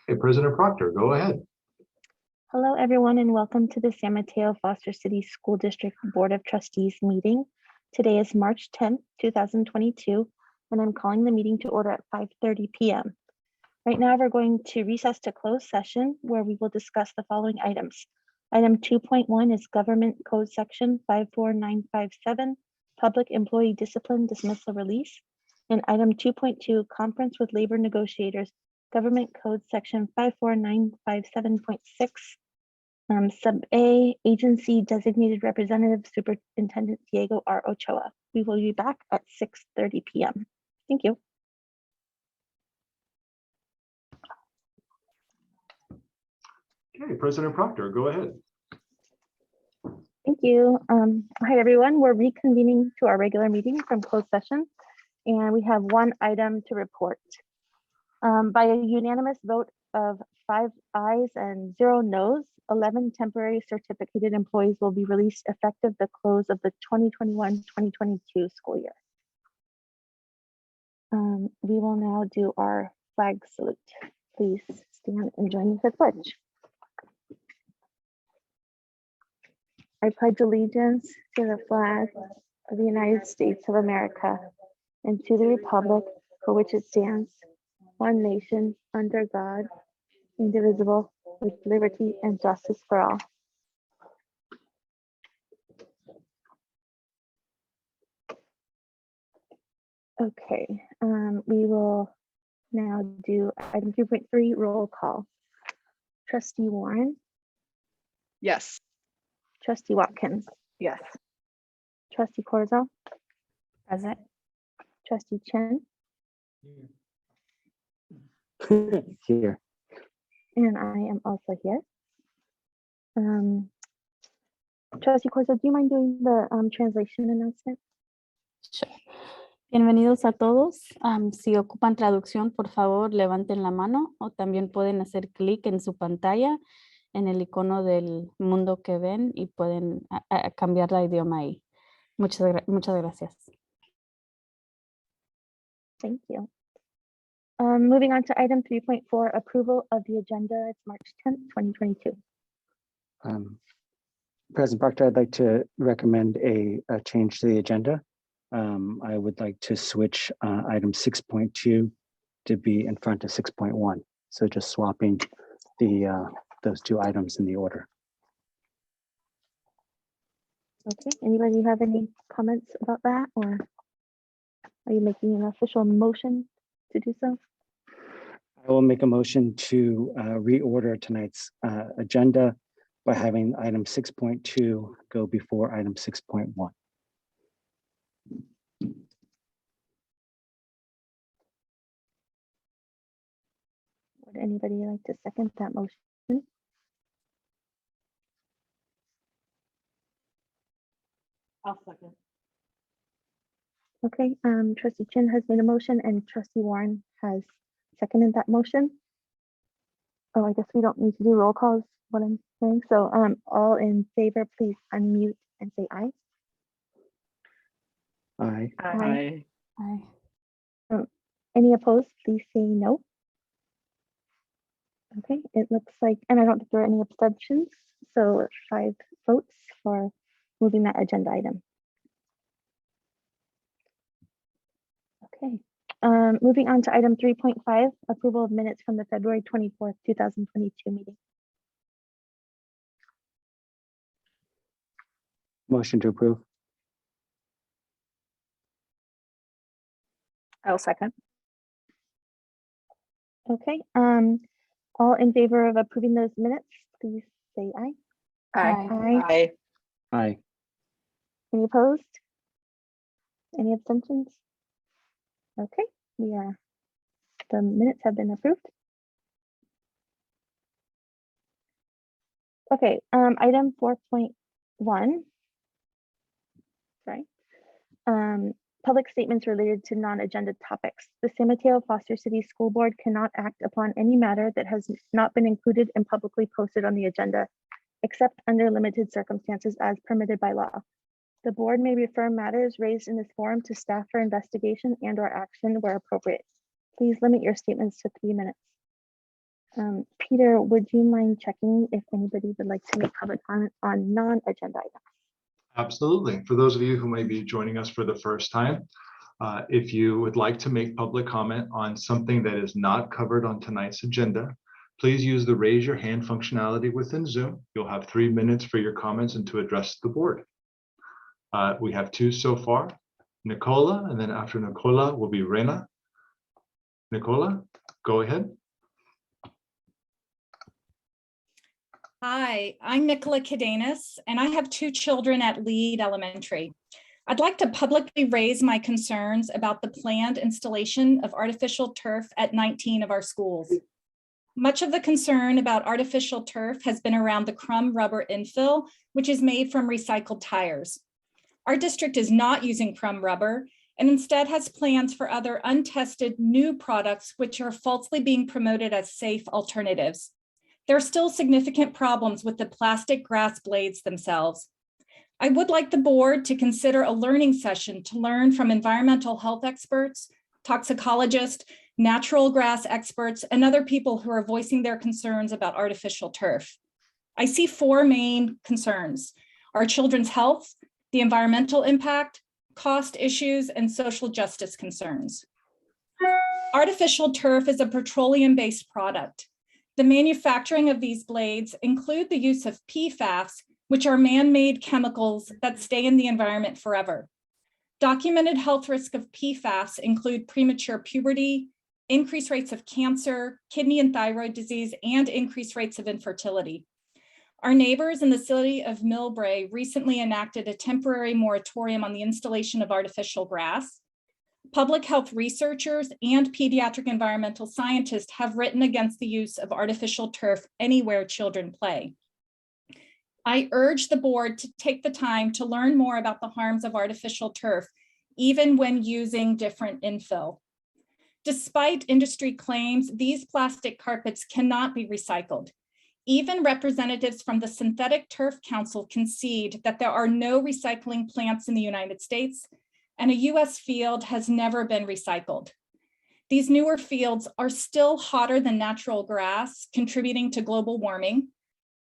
Okay, President Proctor, go ahead. Hello, everyone, and welcome to the San Mateo Foster City School District Board of Trustees meeting. Today is March 10th, 2022, and I'm calling the meeting to order at 5:30 p.m. Right now, we're going to recess to closed session where we will discuss the following items. Item 2.1 is Government Code Section 54957, Public Employee Discipline Dismissal Release. And item 2.2, Conference with Labor Negotiators, Government Code Section 54957.6. Sub A, Agency Designated Representative Superintendent Diego R. Ochoa. We will be back at 6:30 p.m. Thank you. Okay, President Proctor, go ahead. Thank you. Hi, everyone. We're reconvening to our regular meeting from closed session, and we have one item to report. By a unanimous vote of 5 ayes and 0 noes, 11 temporary certificated employees will be released effective the close of the 2021-2022 school year. We will now do our flag salute. Please stand and join me for the pledge. I pledge allegiance to the flag of the United States of America and to the republic for which it stands, one nation, under God, indivisible, with liberty and justice for all. Okay, we will now do item 3.3, roll call. Trustee Warren? Yes. Trustee Watkins? Yes. Trustee Corzo? Present. Trustee Chen? Here. And I am also here. Trustee Corzo, do you mind doing the translation announcement? Sure. Bienvenidos a todos. Si ocupan traducción, por favor, levanten la mano o también pueden hacer clic en su pantalla en el icono del mundo que ven y pueden cambiar la idioma ahí. Muchas gracias. Thank you. Moving on to item 3.4, approval of the agenda. It's March 10th, 2022. President Proctor, I'd like to recommend a change to the agenda. I would like to switch item 6.2 to be in front of 6.1. So just swapping those two items in the order. Okay, anybody have any comments about that, or are you making an official motion to do so? I will make a motion to reorder tonight's agenda by having item 6.2 go before item 6.1. Would anybody like to second that motion? I'll second. Okay, Trustee Chin has made a motion and Trustee Warren has seconded that motion. Oh, I guess we don't need to do roll calls, what I'm saying. So all in favor, please unmute and say aye. Aye. Aye. Aye. Any opposed, please say no. Okay, it looks like, and I don't think there are any abstentions. So 5 votes for moving that agenda item. Okay, moving on to item 3.5, approval of minutes from the February 24th, 2022 meeting. Motion to approve. I'll second. Okay, all in favor of approving those minutes, please say aye. Aye. Aye. Aye. Aye. Any opposed? Any abstentions? Okay, the minutes have been approved. Okay, item 4.1. Sorry. Public statements related to non-agenda topics. The San Mateo Foster City School Board cannot act upon any matter that has not been included and publicly posted on the agenda, except under limited circumstances as permitted by law. The board may refer matters raised in this forum to staff for investigation and/or action where appropriate. Please limit your statements to 3 minutes. Peter, would you mind checking if anybody would like to make public comment on non-agenda items? Absolutely. For those of you who may be joining us for the first time, if you would like to make public comment on something that is not covered on tonight's agenda, please use the raise your hand functionality within Zoom. You'll have 3 minutes for your comments and to address the board. We have 2 so far, Nicola, and then after Nicola will be Rena. Nicola, go ahead. Hi, I'm Nicola Cadenas, and I have 2 children at Lead Elementary. I'd like to publicly raise my concerns about the planned installation of artificial turf at 19 of our schools. Much of the concern about artificial turf has been around the crumb rubber infill, which is made from recycled tires. Our district is not using crumb rubber and instead has plans for other untested new products which are falsely being promoted as safe alternatives. There are still significant problems with the plastic grass blades themselves. I would like the board to consider a learning session to learn from environmental health experts, toxicologists, natural grass experts, and other people who are voicing their concerns about artificial turf. I see 4 main concerns: our children's health, the environmental impact, cost issues, and social justice concerns. Artificial turf is a petroleum-based product. The manufacturing of these blades include the use of PFAS, which are man-made chemicals that stay in the environment forever. Documented health risks of PFAS include premature puberty, increased rates of cancer, kidney and thyroid disease, and increased rates of infertility. Our neighbors in the city of Millbrae recently enacted a temporary moratorium on the installation of artificial grass. Public health researchers and pediatric environmental scientists have written against the use of artificial turf anywhere children play. I urge the board to take the time to learn more about the harms of artificial turf, even when using different infill. Despite industry claims, these plastic carpets cannot be recycled. Even representatives from the Synthetic Turf Council concede that there are no recycling plants in the United States, and a US field has never been recycled. These newer fields are still hotter than natural grass, contributing to global warming,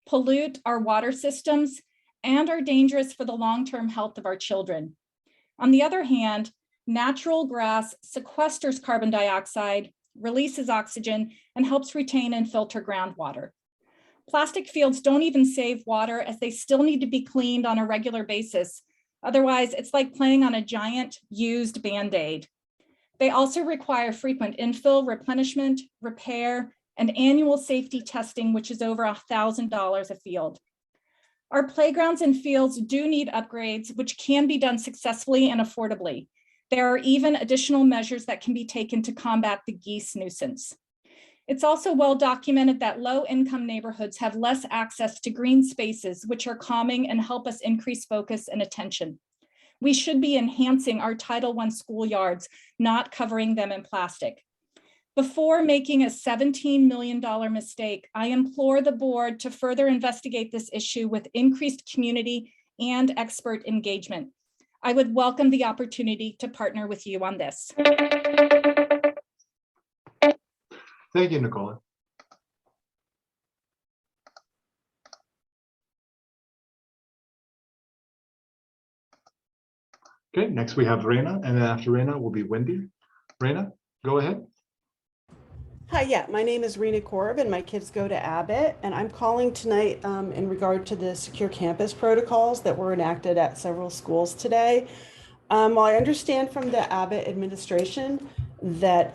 pollute our water systems, and are dangerous for the long-term health of our children. On the other hand, natural grass sequesters carbon dioxide, releases oxygen, and helps retain and filter groundwater. Plastic fields don't even save water, as they still need to be cleaned on a regular basis. Otherwise, it's like playing on a giant used Band-Aid. They also require frequent infill, replenishment, repair, and annual safety testing, which is over $1,000 a field. Our playgrounds and fields do need upgrades, which can be done successfully and affordably. There are even additional measures that can be taken to combat the geese nuisance. It's also well documented that low-income neighborhoods have less access to green spaces, which are calming and help us increase focus and attention. We should be enhancing our Title I schoolyards, not covering them in plastic. Before making a $17 million mistake, I implore the board to further investigate this issue with increased community and expert engagement. I would welcome the opportunity to partner with you on this. Thank you, Nicola. Okay, next we have Rena, and then after Rena will be Wendy. Rena, go ahead. Hi, yeah, my name is Rena Korb and my kids go to Abbott, and I'm calling tonight in regard to the secure campus protocols that were enacted at several schools today. While I understand from the Abbott administration that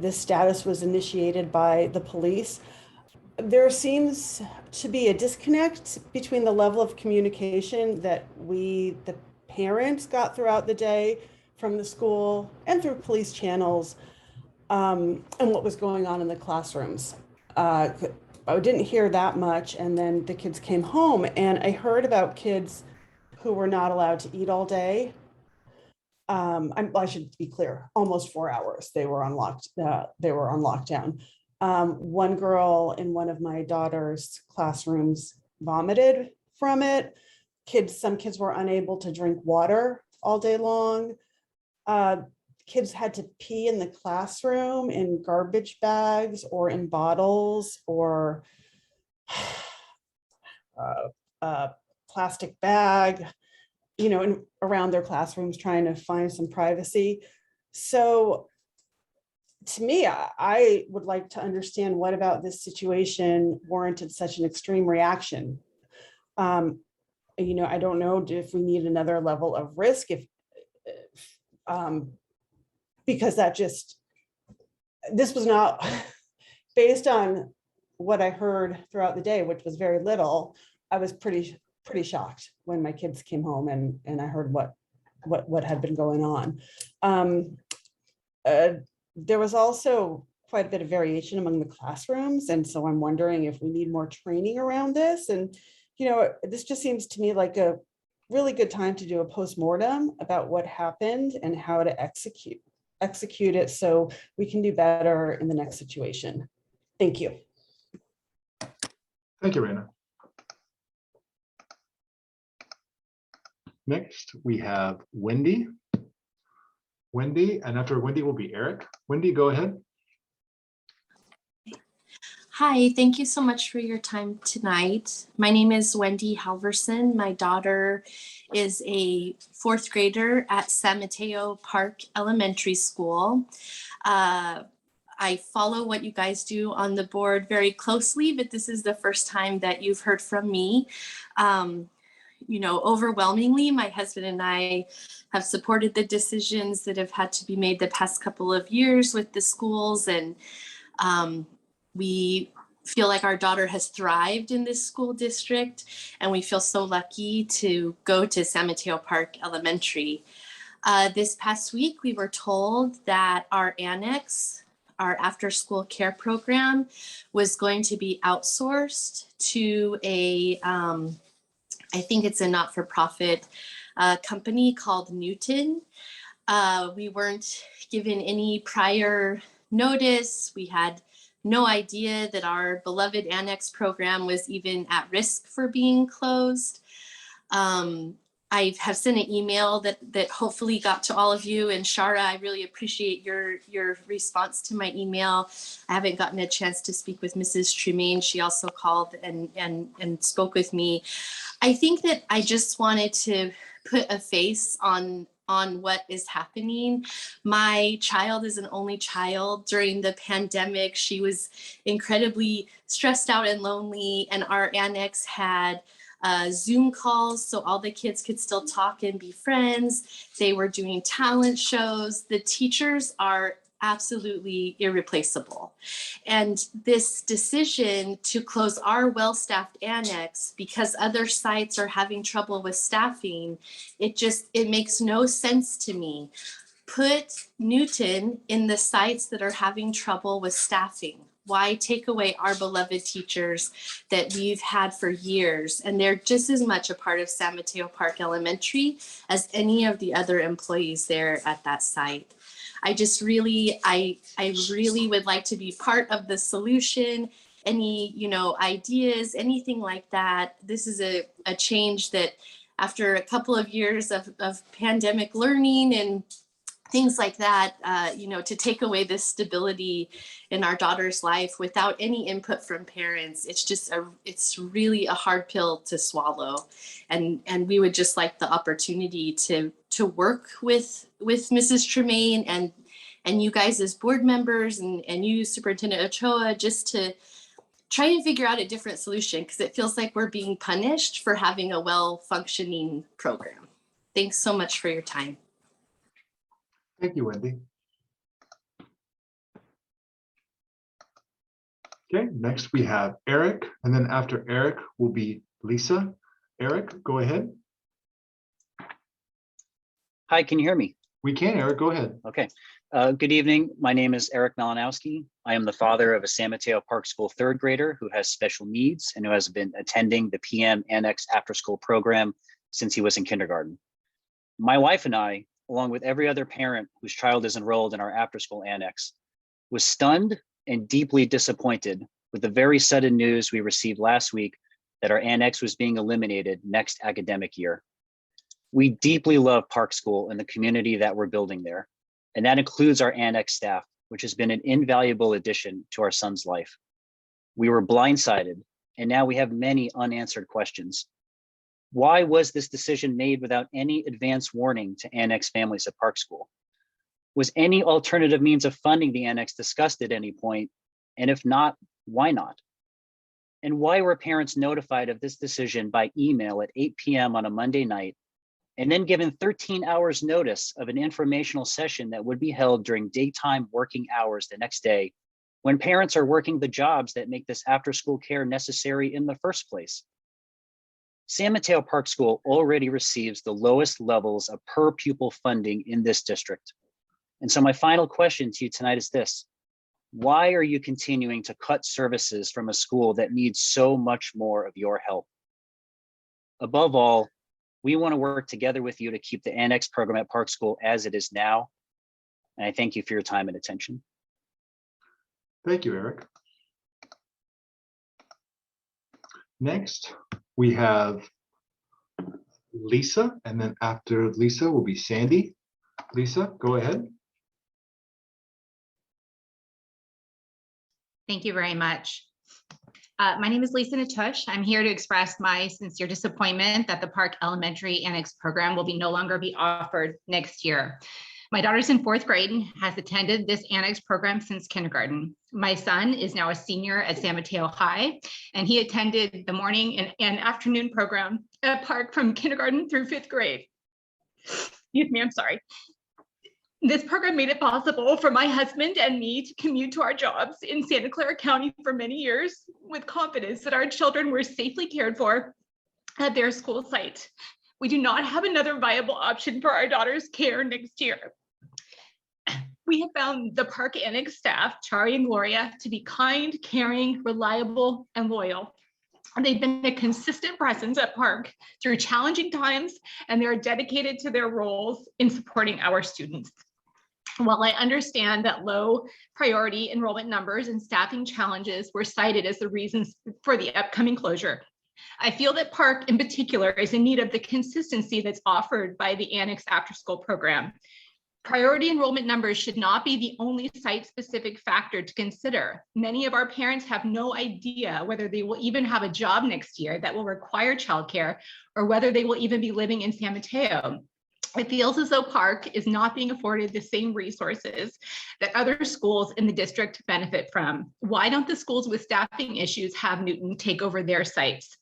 this status was initiated by the police, there seems to be a disconnect between the level of communication that we, the parents, got throughout the day from the school and through police channels, and what was going on in the classrooms. I didn't hear that much, and then the kids came home and I heard about kids who were not allowed to eat all day. I should be clear, almost 4 hours they were on lockdown. One girl in one of my daughter's classrooms vomited from it. Some kids were unable to drink water all day long. kids had to pee in the classroom in garbage bags or in bottles or a plastic bag, you know, and around their classrooms trying to find some privacy. So to me, I would like to understand what about this situation warranted such an extreme reaction. You know, I don't know if we need another level of risk, because this was not based on what I heard throughout the day, which was very little. I was pretty shocked when my kids came home and I heard what had been going on. There was also quite a bit of variation among the classrooms. And so I'm wondering if we need more training around this. And, you know, this just seems to me like a really good time to do a postmortem about what happened and how to execute it so we can do better in the next situation. Thank you. Thank you, Raina. Next, we have Wendy. Wendy, and after Wendy will be Eric. Wendy, go ahead. Hi, thank you so much for your time tonight. My name is Wendy Halverson. My daughter is a 4th grader at San Mateo Park Elementary School. I follow what you guys do on the board very closely, but this is the first time that you've heard from me. You know, overwhelmingly, my husband and I have supported the decisions that have had to be made the past couple of years with the schools, and we feel like our daughter has thrived in this school district, and we feel so lucky to go to San Mateo Park Elementary. This past week, we were told that our annex, our after-school care program, was going to be outsourced to a, I think it's a not-for-profit company called Newton. We weren't given any prior notice. We had no idea that our beloved annex program was even at risk for being closed. I have sent an email that hopefully got to all of you, and Shara, I really appreciate your response to my email. I haven't gotten a chance to speak with Mrs. Tremaine. She also called and spoke with me. I think that I just wanted to put a face on what is happening. My child is an only child. During the pandemic, she was incredibly stressed out and lonely, and our annex had Zoom calls so all the kids could still talk and be friends. They were doing talent shows. The teachers are absolutely irreplaceable. And this decision to close our well-staffed annex because other sites are having trouble with staffing, it makes no sense to me. Put Newton in the sites that are having trouble with staffing. Why take away our beloved teachers that we've had for years? And they're just as much a part of San Mateo Park Elementary as any of the other employees there at that site. I really would like to be part of the solution. Any, ideas, anything like that. This is a change that after a couple of years of pandemic learning and things like that, to take away this stability in our daughter's life without any input from parents, it's really a hard pill to swallow. And we would just like the opportunity to work with Mrs. Tremaine and you guys as board members and you, Superintendent Ochoa, just to try and figure out a different solution, because it feels like we're being punished for having a well-functioning program. Thanks so much for your time. Thank you, Wendy. Okay, next we have Eric, and then after Eric will be Lisa. Eric, go ahead. Hi, can you hear me? We can, Eric, go ahead. Okay. Good evening. My name is Eric Malinowski. I am the father of a San Mateo Park School 3rd grader who has special needs and who has been attending the PM Annex after school program since he was in kindergarten. My wife and I, along with every other parent whose child is enrolled in our after school annex, was stunned and deeply disappointed with the very sudden news we received last week that our annex was being eliminated next academic year. We deeply love Park School and the community that we're building there. And that includes our annex staff, which has been an invaluable addition to our son's life. We were blindsided, and now we have many unanswered questions. Why was this decision made without any advance warning to annex families at Park School? Was any alternative means of funding the annex discussed at any point? And if not, why not? And why were parents notified of this decision by email at 8 p.m. on a Monday night, and then given 13 hours notice of an informational session that would be held during daytime working hours the next day, when parents are working the jobs that make this after-school care necessary in the first place? San Mateo Park School already receives the lowest levels of per pupil funding in this district. And so my final question to you tonight is this: why are you continuing to cut services from a school that needs so much more of your help? Above all, we want to work together with you to keep the annex program at Park School as it is now. And I thank you for your time and attention. Thank you, Eric. Next, we have Lisa, and then after Lisa will be Sandy. Lisa, go ahead. Thank you very much. My name is Lisa Natush. I'm here to express my sincere disappointment that the Park Elementary Annex program will no longer be offered next year. My daughter's in 4th grade and has attended this annex program since kindergarten. My son is now a senior at San Mateo High, and he attended the morning and afternoon program at Park from kindergarten through 5th grade. Excuse me, I'm sorry. This program made it possible for my husband and me to commute to our jobs in Santa Clara County for many years with confidence that our children were safely cared for at their school site. We do not have another viable option for our daughter's care next year. We have found the Park Annex staff, Chari and Gloria, to be kind, caring, reliable, and loyal. They've been a consistent presence at Park through challenging times, and they are dedicated to their roles in supporting our students. While I understand that low priority enrollment numbers and staffing challenges were cited as the reasons for the upcoming closure, I feel that Park in particular is in need of the consistency that's offered by the Annex after-school program. Priority enrollment numbers should not be the only site-specific factor to consider. Many of our parents have no idea whether they will even have a job next year that will require childcare, or whether they will even be living in San Mateo. It feels as though Park is not being afforded the same resources that other schools in the district benefit from. Why don't the schools with staffing issues have Newton take over their sites?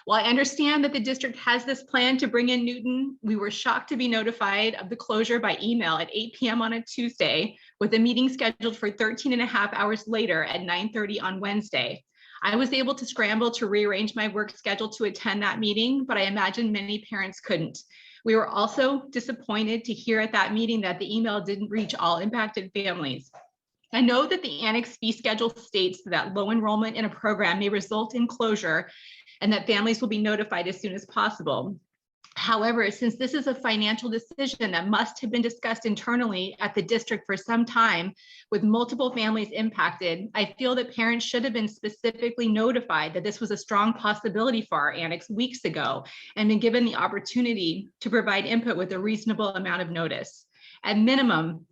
While I understand that the district has this plan to bring in Newton, we were shocked to be notified of the closure by email at 8 p.m. on a Tuesday, with a meeting scheduled for 13.5 hours later at 9:30 on Wednesday. I was able to scramble to rearrange my work schedule to attend that meeting, but I imagine many parents couldn't. We were also disappointed to hear at that meeting that the email didn't reach all impacted families. I know that the annex fee schedule states that low enrollment in a program may result in closure and that families will be notified as soon as possible. However, since this is a financial decision that must have been discussed internally at the district for some time, with multiple families impacted, I feel that parents should have been specifically notified that this was a strong possibility for our annex weeks ago and been given the opportunity to provide input with a reasonable amount of notice. At minimum,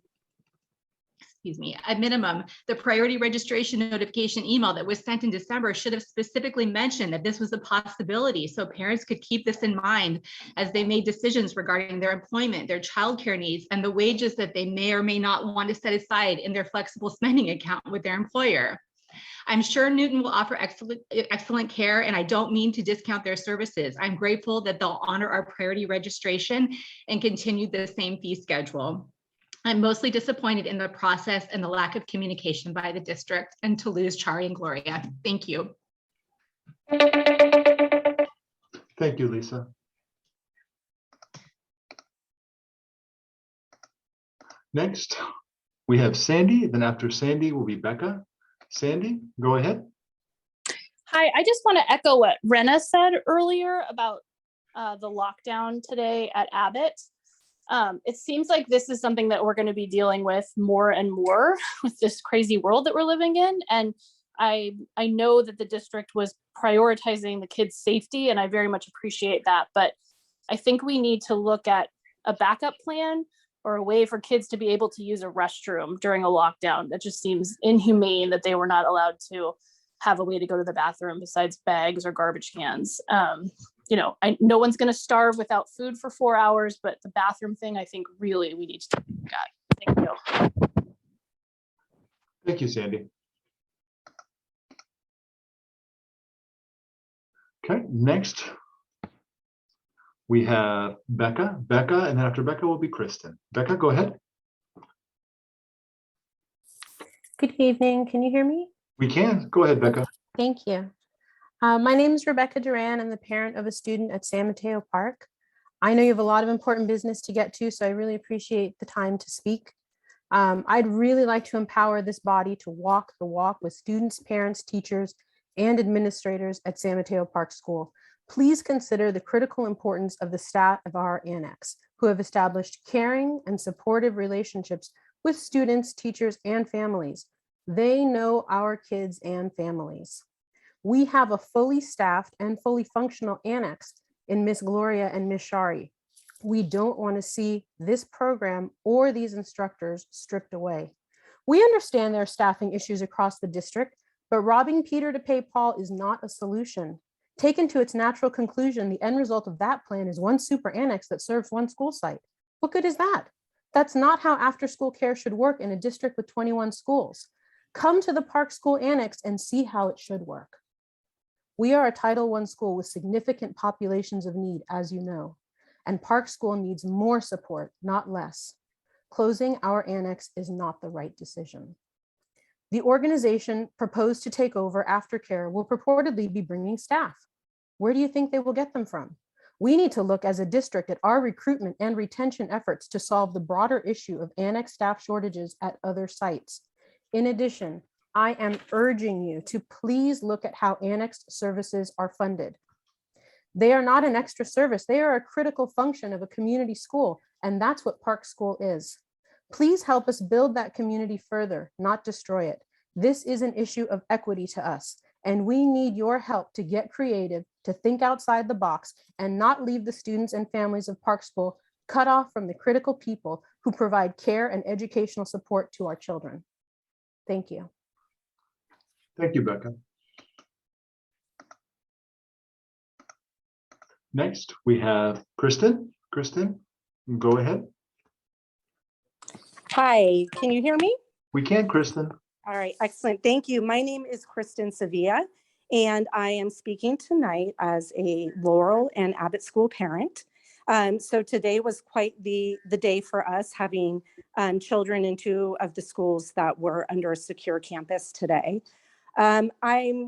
the priority registration notification email that was sent in December should have specifically mentioned that this was a possibility, so parents could keep this in mind as they made decisions regarding their employment, their childcare needs, and the wages that they may or may not want to set aside in their flexible spending account with their employer. I'm sure Newton will offer excellent care, and I don't mean to discount their services. I'm grateful that they'll honor our priority registration and continue the same fee schedule. I'm mostly disappointed in the process and the lack of communication by the district, and to lose Chari and Gloria. Thank you. Thank you, Lisa. Next, we have Sandy. Then after Sandy will be Becca. Sandy, go ahead. Hi, I just want to echo what Rena said earlier about the lockdown today at Abbott. It seems like this is something that we're going to be dealing with more and more with this crazy world that we're living in. And I know that the district was prioritizing the kids' safety, and I very much appreciate that. But I think we need to look at a backup plan or a way for kids to be able to use a restroom during a lockdown. That just seems inhumane that they were not allowed to have a way to go to the bathroom besides bags or garbage cans. No one's going to starve without food for 4 hours, but the bathroom thing, I think really we need to look at. Thank you. Thank you, Sandy. Okay, next we have Becca, and then after Becca will be Kristen. Becca, go ahead. Good evening. Can you hear me? We can. Go ahead, Becca. Thank you. My name is Rebecca Duran. I'm the parent of a student at San Mateo Park. I know you have a lot of important business to get to, so I really appreciate the time to speak. I'd really like to empower this body to walk the walk with students, parents, teachers, and administrators at San Mateo Park School. Please consider the critical importance of the staff of our annex, who have established caring and supportive relationships with students, teachers, and families. They know our kids and families. We have a fully staffed and fully functional annex in Miss Gloria and Miss Shari. We don't want to see this program or these instructors stripped away. We understand there are staffing issues across the district, but robbing Peter to pay Paul is not a solution. Taken to its natural conclusion, the end result of that plan is one super annex that serves one school site. What good is that? That's not how after-school care should work in a district with 21 schools. Come to the Park School Annex and see how it should work. We are a Title I school with significant populations of need, as you know, and Park School needs more support, not less. Closing our annex is not the right decision. The organization proposed to take over aftercare will purportedly be bringing staff. Where do you think they will get them from? We need to look as a district at our recruitment and retention efforts to solve the broader issue of annex staff shortages at other sites. In addition, I am urging you to please look at how annexed services are funded. They are not an extra service. They are a critical function of a community school, and that's what Park School is. Please help us build that community further, not destroy it. This is an issue of equity to us, and we need your help to get creative, to think outside the box, and not leave the students and families of Park School cut off from the critical people who provide care and educational support to our children. Thank you. Thank you, Becca. Next, we have Kristen. Kristen, go ahead. Hi, can you hear me? We can, Kristen. All right, excellent. Thank you. My name is Kristen Sevilla, and I am speaking tonight as a Laurel and Abbott School parent. So today was quite the day for us, having children in two of the schools that were under a secure campus today. I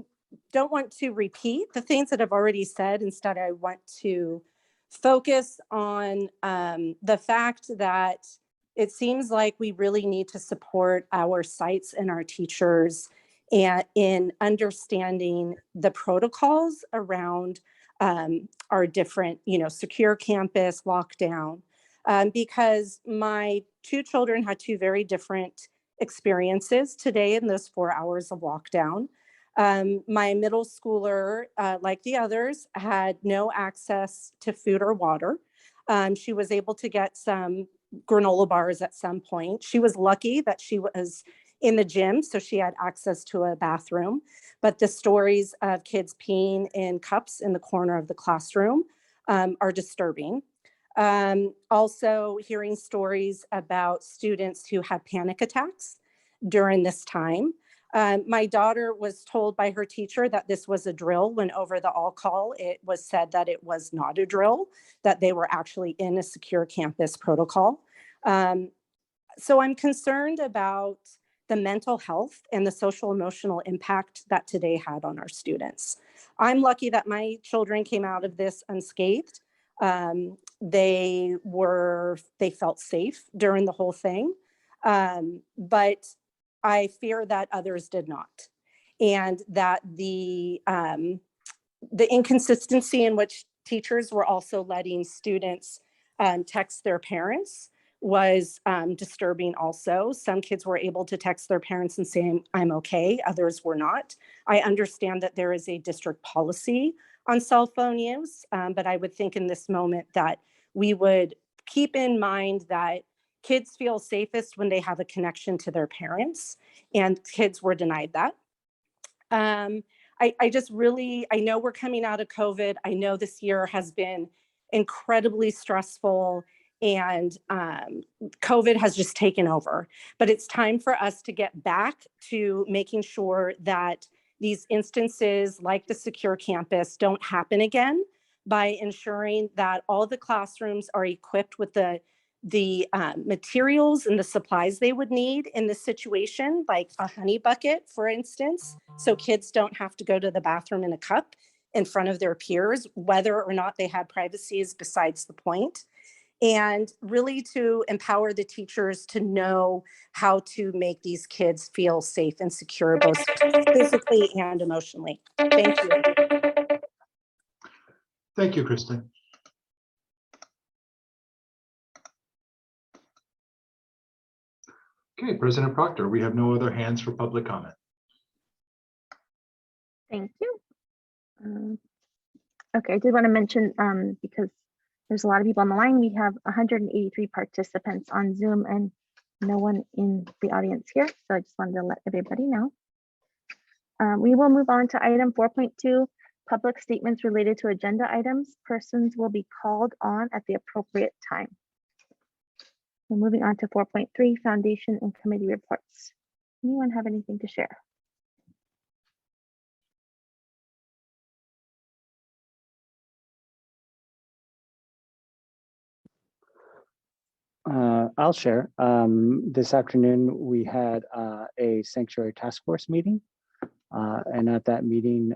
don't want to repeat the things that I've already said. Instead, I want to focus on the fact that it seems like we really need to support our sites and our teachers and in understanding the protocols around our different, secure campus lockdown, because my two children had two very different experiences today in those 4 hours of lockdown. My middle schooler, like the others, had no access to food or water. She was able to get some granola bars at some point. She was lucky that she was in the gym, so she had access to a bathroom. But the stories of kids peeing in cups in the corner of the classroom are disturbing. Also, hearing stories about students who had panic attacks during this time. My daughter was told by her teacher that this was a drill, when over the all call, it was said that it was not a drill, that they were actually in a secure campus protocol. So I'm concerned about the mental health and the social emotional impact that today had on our students. I'm lucky that my children came out of this unscathed. They felt safe during the whole thing, but I fear that others did not, and that the inconsistency in which teachers were also letting students text their parents was disturbing also. Some kids were able to text their parents and say, I'm okay, others were not. I understand that there is a district policy on cell phone use, but I would think in this moment that we would keep in mind that kids feel safest when they have a connection to their parents, and kids were denied that. I just really, I know we're coming out of COVID. I know this year has been incredibly stressful, and COVID has just taken over. But it's time for us to get back to making sure that these instances like the secure campus don't happen again, by ensuring that all the classrooms are equipped with the materials and the supplies they would in this situation, like a honey bucket, for instance, so kids don't have to go to the bathroom in a cup in front of their peers. Whether or not they had privacy is besides the point. And really to empower the teachers to know how to make these kids feel safe and secure, both physically and emotionally. Thank you. Thank you, Kristen. Okay, President Proctor, we have no other hands for public comment. Thank you. Okay, I did want to mention, because there's a lot of people on the line, we have 183 participants on Zoom and no one in the audience here. So I just wanted to let everybody know. We will move on to item 4.2, public statements related to agenda items. Persons will be called on at the appropriate time. We're moving on to 4.3, foundation and committee reports. Anyone have anything to share? I'll share. This afternoon, we had a sanctuary task force meeting. And at that meeting,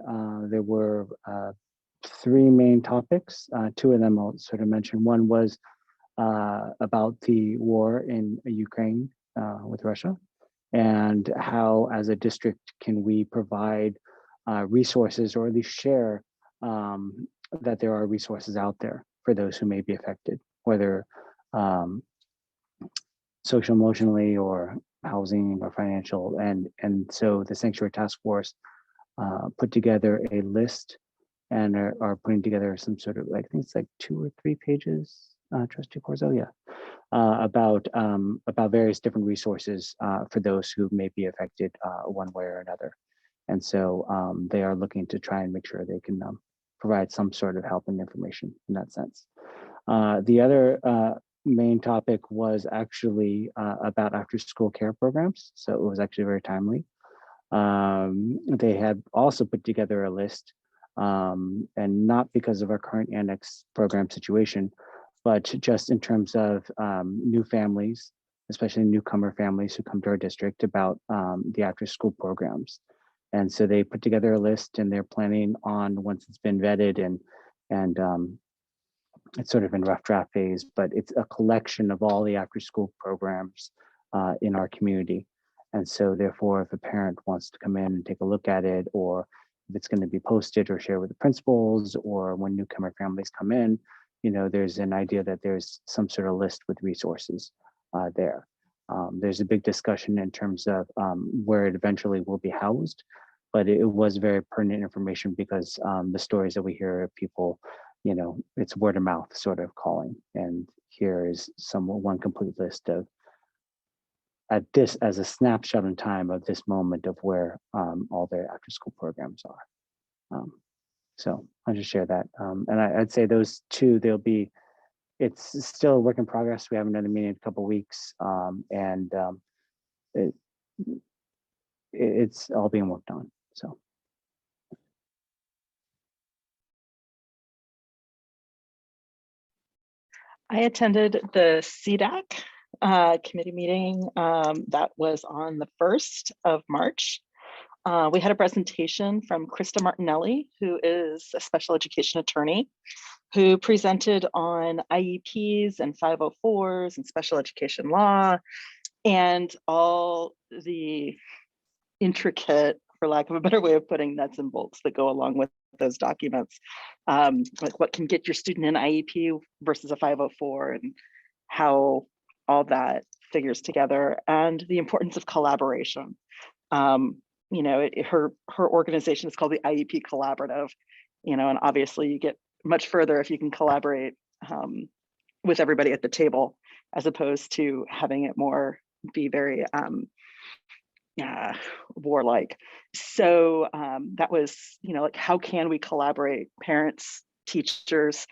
there were 3 main topics. 2 of them I'll sort of mention. One was about the war in Ukraine with Russia, and how as a district can we provide resources, or at least share that there are resources out there for those who may be affected, whether social, emotionally, or housing or financial. And so the Sanctuary Task Force put together a list and are putting together some sort of, like, I think it's like 2 or 3 pages, Trustee Corzo, yeah, about various different resources for those who may be affected one way or another. And so they are looking to try and make sure they can provide some sort of help and information in that sense. The other main topic was actually about after school care programs. So it was actually very timely. They had also put together a list, and not because of our current annex program situation, but just in terms of new families, especially newcomer families who come to our district, about the after school programs. And so they put together a list, and they're planning on, once it's been vetted and it's sort of in rough draft phase, but it's a collection of all the after school programs in our community. And so therefore, if a parent wants to come in and take a look at it, or if it's going to be posted or shared with the principals, or when newcomer families come in, you know, there's an idea that there's some sort of list with resources there. There's a big discussion in terms of where it eventually will be housed, but it was very pertinent information because the stories that we hear of people, you know, it's word of mouth sort of calling. And here is one complete list of, at this, as a snapshot in time of this moment of where all their after school programs are. So I'll just share that. And I'd say those 2, it's still a work in progress. We have another meeting in a couple of weeks, and it's all being worked on. So. I attended the CDAC committee meeting that was on the 1st of March. We had a presentation from Krista Martinelli, who is a special education attorney, who presented on IEPs and 504s and special education law, and all the intricate, for lack of a better way of putting, nuts and bolts that go along with those documents, like what can get your student an IEP versus a 504, and how all that figures together, and the importance of collaboration. You know, her organization is called the IEP Collaborative, you know, and obviously you get much further if you can collaborate with everybody at the table as opposed to having it more be very warlike. So that was, like, how can we collaborate, parents, teachers,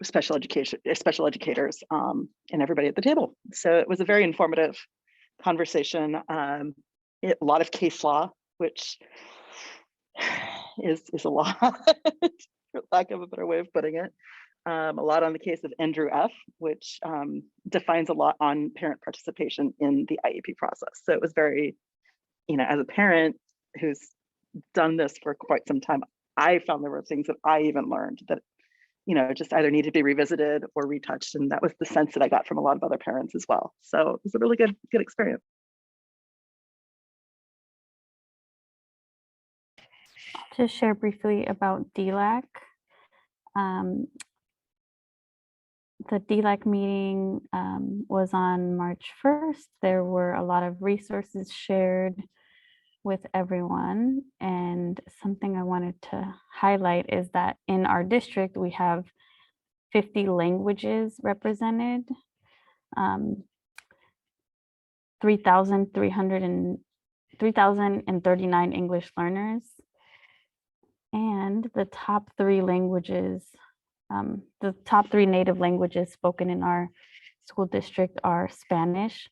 special educators, and everybody at the table. So it was a very informative conversation. A lot of case law, which is a lot, for lack of a better way of putting it. A lot on the case of Andrew F., which defines a lot on parent participation in the IEP process. So it was very, as a parent who's done this for quite some time, I found there were things that I even learned that, just either need to be revisited or retouched. And that was the sense that I got from a lot of other parents as well. So it was a really good experience. To share briefly about DLAC. The DLAC meeting was on March 1st. There were a lot of resources shared with everyone. And something I wanted to highlight is that in our district, we have 50 languages represented, 3,039 English learners. And the top 3 languages, the top 3 native languages spoken in our school district are Spanish,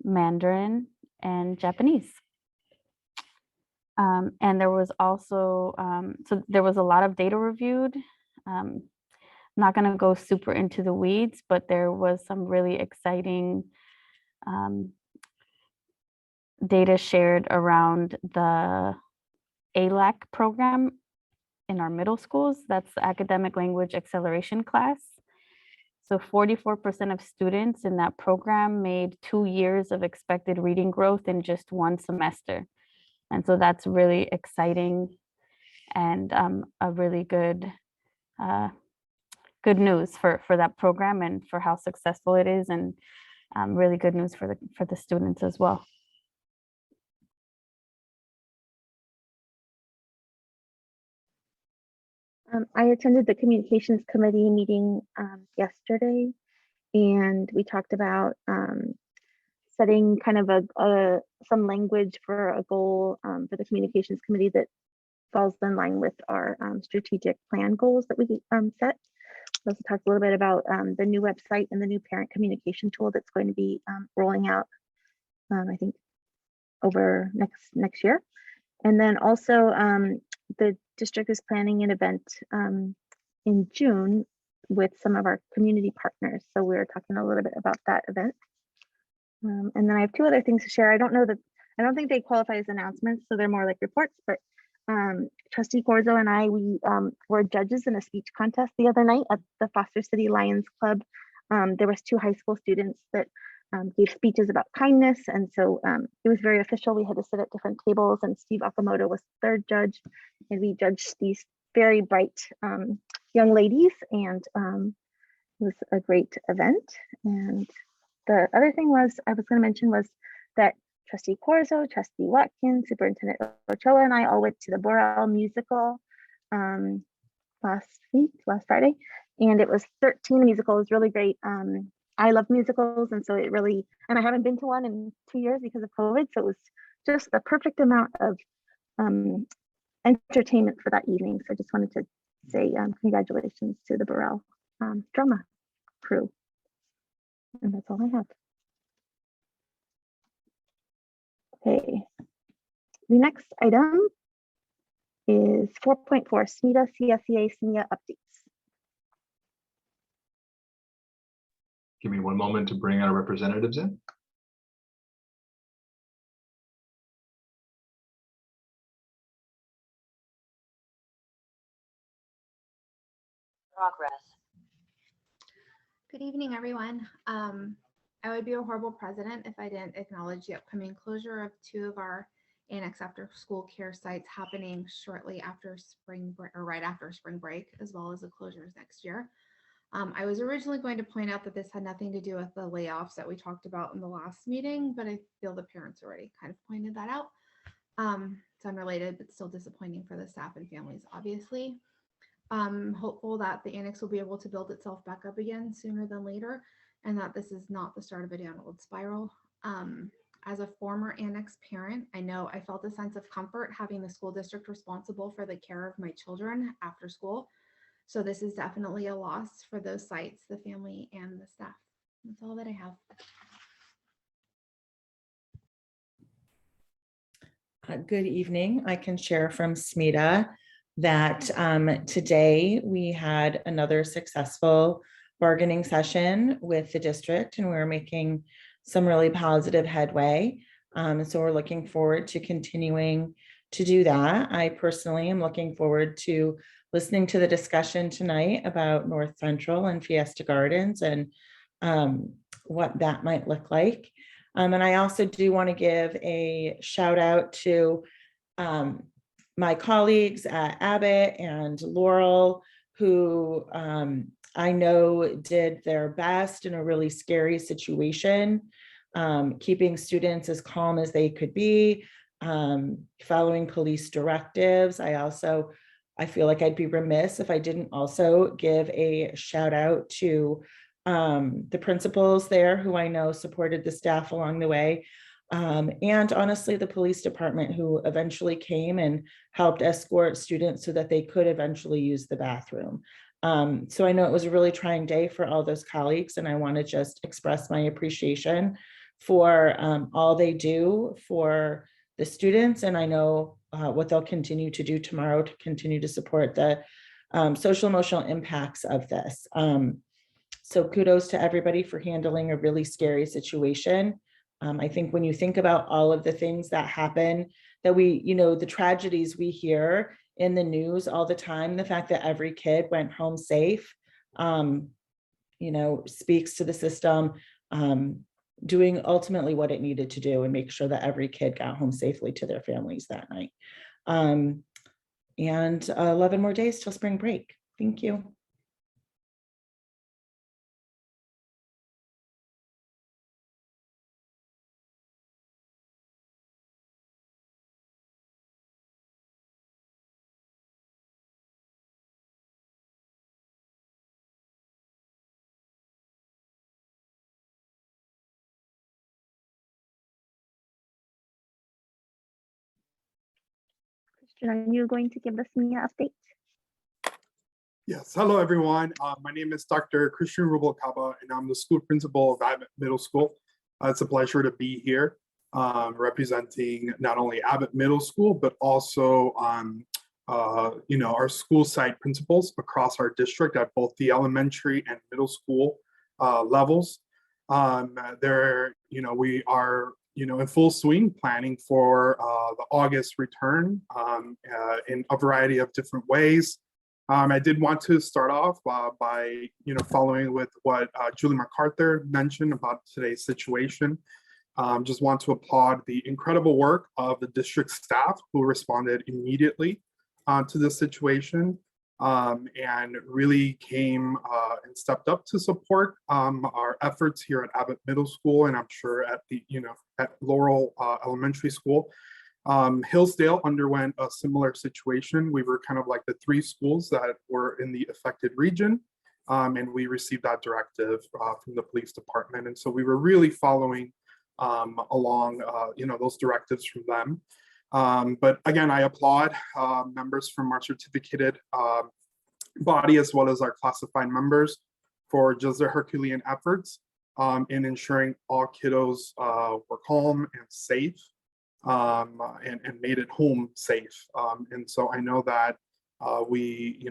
Mandarin, and Japanese. And there was also, so there was a lot of data reviewed. I'm not going to go super into the weeds, but there was some really exciting data shared around the ALAC program in our middle schools. That's the Academic Language Acceleration class. So 44% of students in that program made 2 years of expected reading growth in just 1 semester. And so that's really exciting and a really good news for that program and for how successful it is, and really good news for the students as well. I attended the communications committee meeting yesterday, and we talked about setting kind of some language for a goal for the communications committee that falls in line with our strategic plan goals that we set. We also talked a little bit about the new website and the new parent communication tool that's going to be rolling out, I think, over next year. And then also the district is planning an event in June with some of our community partners. So we were talking a little bit about that event. And then I have 2 other things to share. I don't think they qualify as announcements, so they're more like reports, but Trustee Corzo and I, we were judges in a speech contest the other night at the Foster City Lions Club. There was 2 high school students that gave speeches about kindness. And so it was very official. We had to sit at different tables, and Steve Okamoto was 3rd judge. And we judged these very bright young ladies, and it was a great event. And the other thing I was going to mention was that Trustee Corzo, Trustee Watkins, Superintendent Ochoa, and I all went to the Borel musical last Friday, and it was 13 musicals. It was really great. I love musicals, and so and I haven't been to one in 2 years because of COVID, so it was just the perfect amount of entertainment for that evening. So I just wanted to say congratulations to the Borel drama crew. And that's all I have. Okay, the next item is 4.4 SMETA CSEA SMEA updates. Give me one moment to bring our representatives in. Progress. Good evening, everyone. I would be a horrible president if I didn't acknowledge the upcoming closure of 2 of our annex after school care sites happening shortly after spring break, or right after spring break, as well as the closures next year. I was originally going to point out that this had nothing to do with the layoffs that we talked about in the last meeting, but I feel the parents already kind of pointed that out. It's unrelated, but still disappointing for the staff and families, obviously. I'm hopeful that the annex will be able to build itself back up again sooner than later. and that this is not the start of a downward spiral. As a former annex parent, I know I felt a sense of comfort having the school district responsible for the care of my children after school. So this is definitely a loss for those sites, the family and the staff. That's all that I have. Good evening. I can share from SMETA that today we had another successful bargaining session with the district, and we're making some really positive headway. So we're looking forward to continuing to do that. I personally am looking forward to listening to the discussion tonight about North Central and Fiesta Gardens and what that might look like. And I also do want to give a shout out to my colleagues at Abbott and Laurel, who I know did their best in a really scary situation, keeping students as calm as they could be, following police directives. I feel like I'd be remiss if I didn't also give a shout out to the principals there who I know supported the staff along the way. And honestly, the police department who eventually came and helped escort students so that they could eventually use the bathroom. So I know it was a really trying day for all those colleagues, and I want to just express my appreciation for all they do for the students. And I know what they'll continue to do tomorrow to continue to support the social emotional impacts of this. So kudos to everybody for handling a really scary situation. I think when you think about all of the things that happen, that the tragedies we hear in the news all the time, the fact that every kid went home safe, speaks to the system doing ultimately what it needed to do and make sure that every kid got home safely to their families that night. And 11 more days till spring break. Thank you. Christian, are you going to give the SMEA update? Yes, hello everyone. My name is Dr. Christian Rubalcaba, and I'm the school principal of Abbott Middle School. It's a pleasure to be here representing not only Abbott Middle School, but also our school site principals across our district at both the elementary and middle school levels. We are in full swing planning for the August return in a variety of different ways. I did want to start off by following with what Julie MacArthur mentioned about today's situation. Just want to applaud the incredible work of the district staff who responded immediately to this situation and really came and stepped up to support our efforts here at Abbott Middle School, and I'm sure at at Laurel Elementary School. Hillsdale underwent a similar situation. We were kind of like the 3 schools that were in the affected region, and we received that directive from the police department. And so we were really following along, those directives from them. But again, I applaud members from our certificated body as well as our classified members for just their Herculean efforts in ensuring all kiddos were calm and safe. And made it home safe. And so I know that we,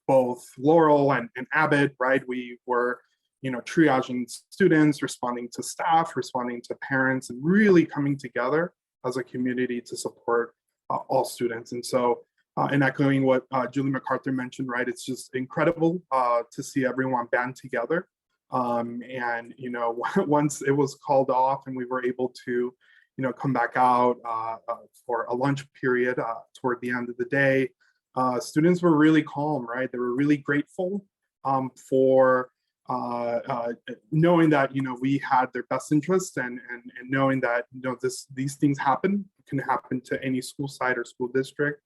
both Laurel and Abbott, right? We were, triaging students, responding to staff, responding to parents, and really coming together as a community to support all students. And so, and echoing what Julie MacArthur mentioned, right? It's just incredible to see everyone band together. And once it was called off and we were able to come back out for a lunch period toward the end of the day, students were really calm, right? They were really grateful for knowing that we had their best interest and knowing that these things can happen to any school site or school district,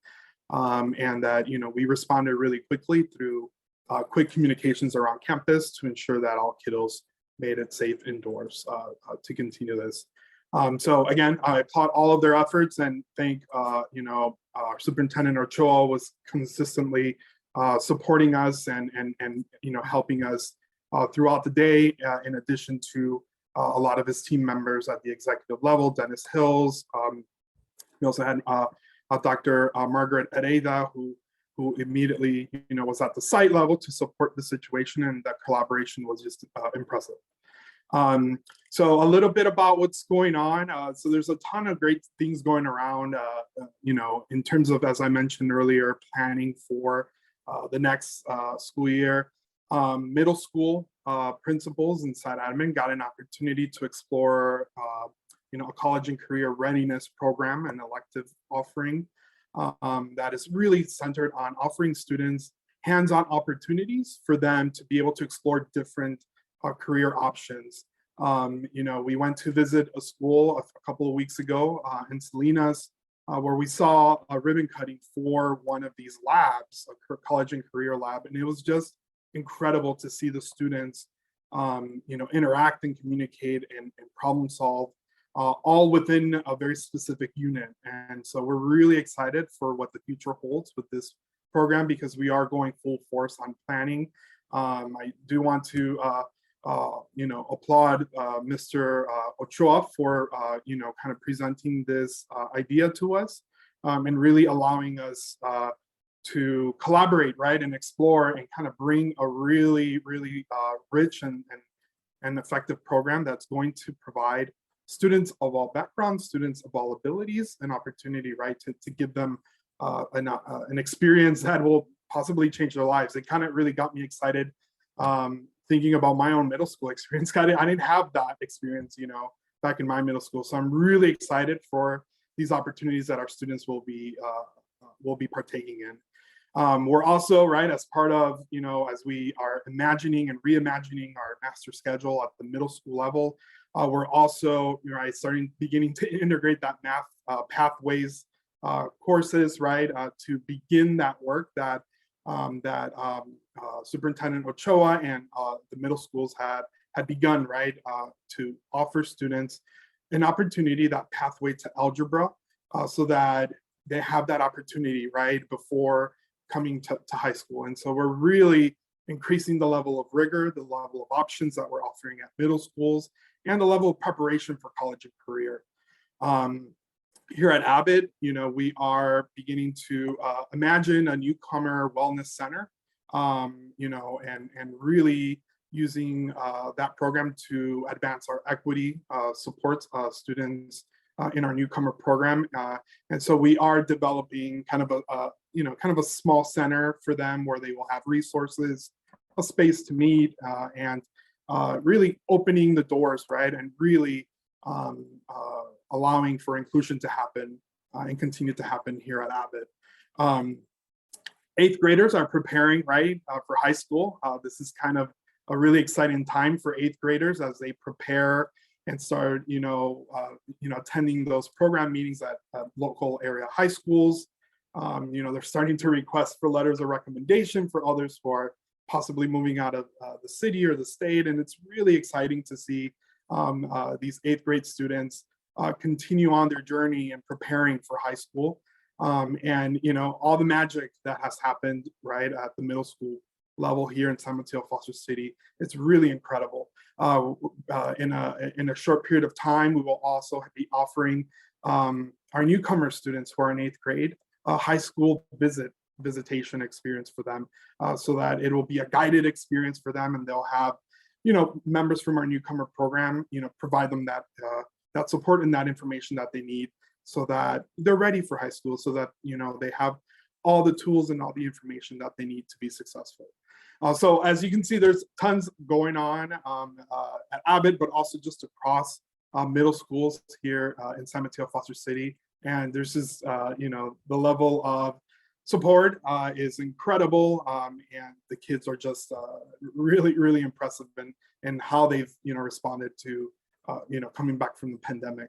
and that we responded really quickly through quick communications around campus to ensure that all kiddos made it safe indoors to continue this. So again, I applaud all of their efforts and thank, our Superintendent Ochoa was consistently supporting us and helping us throughout the day, in addition to a lot of his team members at the executive level, Dennis Hills. We also had Dr. Margaret Hereda, who immediately was at the site level to support the situation, and that collaboration was just impressive. So a little bit about what's going on. So there's a ton of great things going around, in terms of, as I mentioned earlier, planning for the next school year. Middle school principals inside admin got an opportunity to explore, a college and career readiness program and elective offering that is really centered on offering students hands-on opportunities for them to be able to explore different career options. We went to visit a school a couple of weeks ago in Salinas, where we saw a ribbon cutting for one of these labs, a college and career lab, and it was just incredible to see the students, interact and communicate and problem solve, all within a very specific unit. And so we're really excited for what the future holds with this program, because we are going full force on planning. I do want to applaud Mr. Ochoa for kind of presenting this idea to us, and really allowing us to collaborate, right, and explore and kind of bring a really rich and effective program that's going to provide students of all backgrounds, students of all abilities, an opportunity, right, to give them an experience that will possibly change their lives. It kind of really got me excited, thinking about my own middle school experience. I didn't have that experience, back in my middle school. So I'm really excited for these opportunities that our students will be partaking in. We're also, right, as part of, as we are imagining and reimagining our master schedule at the middle school level, we're also, beginning to integrate that math pathways courses, right, to begin that work that Superintendent Ochoa and the middle schools had begun, right, to offer students an opportunity, that pathway to algebra, so that they have that opportunity, right, before coming to high school. And so we're really increasing the level of rigor, the level of options that we're offering at middle schools, and the level of preparation for college and career. Here at Abbott, we are beginning to imagine a newcomer wellness center, and really using that program to advance our equity, supports students in our newcomer program. And so we are developing kind of a small center for them where they will have resources, a space to meet, and really opening the doors, right, and really allowing for inclusion to happen and continue to happen here at Abbott. Eighth graders are preparing, right, for high school. This is kind of a really exciting time for eighth graders as they prepare and start, attending those program meetings at local area high schools. They're starting to request for letters of recommendation for others who are possibly moving out of the city or the state. And it's really exciting to see these eighth grade students continue on their journey and preparing for high school. And all the magic that has happened, right, at the middle school level here in San Mateo, Foster City, it's really incredible. In a short period of time, we will also be offering our newcomer students who are in eighth grade a high school visitation experience for them, so that it will be a guided experience for them, and they'll have members from our newcomer program provide them that support and that information that they need, so that they're ready for high school, so that they have all the tools and all the information that they need to be successful. So as you can see, there's tons going on at Abbott, but also just across middle schools here in San Mateo, Foster City. And there's just, the level of support is incredible. And the kids are just really, really impressive in how they've, responded to, coming back from the pandemic.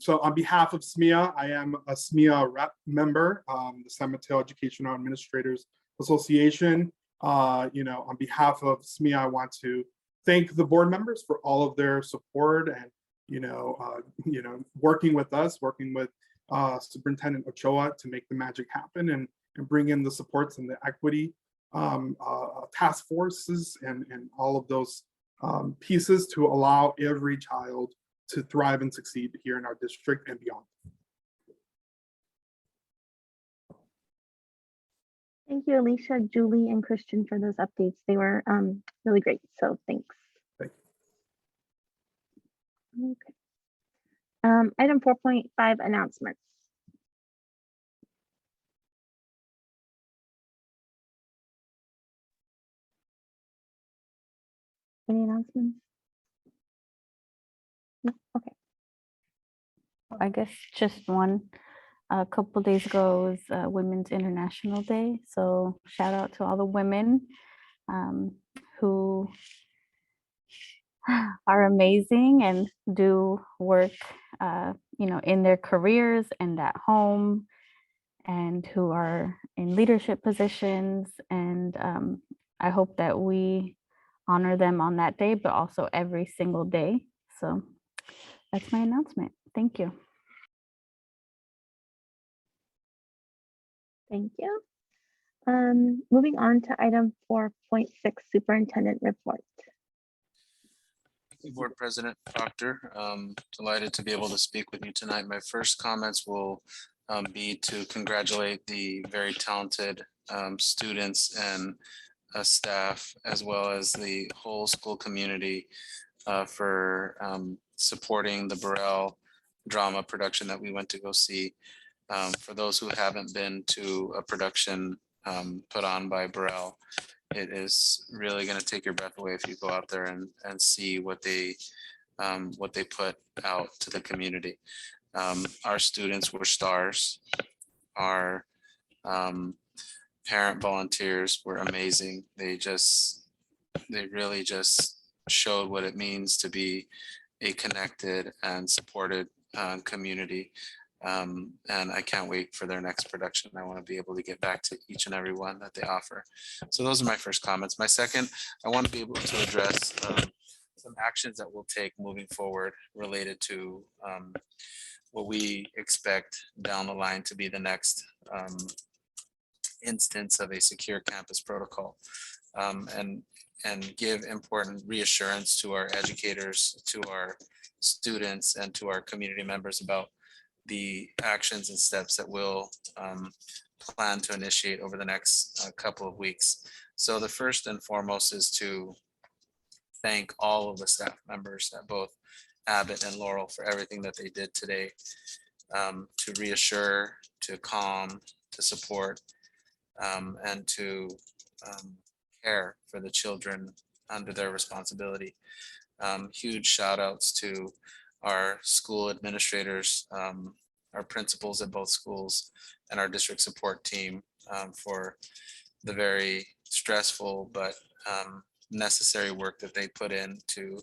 So on behalf of SMEA, I am a SMEA rep member, the San Mateo Educational Administrators Association. On behalf of SME, I want to thank the board members for all of their support and, working with us, working with Superintendent Ochoa to make the magic happen and bring in the supports and the equity task forces and all of those pieces to allow every child to thrive and succeed here in our district and beyond. Thank you, Alicia, Julie, and Christian for those updates. They were really great, so thanks. Thank you. Okay. Item 4.5, announcements. Any announcements? No? Okay. I guess just one. A couple days ago was Women's International Day. So shout out to all the women who are amazing and do work, in their careers and at home, and who are in leadership positions. And I hope that we honor them on that day, but also every single day. So that's my announcement. Thank you. Thank you. Moving on to item 4.6, superintendent report. Board President, Doctor, delighted to be able to speak with you tonight. My first comments will be to congratulate the very talented students and staff, as well as the whole school community for supporting the Burrell drama production that we went to go see. For those who haven't been to a production put on by Burrell, it is really going to take your breath away if you go out there and see what they put out to the community. Our students were stars. Our parent volunteers were amazing. They really just showed what it means to be a connected and supported community. And I can't wait for their next production. I want to be able to get back to each and every one that they offer. So those are my first comments. My second, I want to be able to address some actions that we'll take moving forward related to what we expect down the line to be the next instance of a secure campus protocol, and give important reassurance to our educators, to our students, and to our community members about the actions and steps that we'll plan to initiate over the next couple of weeks. So the first and foremost is to thank all of the staff members at both Abbott and Laurel for everything that they did today, to reassure, to calm, to support, and to care for the children under their responsibility. Huge shout outs to our school administrators, our principals at both schools, and our district support team for the very stressful but necessary work that they put in to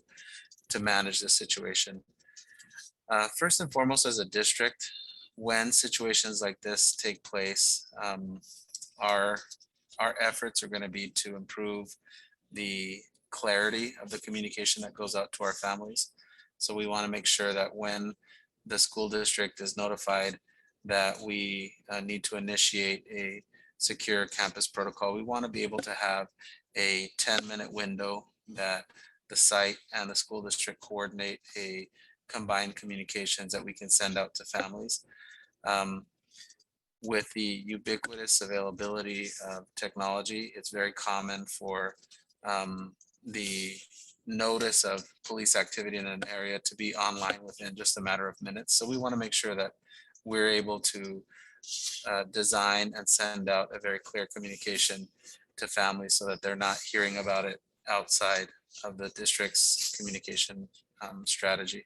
manage this situation. First and foremost, as a district, when situations like this take place, our efforts are going to be to improve the clarity of the communication that goes out to our families. So we want to make sure that when the school district is notified that we need to initiate a secure campus protocol, we want to be able to have a 10-minute window that the site and the school district coordinate a combined communications that we can send out to families. With the ubiquitous availability of technology, it's very common for the notice of police activity in an area to be online within just a matter of minutes. So we want to make sure that we're able to design and send out a very clear communication to families so that they're not hearing about it outside of the district's communication strategy.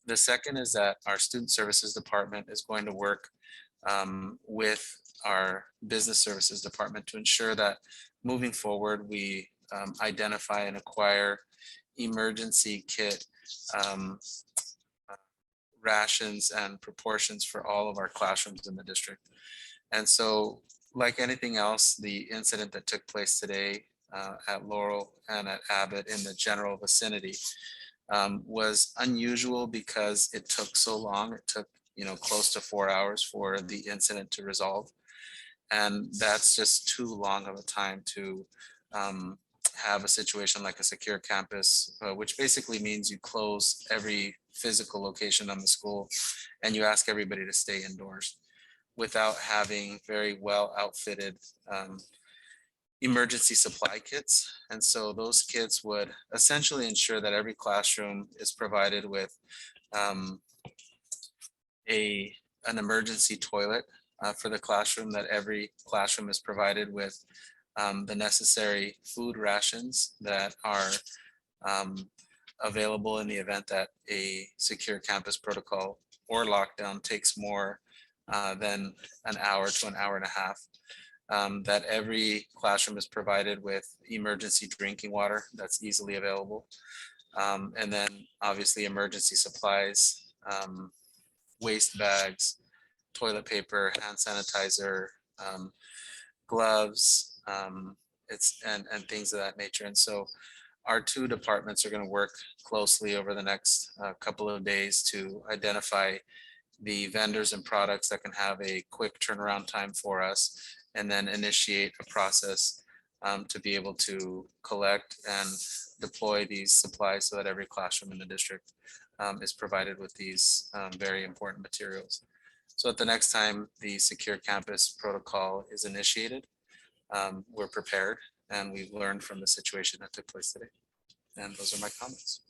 The second is that our student services department is going to work with our business services department to ensure that moving forward, we identify and acquire emergency kit rations and proportions for all of our classrooms in the district. And so like anything else, the incident that took place today at Laurel and at Abbott in the general vicinity was unusual because it took so long. It took, close to 4 hours for the incident to resolve. And that's just too long of a time to have a situation like a secure campus, which basically means you close every physical location on the school and you ask everybody to stay indoors without having very well outfitted emergency supply kits. And so those kits would essentially ensure that every classroom is provided with an emergency toilet for the classroom, that every classroom is provided with the necessary food rations that are available in the event that a secure campus protocol or lockdown takes more than an hour to an hour and a half. That every classroom is provided with emergency drinking water that's easily available. And then obviously emergency supplies, waste bags, toilet paper, hand sanitizer, gloves, and things of that nature. And so our two departments are going to work closely over the next couple of days to identify the vendors and products that can have a quick turnaround time for us, and then initiate a process to be able to collect and deploy these supplies so that every classroom in the district is provided with these very important materials. So at the next time the secure campus protocol is initiated, we're prepared and we've learned from the situation that took place today. And those are my comments.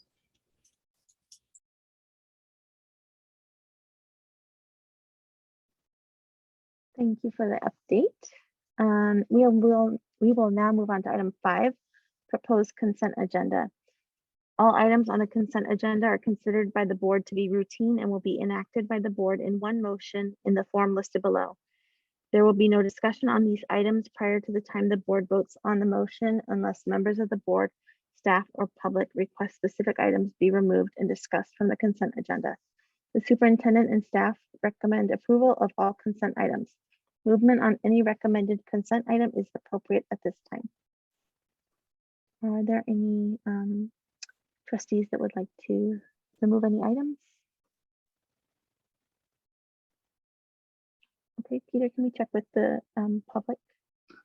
Thank you for the update. We will now move on to item 5, proposed consent agenda. All items on the consent agenda are considered by the board to be routine and will be enacted by the board in one motion in the form listed below. There will be no discussion on these items prior to the time the board votes on the motion unless members of the board, staff, or public request specific items be removed and discussed from the consent agenda. The superintendent and staff recommend approval of all consent items. Movement on any recommended consent item is appropriate at this time. Are there any trustees that would like to remove any items? Okay, Peter, can we check with the public?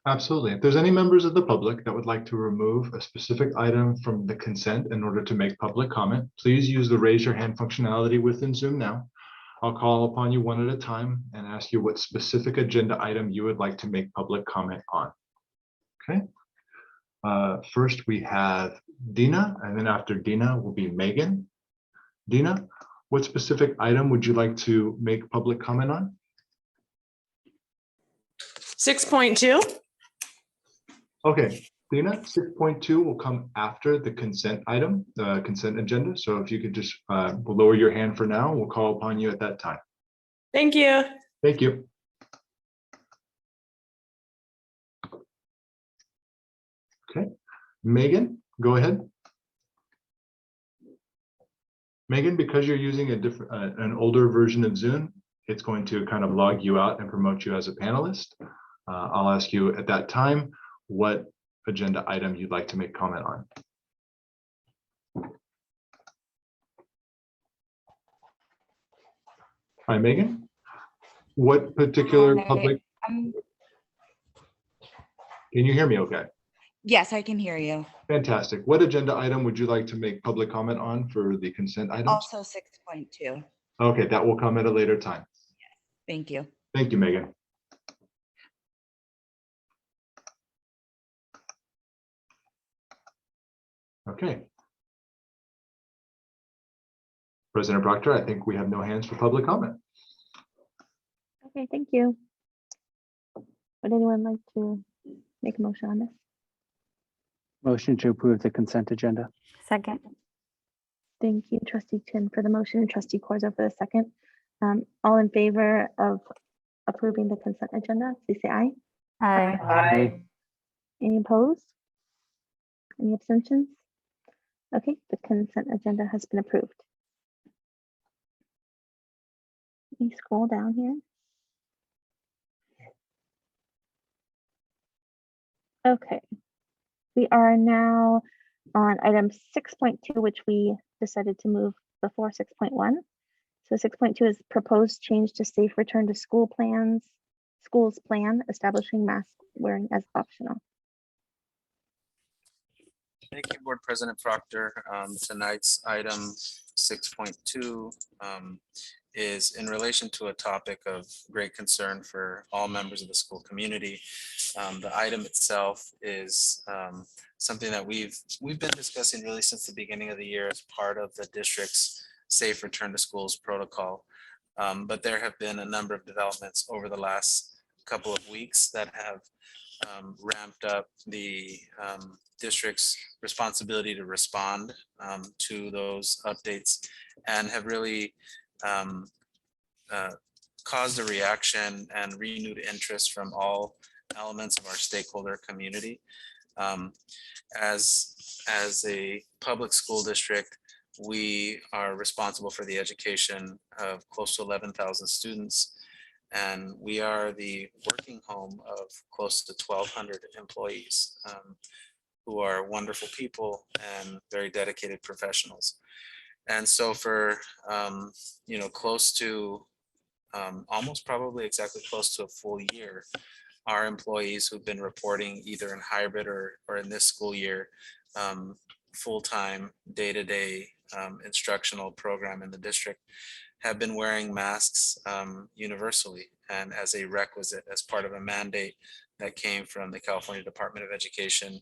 Absolutely. If there's any members of the public that would like to remove a specific item from the consent in order to make public comment, please use the raise your hand functionality within Zoom now. I'll call upon you one at a time and ask you what specific agenda item you would like to make public comment on. Okay. First we have Dina, and then after Dina will be Megan. Dina, what specific item would you like to make public comment on? 6.2. Okay, Dina, 6.2 will come after the consent item, the consent agenda. So if you could just lower your hand for now, we'll call upon you at that time. Thank you. Thank you. Okay, Megan, go ahead. Megan, because you're using a different, an older version of Zoom, it's going to kind of log you out and promote you as a panelist. I'll ask you at that time what agenda item you'd like to make comment on. Hi, Megan. What particular public? Can you hear me okay? Yes, I can hear you. Fantastic. What agenda item would you like to make public comment on for the consent items? Also 6.2. Okay, that will come at a later time. Thank you. Thank you, Megan. Okay. President Proctor, I think we have no hands for public comment. Okay, thank you. Would anyone like to make a motion on this? Motion to approve the consent agenda. Second. Thank you, Trustee Chin for the motion and Trustee Corzo for the second. All in favor of approving the consent agenda, please say aye. Aye. Aye. Any opposed? Any abstentions? Okay, the consent agenda has been approved. Let me scroll down here. Okay, we are now on item 6.2, which we decided to move before 6.1. So 6.2 is proposed change to safe return to school plans, schools plan establishing mask wearing as optional. Thank you, Board President Proctor. Tonight's item 6.2 is in relation to a topic of great concern for all members of the school community. The item itself is something that we've been discussing really since the beginning of the year as part of the district's safe return to schools protocol. But there have been a number of developments over the last couple of weeks that have ramped up the district's responsibility to respond to those updates and have really caused a reaction and renewed interest from all elements of our stakeholder community. As a public school district, we are responsible for the education of close to 11,000 students, and we are the working home of close to 1,200 employees who are wonderful people and very dedicated professionals. And so for close to almost probably exactly close to a full year, our employees who've been reporting either in hybrid or in this school year, full-time, day-to-day instructional program in the district have been wearing masks universally and as a requisite, as part of a mandate that came from the California Department of Education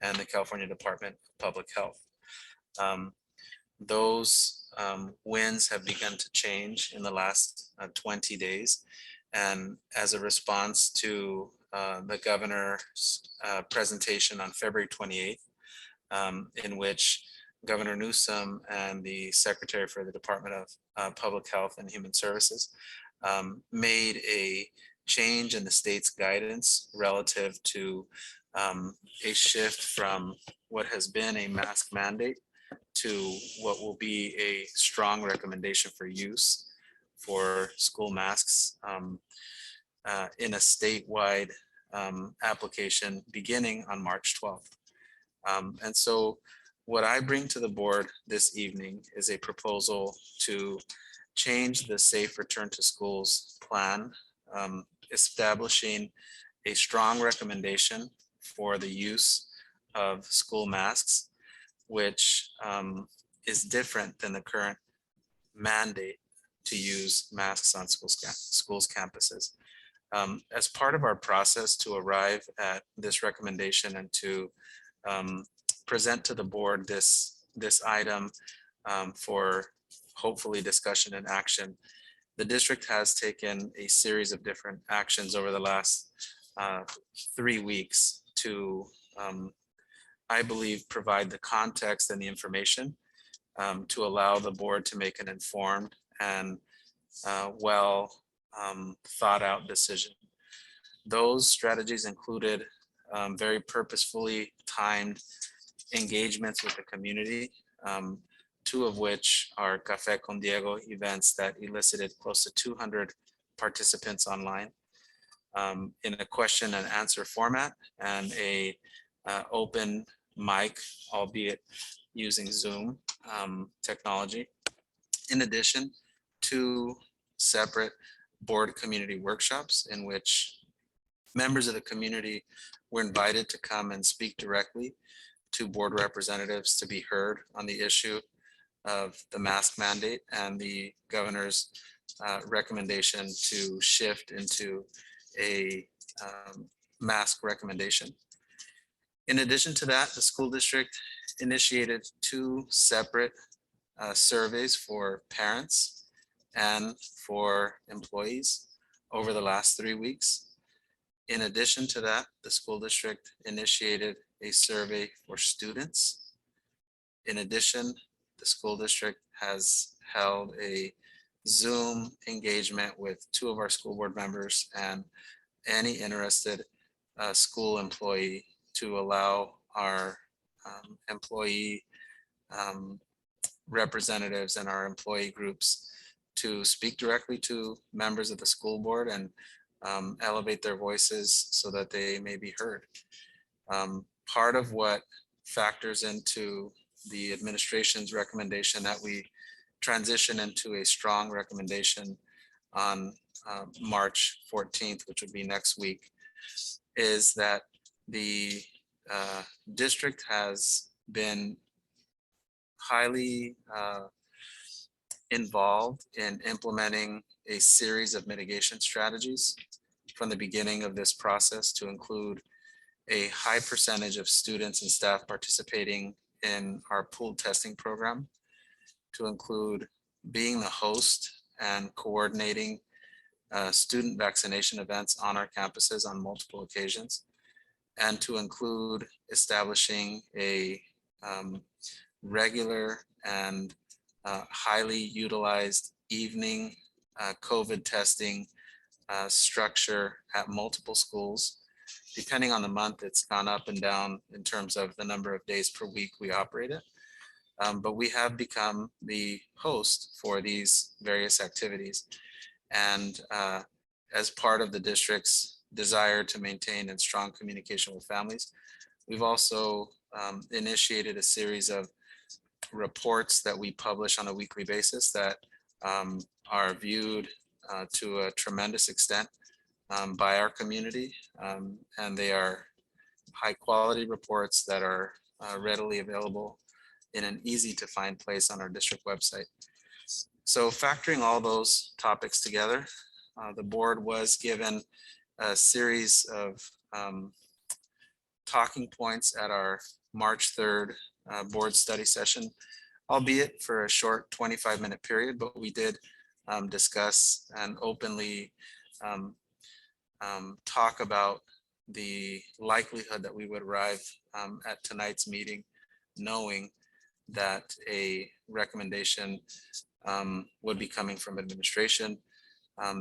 and the California Department of Public Health. Those winds have begun to change in the last 20 days. And as a response to the governor's presentation on February 28th, in which Governor Newsom and the Secretary for the Department of Public Health and Human Services made a change in the state's guidance relative to a shift from what has been a mask mandate to what will be a strong recommendation for use for school masks in a statewide application beginning on March 12th. And so what I bring to the board this evening is a proposal to change the Safe Return to Schools plan, establishing a strong recommendation for the use of school masks, which is different than the current mandate to use masks on schools campuses. As part of our process to arrive at this recommendation and to present to the board this item for hopefully discussion and action, the district has taken a series of different actions over the last 3 weeks to, I believe, provide the context and the information to allow the board to make an informed and well thought out decision. Those strategies included very purposefully timed engagements with the community, 2 of which are Café con Diego events that elicited close to 200 participants online in a question and answer format and a open mic, albeit using Zoom technology. In addition, 2 separate board community workshops in which members of the community were invited to come and speak directly to board representatives to be heard on the issue of the mask mandate and the governor's recommendation to shift into a mask recommendation. In addition to that, the school district initiated 2 separate surveys for parents and for employees over the last 3 weeks. In addition to that, the school district initiated a survey for students. In addition, the school district has held a Zoom engagement with 2 of our school board members and any interested school employee to allow our employee representatives and our employee groups to speak directly to members of the school board and elevate their voices so that they may be heard. Part of what factors into the administration's recommendation that we transition into a strong recommendation on March 14th, which would be next week, is that the district has been highly involved in implementing a series of mitigation strategies from the beginning of this process, to include a high percentage of students and staff participating in our pooled testing program, to include being the host and coordinating student vaccination events on our campuses on multiple occasions, and to include establishing a regular and highly utilized evening COVID testing structure at multiple schools. Depending on the month, it's gone up and down in terms of the number of days per week we operate it. But we have become the host for these various activities. And as part of the district's desire to maintain and strong communication with families, we've also initiated a series of reports that we publish on a weekly basis that are viewed to a tremendous extent by our community. And they are high quality reports that are readily available in an easy to find place on our district website. So factoring all those topics together, the board was given a series of talking points at our March 3rd board study session, albeit for a short 25-minute period, but we did discuss and openly talk about the likelihood that we would arrive at tonight's meeting, knowing that a recommendation would be coming from administration,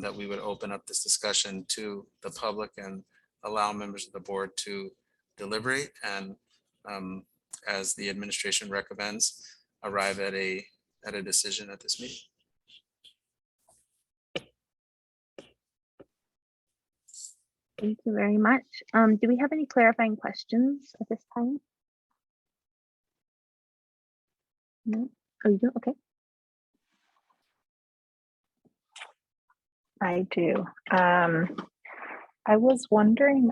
that we would open up this discussion to the public and allow members of the board to deliberate, and as the administration recommends, arrive at a decision at this meeting. Thank you very much. Do we have any clarifying questions at this time? No? Oh, you do? Okay. I do. I was wondering,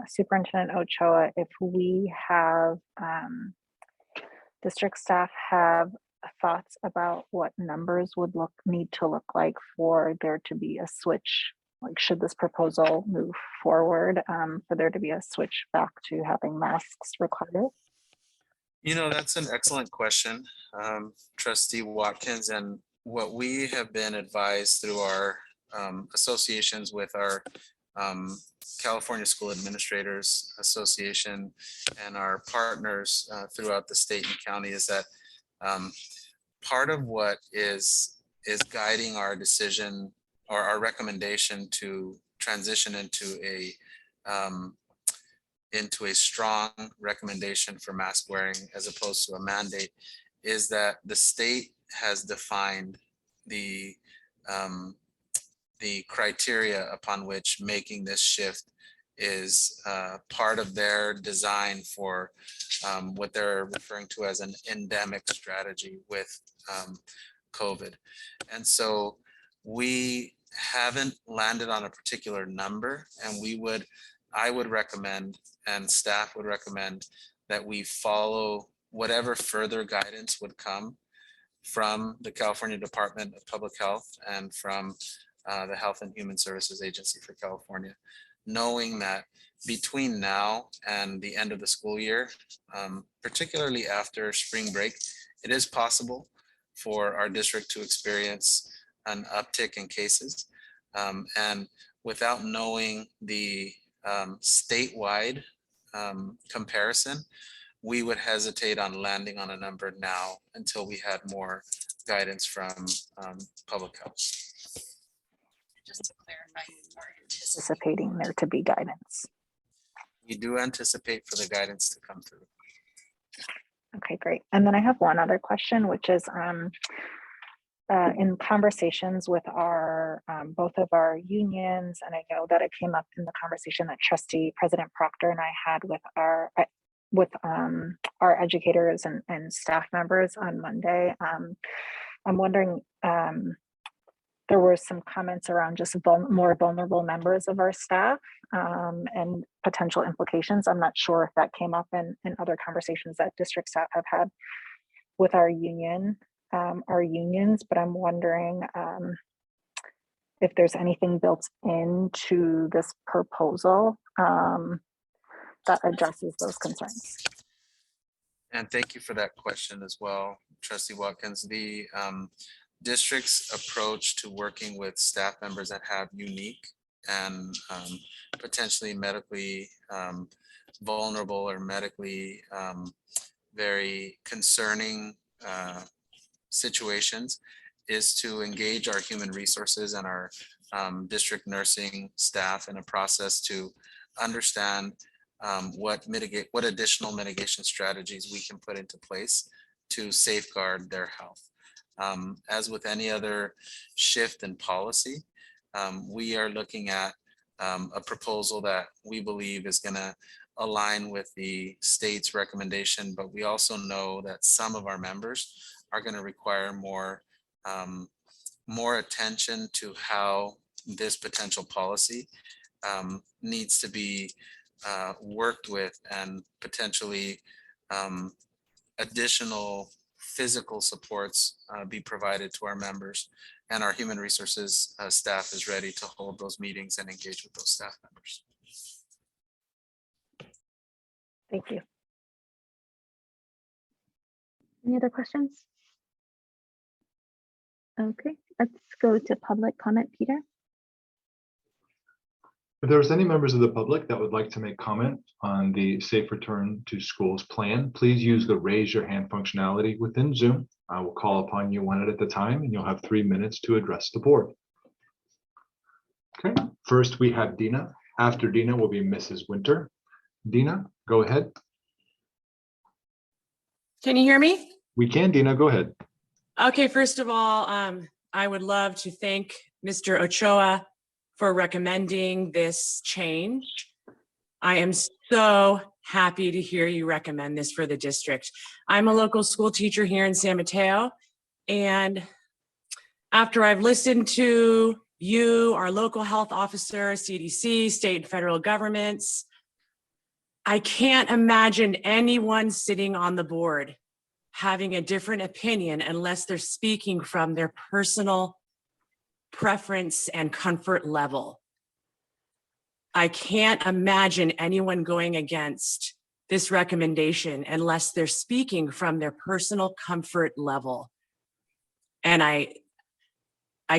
Superintendent Ochoa, if we have district staff have thoughts about what numbers would need to look like for there to be a switch. Like, should this proposal move forward, for there to be a switch back to having masks required? You know, that's an excellent question, Trustee Watkins. And what we have been advised through our associations with our California School Administrators Association and our partners throughout the state and county is that part of what is guiding our decision or our recommendation to transition into a strong recommendation for mask wearing as opposed to a mandate is that the state has defined the criteria upon which making this shift is part of their design for what they're referring to as an endemic strategy with COVID. And so we haven't landed on a particular number, and I would recommend, and staff would recommend, that we follow whatever further guidance would come from the California Department of Public Health and from the Health and Human Services Agency for California, knowing that between now and the end of the school year, particularly after spring break, it is possible for our district to experience an uptick in cases. And without knowing the statewide comparison, we would hesitate on landing on a number now until we had more guidance from public health. Just to clarify, you are anticipating there to be guidance. We do anticipate for the guidance to come through. Okay, great. And then I have one other question, which is in conversations with our both of our unions, and I know that it came up in the conversation that President Proctor and I had with our educators and staff members on Monday. I'm wondering, there were some comments around just more vulnerable members of our staff and potential implications. I'm not sure if that came up in other conversations that district staff have had with our unions, but I'm wondering if there's anything built into this proposal that addresses those concerns. And thank you for that question as well, Trustee Watkins. The district's approach to working with staff members that have unique and potentially medically vulnerable or medically very concerning situations is to engage our human resources and our district nursing staff in a process to understand what additional mitigation strategies we can put into place to safeguard their health. As with any other shift in policy, we are looking at a proposal that we believe is going to align with the state's recommendation, but we also know that some of our members are going to require more attention to how this potential policy needs to be worked with, and potentially additional physical supports be provided to our members, and our human resources staff is ready to hold those meetings and engage with those staff members. Thank you. Any other questions? Okay, let's go to public comment, Peter. If there's any members of the public that would like to make comment on the Safe Return to Schools plan, please use the raise your hand functionality within Zoom. I will call upon you one at a time, and you'll have 3 minutes to address the board. Okay, first we have Dina. After Dina will be Mrs. Winter. Dina, go ahead. Can you hear me? We can, Dina, go ahead. Okay, first of all, I would love to thank Mr. Ochoa for recommending this change. I am so happy to hear you recommend this for the district. I'm a local school teacher here in San Mateo, and after I've listened to you, our local health officer, CDC, state and federal governments, I can't imagine anyone sitting on the board having a different opinion unless they're speaking from their personal preference and comfort level. I can't imagine anyone going against this recommendation unless they're speaking from their personal comfort level. And I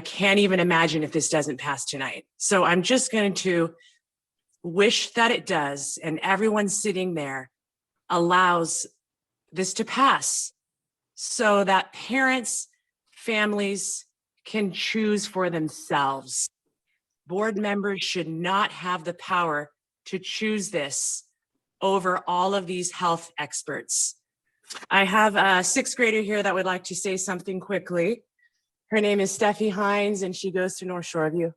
can't even imagine if this doesn't pass tonight. So I'm just going to wish that it does, and everyone sitting there allows this to pass so that parents, families can choose for themselves. Board members should not have the power to choose this over all of these health experts. I have a 6th grader here that would like to say something quickly. Her name is Steffi Hines, and she goes to North Shoreview.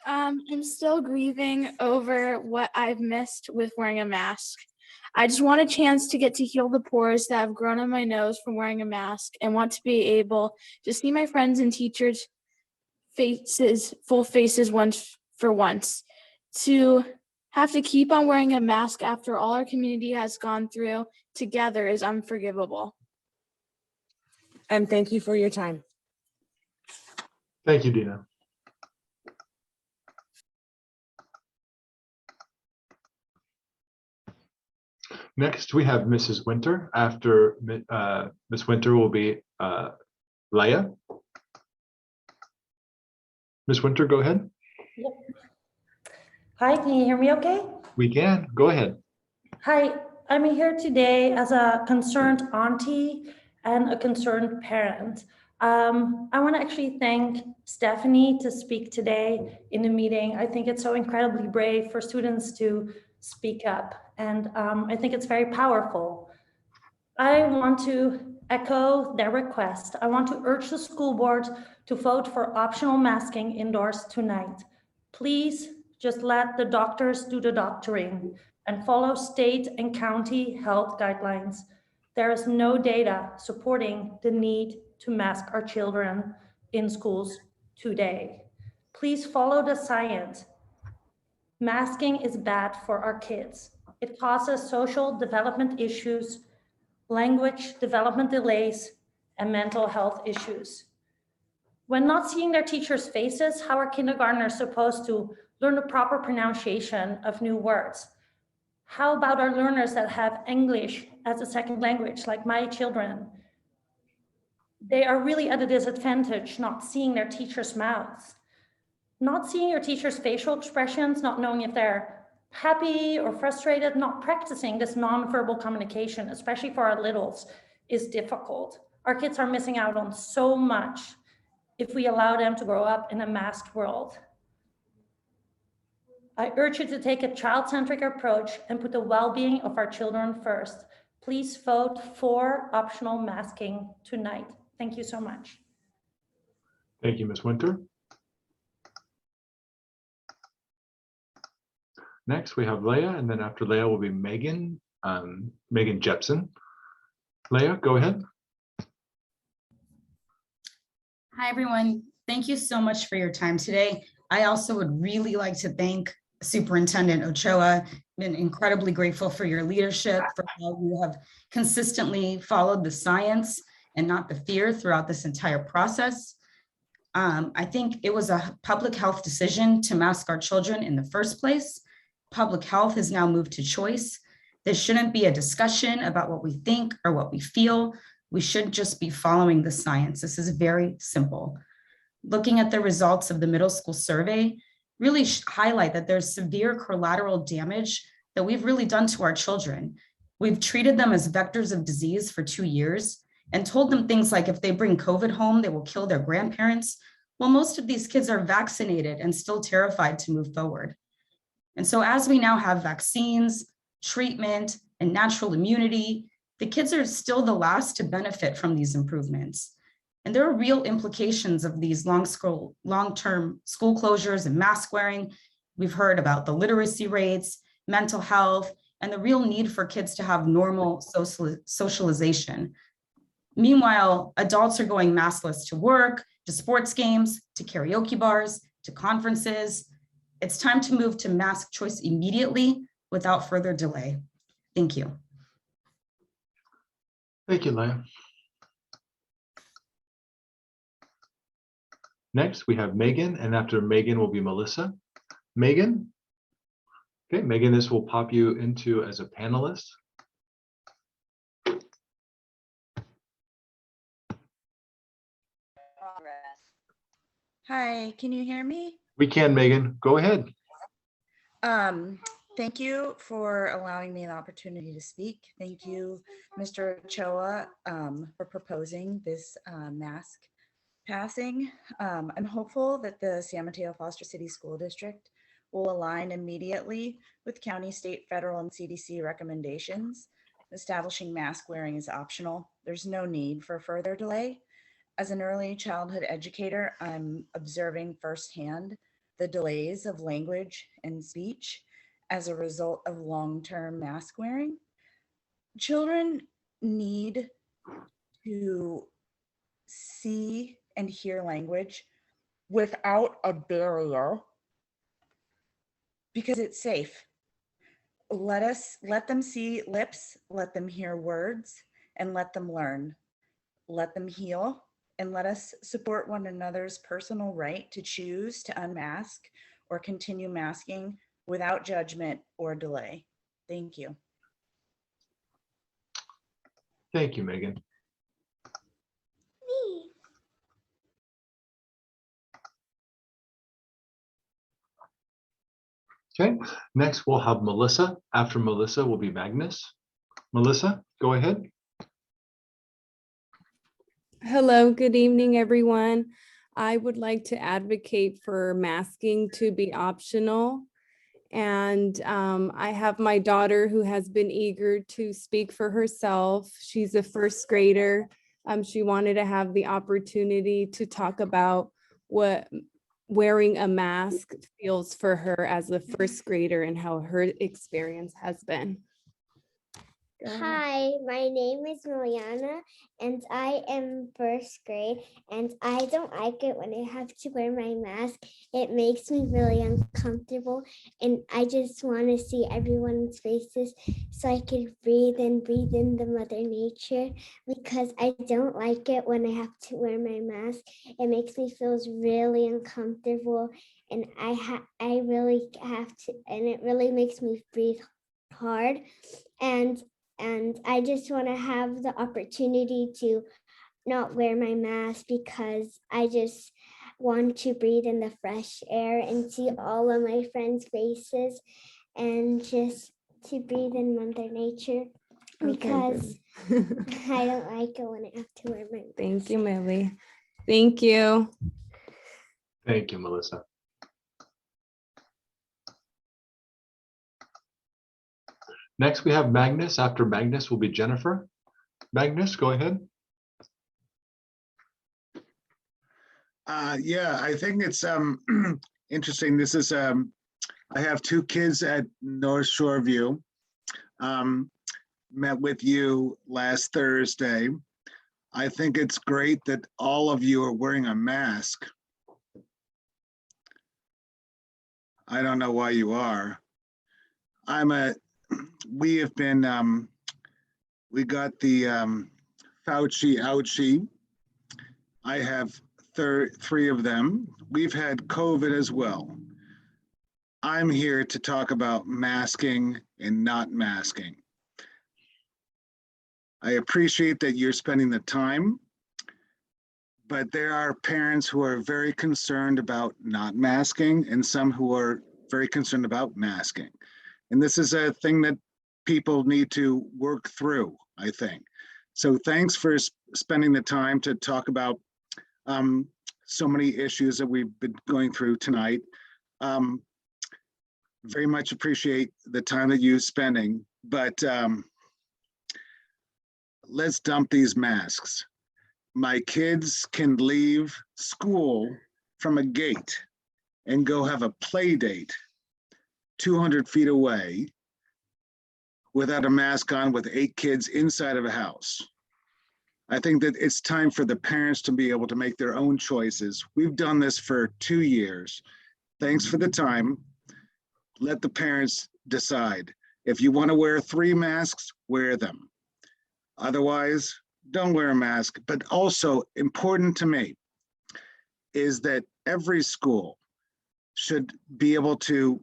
I'm still grieving over what I've missed with wearing a mask. I just want a chance to get to heal the pores that have grown on my nose from wearing a mask, and want to be able to see my friends and teachers' full faces once. To have to keep on wearing a mask after all our community has gone through together is unforgivable. And thank you for your time. Thank you, Dina. Next, we have Mrs. Winter. After Ms. Winter will be Leia. Ms. Winter, go ahead. Yep. Hi, can you hear me okay? We can. Go ahead. Hi, I'm here today as a concerned auntie and a concerned parent. I want to actually thank Stephanie to speak today in the meeting. I think it's so incredibly brave for students to speak up, and I think it's very powerful. I want to echo their request. I want to urge the school board to vote for optional masking indoors tonight. Please just let the doctors do the doctoring and follow state and county health guidelines. There is no data supporting the need to mask our children in schools today. Please follow the science. Masking is bad for our kids. It causes social development issues, language development delays, and mental health issues. When not seeing their teachers' faces, how are kindergartners supposed to learn the proper pronunciation of new words? How about our learners that have English as a second language, like my children? They are really at a disadvantage not seeing their teachers' mouths, not seeing your teacher's facial expressions, not knowing if they're happy or frustrated, not practicing this nonverbal communication, especially for our littles, is difficult. Our kids are missing out on so much if we allow them to grow up in a masked world. I urge you to take a child-centric approach and put the well-being of our children first. Please vote for optional masking tonight. Thank you so much. Thank you, Ms. Winter. Next, we have Leah, and then after Leah will be Megan, Megan Jepson. Leah, go ahead. Hi, everyone. Thank you so much for your time today. I also would really like to thank Superintendent Ochoa. Been incredibly grateful for your leadership, for how you have consistently followed the science and not the fear throughout this entire process. I think it was a public health decision to mask our children in the first place. Public health has now moved to choice. This shouldn't be a discussion about what we think or what we feel. We should just be following the science. This is very simple. Looking at the results of the middle school survey really highlight that there's severe collateral damage that we've really done to our children. We've treated them as vectors of disease for 2 years and told them things like if they bring COVID home, they will kill their grandparents. Well, most of these kids are vaccinated and still terrified to move forward. And so as we now have vaccines, treatment, and natural immunity, the kids are still the last to benefit from these improvements. And there are real implications of these long-term school closures and mask wearing. We've heard about the literacy rates, mental health, and the real need for kids to have normal socialization. Meanwhile, adults are going maskless to work, to sports games, to karaoke bars, to conferences. It's time to move to mask choice immediately without further delay. Thank you. Thank you, Leah. Next, we have Megan, and after Megan will be Melissa. Megan? Okay, Megan, this will pop you into as a panelist. Hi, can you hear me? We can, Megan. Go ahead. Thank you for allowing me the opportunity to speak. Thank you, Mr. Ochoa, for proposing this mask passing. I'm hopeful that the San Mateo Foster City School District will align immediately with county, state, federal, and CDC recommendations. Establishing mask wearing is optional. There's no need for further delay. As an early childhood educator, I'm observing firsthand the delays of language and speech as a result of long-term mask wearing. Children need to see and hear language without a barrier because it's safe. Let them see lips, let them hear words, and let them learn. Let them heal, and let us support one another's personal right to choose to unmask or continue masking without judgment or delay. Thank you. Thank you, Megan. Okay, next we'll have Melissa. After Melissa will be Magnus. Melissa, go ahead. Hello, good evening, everyone. I would like to advocate for masking to be optional. And I have my daughter who has been eager to speak for herself. She's a first grader She wanted to have the opportunity to talk about what wearing a mask feels for her as a first grader and how her experience has been. Hi, my name is Mariana and I am first grade, and I don't like it when I have to wear my mask. It makes me really uncomfortable, and I just want to see everyone's faces so I can breathe and breathe in the Mother Nature, because I don't like it when I have to wear my mask. It makes me feel really uncomfortable, and I really have to, and it really makes me breathe hard. And I just want to have the opportunity to not wear my mask, because I just want to breathe in the fresh air and see all of my friends' faces, and just to breathe in Mother Nature, because I don't like it when I have to wear my mask. Thank you, Millie. Thank you. Thank you, Melissa. Next, we have Magnus. After Magnus will be Jennifer. Magnus, go ahead. Yeah, I think it's interesting. This is I have two kids at North Shore View. Met with you last Thursday. I think it's great that all of you are wearing a mask. I don't know why you are. We have been, we got the Fauci ouchie. I have three of them. We've had COVID as well. I'm here to talk about masking and not masking. I appreciate that you're spending the time, but there are parents who are very concerned about not masking and some who are very concerned about masking. And this is a thing that people need to work through, I think. So thanks for spending the time to talk about so many issues that we've been going through tonight. Very much appreciate the time that you're spending, but let's dump these masks. My kids can leave school from a gate and go have a play date 200 feet away without a mask on with 8 kids inside of a house. I think that it's time for the parents to be able to make their own choices. We've done this for 2 years. Thanks for the time. Let the parents decide. If you want to wear 3 masks, wear them. Otherwise, don't wear a mask. But also important to me is that every school should be able to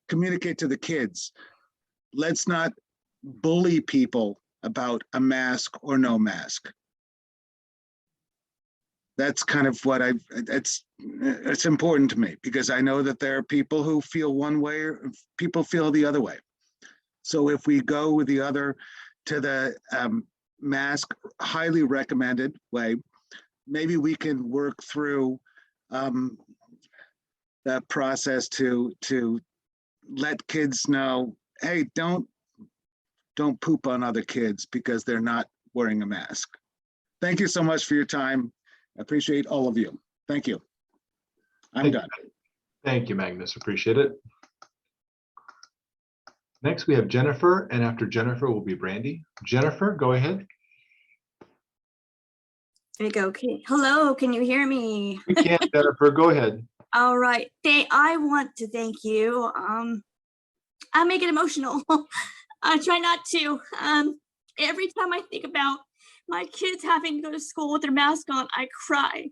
communicate to the kids. Let's not bully people about a mask or no mask. That's kind of what it's important to me, because I know that there are people who feel one way or people feel the other way. So if we go with the other to the mask, highly recommended way, maybe we can work through that process to let kids know, hey, don't poop on other kids because they're not wearing a mask. Thank you so much for your time. I appreciate all of you. Thank you. I'm done. Thank you, Magnus. Appreciate it. Next, we have Jennifer, and after Jennifer will be Brandy. Jennifer, go ahead. There you go. Okay. Hello, can you hear me? We can, Jennifer, go ahead. All right. I want to thank you. I make it emotional. I try not to. Every time I think about my kids having to go to school with their mask on, I cry.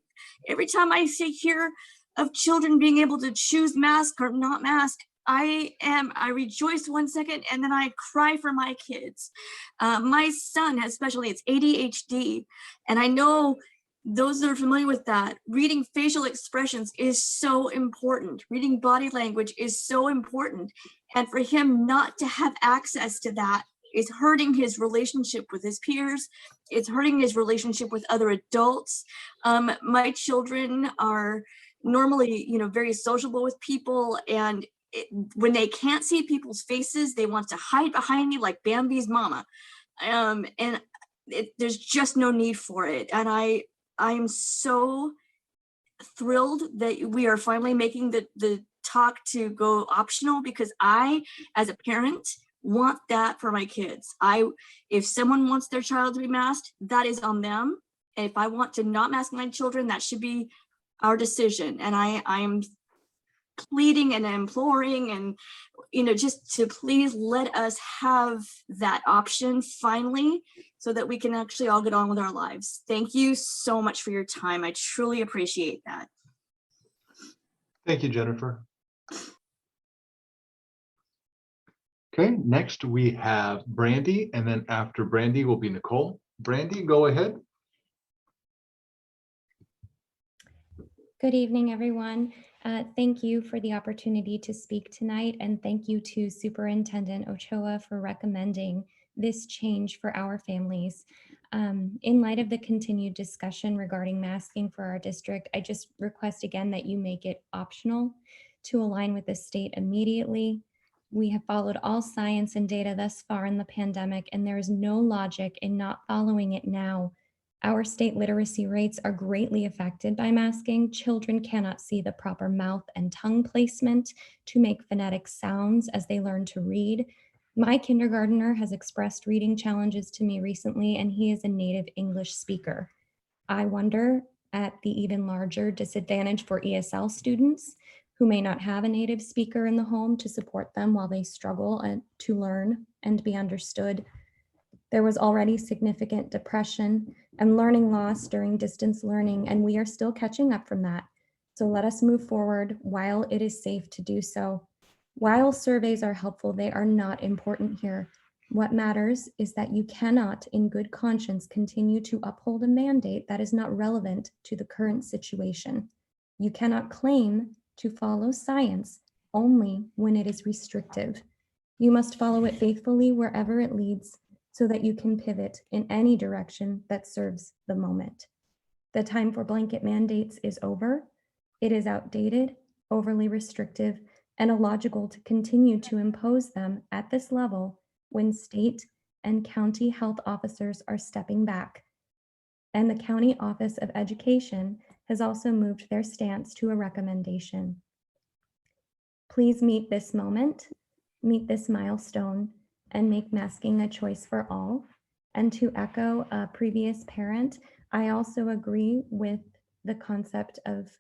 Every time I hear of children being able to choose mask or not mask, I rejoice 1 second and then I cry for my kids. My son especially, it's ADHD. And I know those that are familiar with that, reading facial expressions is so important. Reading body language is so important. And for him not to have access to that is hurting his relationship with his peers. It's hurting his relationship with other adults. My children are normally, very sociable with people, and when they can't see people's faces, they want to hide behind me like Bambi's mama. And there's just no need for it. And I'm so thrilled that we are finally making the talk to go optional, because I, as a parent, want that for my kids. If someone wants their child to be masked, that is on them. And if I want to not mask my children, that should be our decision. And I'm pleading and imploring and, just to please let us have that option finally, so that we can actually all get on with our lives. Thank you so much for your time. I truly appreciate that. Thank you, Jennifer. Okay, next we have Brandy, and then after Brandy will be Nicole. Brandy, go ahead. Good evening, everyone. Thank you for the opportunity to speak tonight, and thank you to Superintendent Ochoa for recommending this change for our families. In light of the continued discussion regarding masking for our district, I just request again that you make it optional to align with the state immediately. We have followed all science and data thus far in the pandemic, and there is no logic in not following it now. Our state literacy rates are greatly affected by masking. Children cannot see the proper mouth and tongue placement to make phonetic sounds as they learn to read. My kindergartner has expressed reading challenges to me recently, and he is a native English speaker. I wonder at the even larger disadvantage for ESL students who may not have a native speaker in the home to support them while they struggle to learn and be understood. There was already significant depression and learning loss during distance learning, and we are still catching up from that. So let us move forward while it is safe to do so. While surveys are helpful, they are not important here. What matters is that you cannot, in good conscience, continue to uphold a mandate that is not relevant to the current situation. You cannot claim to follow science only when it is restrictive. You must follow it faithfully wherever it leads, so that you can pivot in any direction that serves the moment. The time for blanket mandates is over. It is outdated, overly restrictive, and illogical to continue to impose them at this level when state and county health officers are stepping back. And the County Office of Education has also moved their stance to a recommendation. Please meet this moment, meet this milestone, and make masking a choice for all. And to echo a previous parent, I also agree with the concept of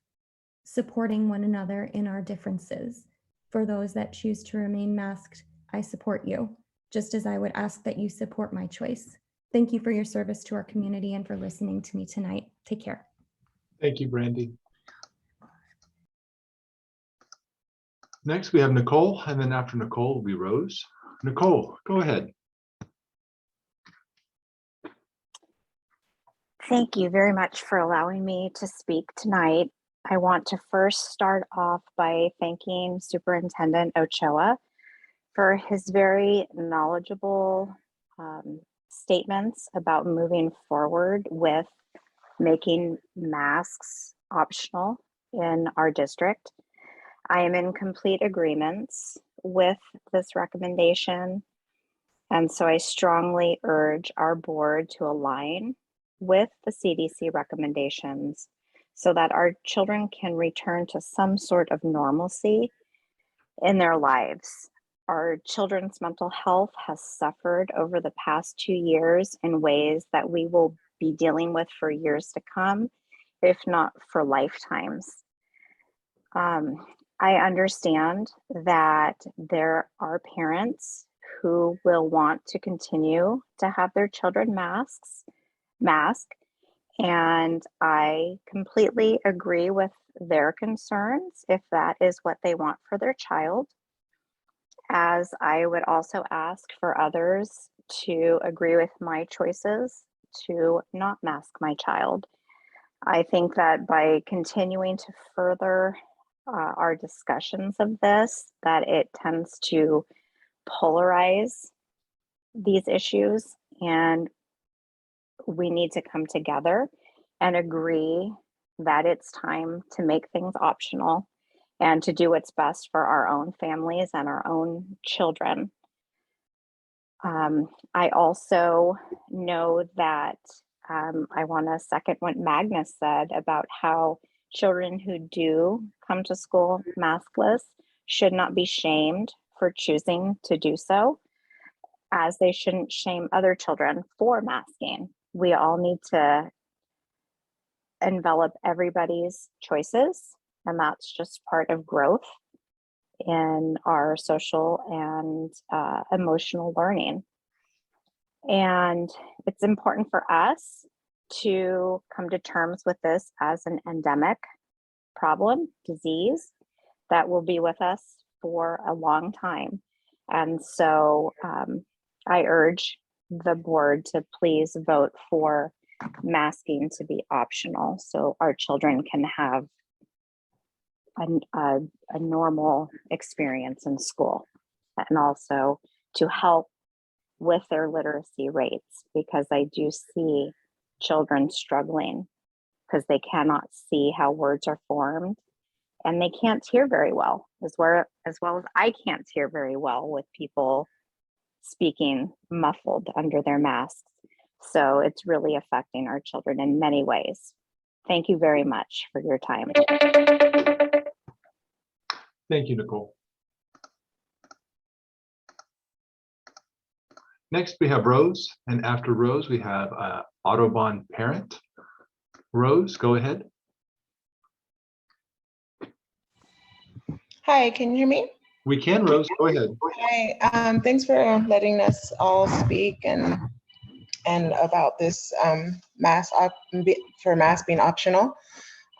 supporting one another in our differences. For those that choose to remain masked, I support you, just as I would ask that you support my choice. Thank you for your service to our community and for listening to me tonight. Take care. Thank you, Brandy. Next, we have Nicole, and then after Nicole will be Rose. Nicole, go ahead. Thank you very much for allowing me to speak tonight. I want to first start off by thanking Superintendent Ochoa for his very knowledgeable statements about moving forward with making masks optional in our district. I am in complete agreement with this recommendation, and so I strongly urge our board to align with the CDC recommendations so that our children can return to some sort of normalcy in their lives. Our children's mental health has suffered over the past 2 years in ways that we will be dealing with for years to come, if not for lifetimes. I understand that there are parents who will want to continue to have their children masked, and I completely agree with their concerns if that is what they want for their child, as I would also ask for others to agree with my choices to not mask my child. I think that by continuing to further our discussions of this, that it tends to polarize these issues, and we need to come together and agree that it's time to make things optional and to do what's best for our own families and our own children. I also know that I want to second what Magnus said about how children who do come to school maskless should not be shamed for choosing to do so, as they shouldn't shame other children for masking. We all need to envelop everybody's choices, and that's just part of growth in our social and emotional learning. And it's important for us to come to terms with this as an endemic problem, disease that will be with us for a long time. And so I urge the board to please vote for masking to be optional so our children can have a normal experience in school, and also to help with their literacy rates, because I do see children struggling because they cannot see how words are formed, and they can't hear very well, as well as I can't hear very well with people speaking muffled under their masks. So it's really affecting our children in many ways. Thank you very much for your time. Thank you, Nicole. Next, we have Rose, and after Rose, we have Audubon parent. Rose, go ahead. Hi, can you hear me? We can, Rose, go ahead. Hi, thanks for letting us all speak and about this mask being optional.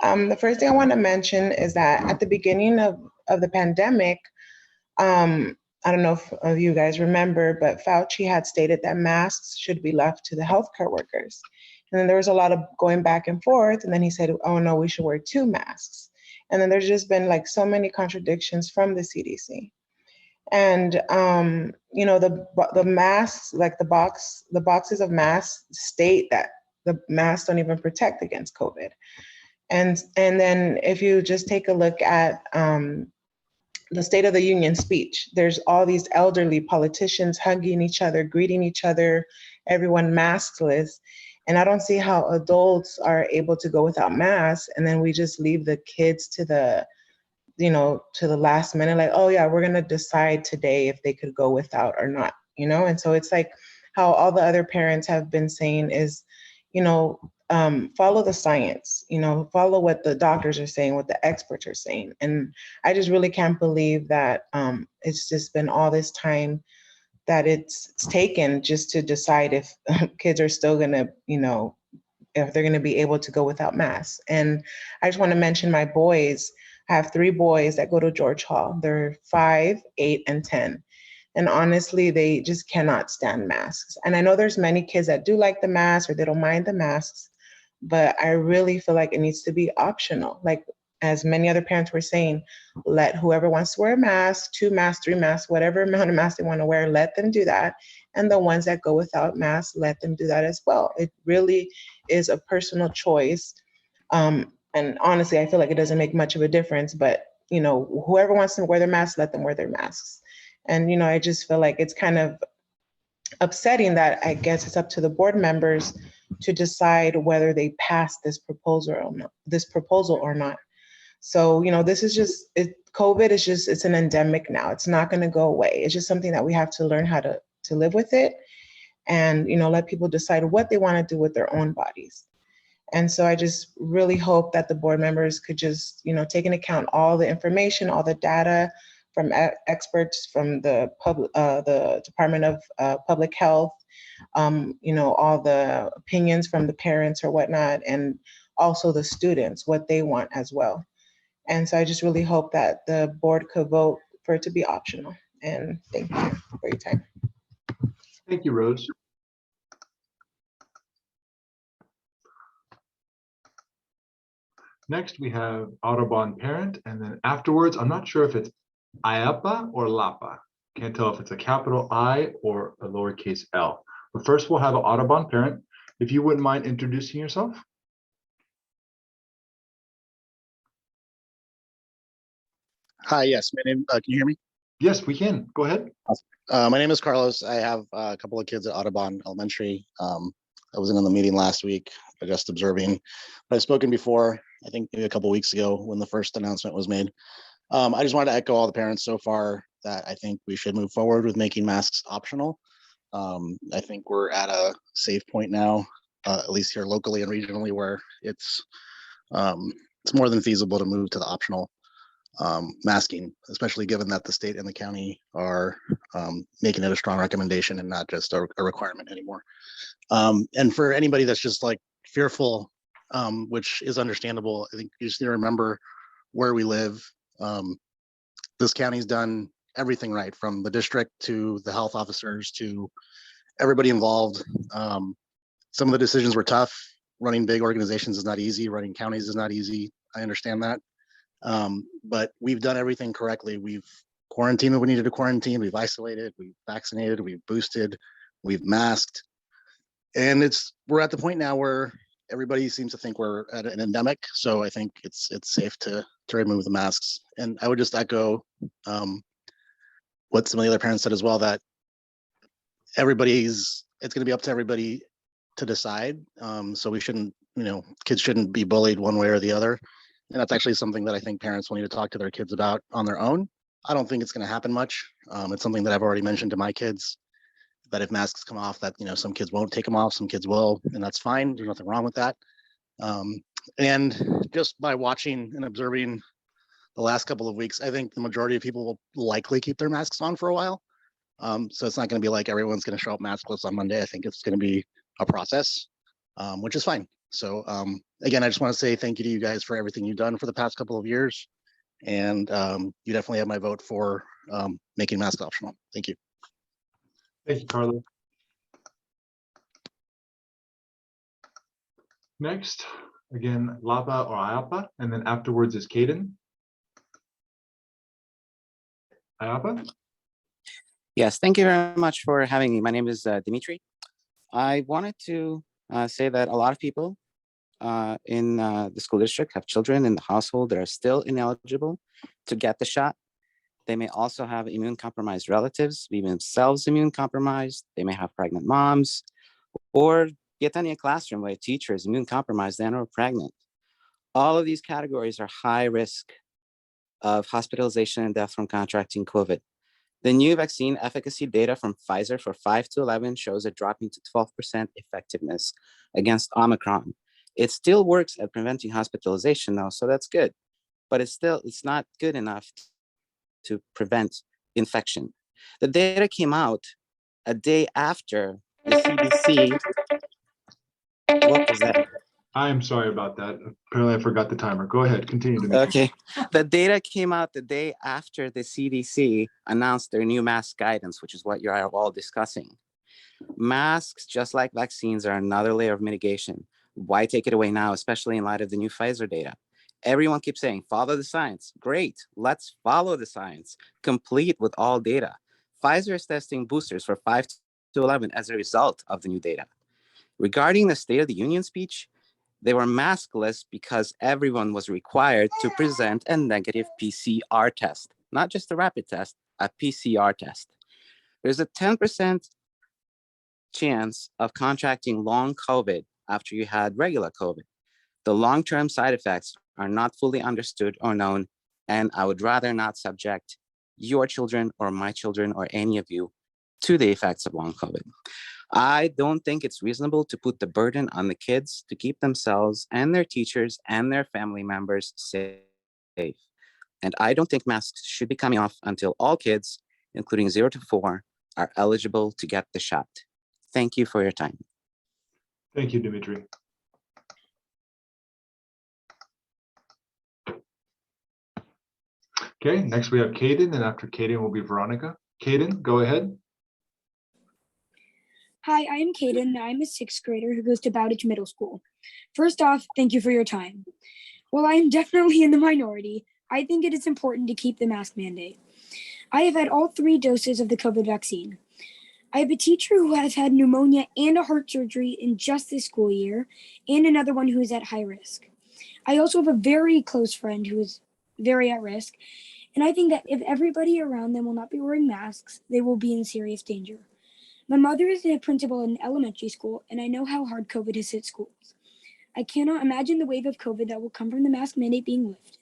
The first thing I want to mention is that at the beginning of the pandemic, I don't know if you guys remember, but Fauci had stated that masks should be left to the healthcare workers. And then there was a lot of going back and forth. And then he said, oh no, we should wear 2 masks. And then there's just been like so many contradictions from the CDC. And you know, the masks, like the boxes of masks state that the masks don't even protect against COVID. And then if you just take a look at the State of the Union speech, there's all these elderly politicians hugging each other, greeting each other, everyone maskless. And I don't see how adults are able to go without masks, and then we just leave the kids to the, you know, to the last minute, like, oh yeah, we're gonna decide today if they could go without or not, you know? And so it's like how all the other parents have been saying is, you know, follow the science, you know, follow what the doctors are saying, what the experts are saying. And I just really can't believe that it's just been all this time that it's taken just to decide if kids are still gonna, you know, if they're gonna be able to go without masks. And I just wanna mention my boys. I have 3 boys that go to George Hall. They're 5, 8, and 10. And honestly, they just cannot stand masks. And I know there's many kids that do like the masks or they don't mind the masks, but I really feel like it needs to be optional. Like, as many other parents were saying, let whoever wants to wear a mask, 2 masks, 3 masks, whatever amount of masks they want to wear, let them do that. And the ones that go without masks, let them do that as well. It really is a personal choice. And honestly, I feel like it doesn't make much of a difference, but you know, whoever wants to wear their masks, let them wear their masks. And you know, I just feel like it's kind of upsetting that I guess it's up to the board members to decide whether they pass this proposal or not. So, you know, this is just, COVID is just, it's an endemic now. It's not going to go away. It's just something that we have to learn how to live with it, and, you know, let people decide what they want to do with their own bodies. And so I just really hope that the board members could just, you know, take into account all the information, all the data from experts from the Department of Public Health, you know, all the opinions from the parents or whatnot, and also the students, what they want as well. And so I just really hope that the board could vote for it to be optional. And thank you for your time. Thank you, Rose. Next, we have Audubon parent, and then afterwards, I'm not sure if it's IAPA or LAPA. Can't tell if it's a capital I or a lowercase l. But first, we'll have an Audubon parent. If you wouldn't mind introducing yourself. Hi, yes, my name, can you hear me? Yes, we can. Go ahead. My name is Carlos. I have a couple of kids at Audubon Elementary. I wasn't in the meeting last week, but just observing. But I've spoken before, I think maybe a couple of weeks ago when the first announcement was made. I just wanted to echo all the parents so far that I think we should move forward with making masks optional. I think we're at a safe point now, at least here locally and regionally, where it's more than feasible to move to the optional masking, especially given that the state and the county are making it a strong recommendation and not just a requirement anymore. And for anybody that's just like fearful, which is understandable, I think you just need to remember where we live. This county's done everything right, from the district to the health officers to everybody involved. Some of the decisions were tough. Running big organizations is not easy. Running counties is not easy. I understand that. But we've done everything correctly. We've quarantined when we needed to quarantine. We've isolated, we've vaccinated, we've boosted, we've masked. And we're at the point now where everybody seems to think we're at an endemic. So I think it's safe to remove the masks. And I would just echo what some of the other parents said as well, that it's going to be up to everybody to decide. So we shouldn't, kids shouldn't be bullied one way or the other. And that's actually something that I think parents will need to talk to their kids about on their own. I don't think it's going to happen much. It's something that I've already mentioned to my kids, that if masks come off, that, some kids won't take them off, some kids will, and that's fine. There's nothing wrong with that. And just by watching and observing the last couple of weeks, I think the majority of people will likely keep their masks on for a while. So it's not going to be like everyone's going to show up maskless on Monday. I think it's going to be a process, which is fine. So again, I just want to say thank you to you guys for everything you've done for the past couple of years. And you definitely have my vote for making masks optional. Thank you. Thank you, Carlos. Next, again, Lapa or Ayapa, and then afterwards is Caden. Ayapa? Yes, thank you very much for having me. My name is Dimitri. I wanted to say that a lot of people in the school district have children in the household that are still ineligible to get the shot. They may also have immune compromised relatives, be themselves immune compromised. They may have pregnant moms, or be attending a classroom where a teacher is immune compromised and or pregnant. All of these categories are high risk of hospitalization and death from contracting COVID. The new vaccine efficacy data from Pfizer for 5 to 11 shows a dropping to 12% effectiveness against Omicron. It still works at preventing hospitalization though, so that's good. But it's not good enough to prevent infection. The data came out a day after the CDC. What was that? I'm sorry about that. Apparently I forgot the timer. Go ahead, continue to make. Okay. The data came out the day after the CDC announced their new mask guidance, which is what you're all discussing. Masks, just like vaccines, are another layer of mitigation. Why take it away now, especially in light of the new Pfizer data? Everyone keeps saying, follow the science. Great, let's follow the science, complete with all data. Pfizer is testing boosters for 5 to 11 as a result of the new data. Regarding the State of the Union speech, they were maskless because everyone was required to present a negative PCR test, not just a rapid test, a PCR test. There's a 10% chance of contracting long COVID after you had regular COVID. The long-term side effects are not fully understood or known, and I would rather not subject your children or my children or any of you to the effects of long COVID. I don't think it's reasonable to put the burden on the kids to keep themselves and their teachers and their family members safe. And I don't think masks should be coming off until all kids, including 0 to 4, are eligible to get the shot. Thank you for your time. Thank you, Dimitri. Okay, next we have Caden, and after Caden will be Veronica. Caden, go ahead. Hi, I am Caden. I'm a 6th grader who goes to Bowditch Middle School. First off, thank you for your time. While I am definitely in the minority, I think it is important to keep the mask mandate. I have had all 3 doses of the COVID vaccine. I have a teacher who has had pneumonia and a heart surgery in just this school year, and another one who is at high risk. I also have a very close friend who is very at risk, And I think that if everybody around them will not be wearing masks, they will be in serious danger. My mother is a principal in elementary school, and I know how hard COVID has hit schools. I cannot imagine the wave of COVID that will come from the mask mandate being lifted.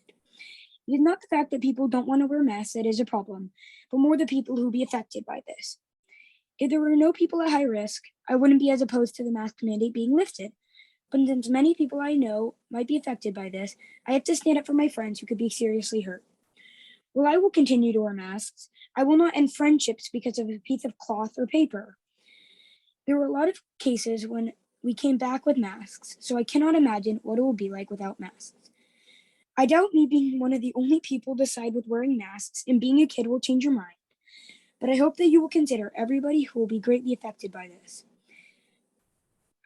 It is not the fact that people don't want to wear masks that is a problem, but more the people who will be affected by this. If there were no people at high risk, I wouldn't be as opposed to the mask mandate being lifted. But since many people I know might be affected by this, I have to stand up for my friends who could be seriously hurt. While I will continue to wear masks, I will not end friendships because of a piece of cloth or paper. There were a lot of cases when we came back with masks, so I cannot imagine what it will be like without masks. I doubt me being one of the only people to side with wearing masks and being a kid will change your mind, but I hope that you will consider everybody who will be greatly affected by this.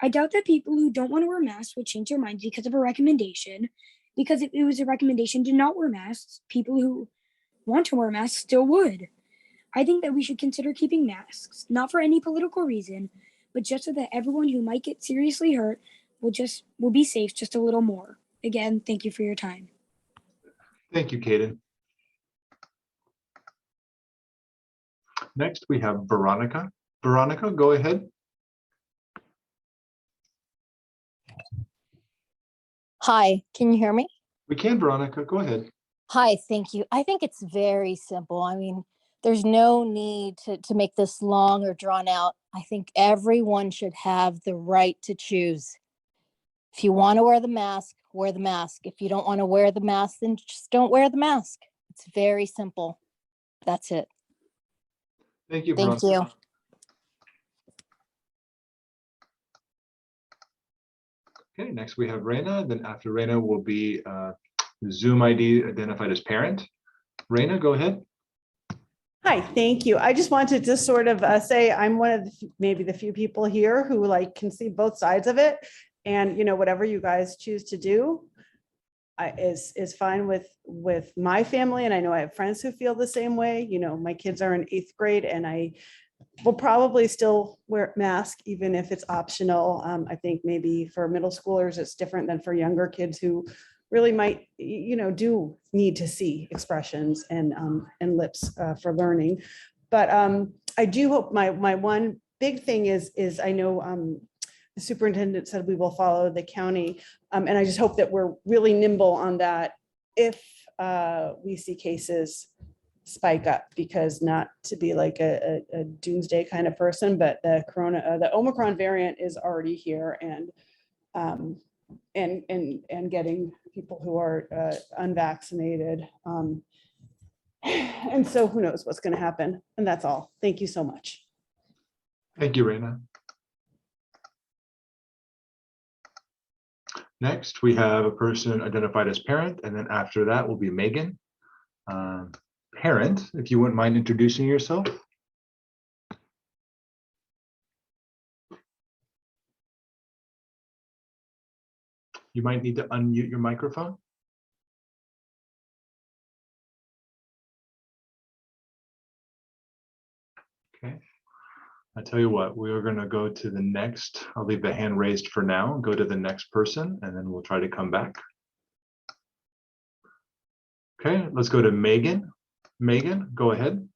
I doubt that people who don't want to wear masks will change their minds because of a recommendation, because if it was a recommendation to not wear masks, people who want to wear masks still would. I think that we should consider keeping masks, not for any political reason, but just so that everyone who might get seriously hurt will be safe just a little more. Again, thank you for your time. Thank you, Kaden. Next, we have Veronica. Veronica, go ahead. Hi, can you hear me? We can, Veronica, go ahead. Hi, thank you. I think it's very simple. I mean, there's no need to make this long or drawn out. I think everyone should have the right to choose. If you want to wear the mask, wear the mask. If you don't want to wear the mask, then just don't wear the mask. It's very simple. That's it. Thank you, Thank Veronica. you. Okay, next we have Reina. Then after Reina will be Zoom ID identified as parent. Reina, go ahead. Hi, thank you. I just wanted to sort of say I'm one of maybe the few people here who can see both sides of it, and whatever you guys choose to do is fine with my family, and I know I have friends who feel the same way. My kids are in 8th grade, and I will probably still wear a mask even if it's optional. I think maybe for middle schoolers it's different than for younger kids who really might, do need to see expressions and lips for learning. But I do hope my one big thing is I know the superintendent said we will follow the county, and I just hope that we're really nimble on that if we see cases spike up, because not to be like a doomsday kind of person, but the Omicron variant is already here, and getting people who are unvaccinated. And so who knows what's going to happen. And that's all. Thank you so much. Thank you, Reina. Next, we have a person identified as parent, and then after that will be Megan. Parent, if you wouldn't mind introducing yourself. You might need to unmute your microphone. Okay. I tell you what, we are going to go to the next. I'll leave the hand raised for now, go to the next person, and then we'll try to come back. Okay, let's go to Megan. Megan, go ahead.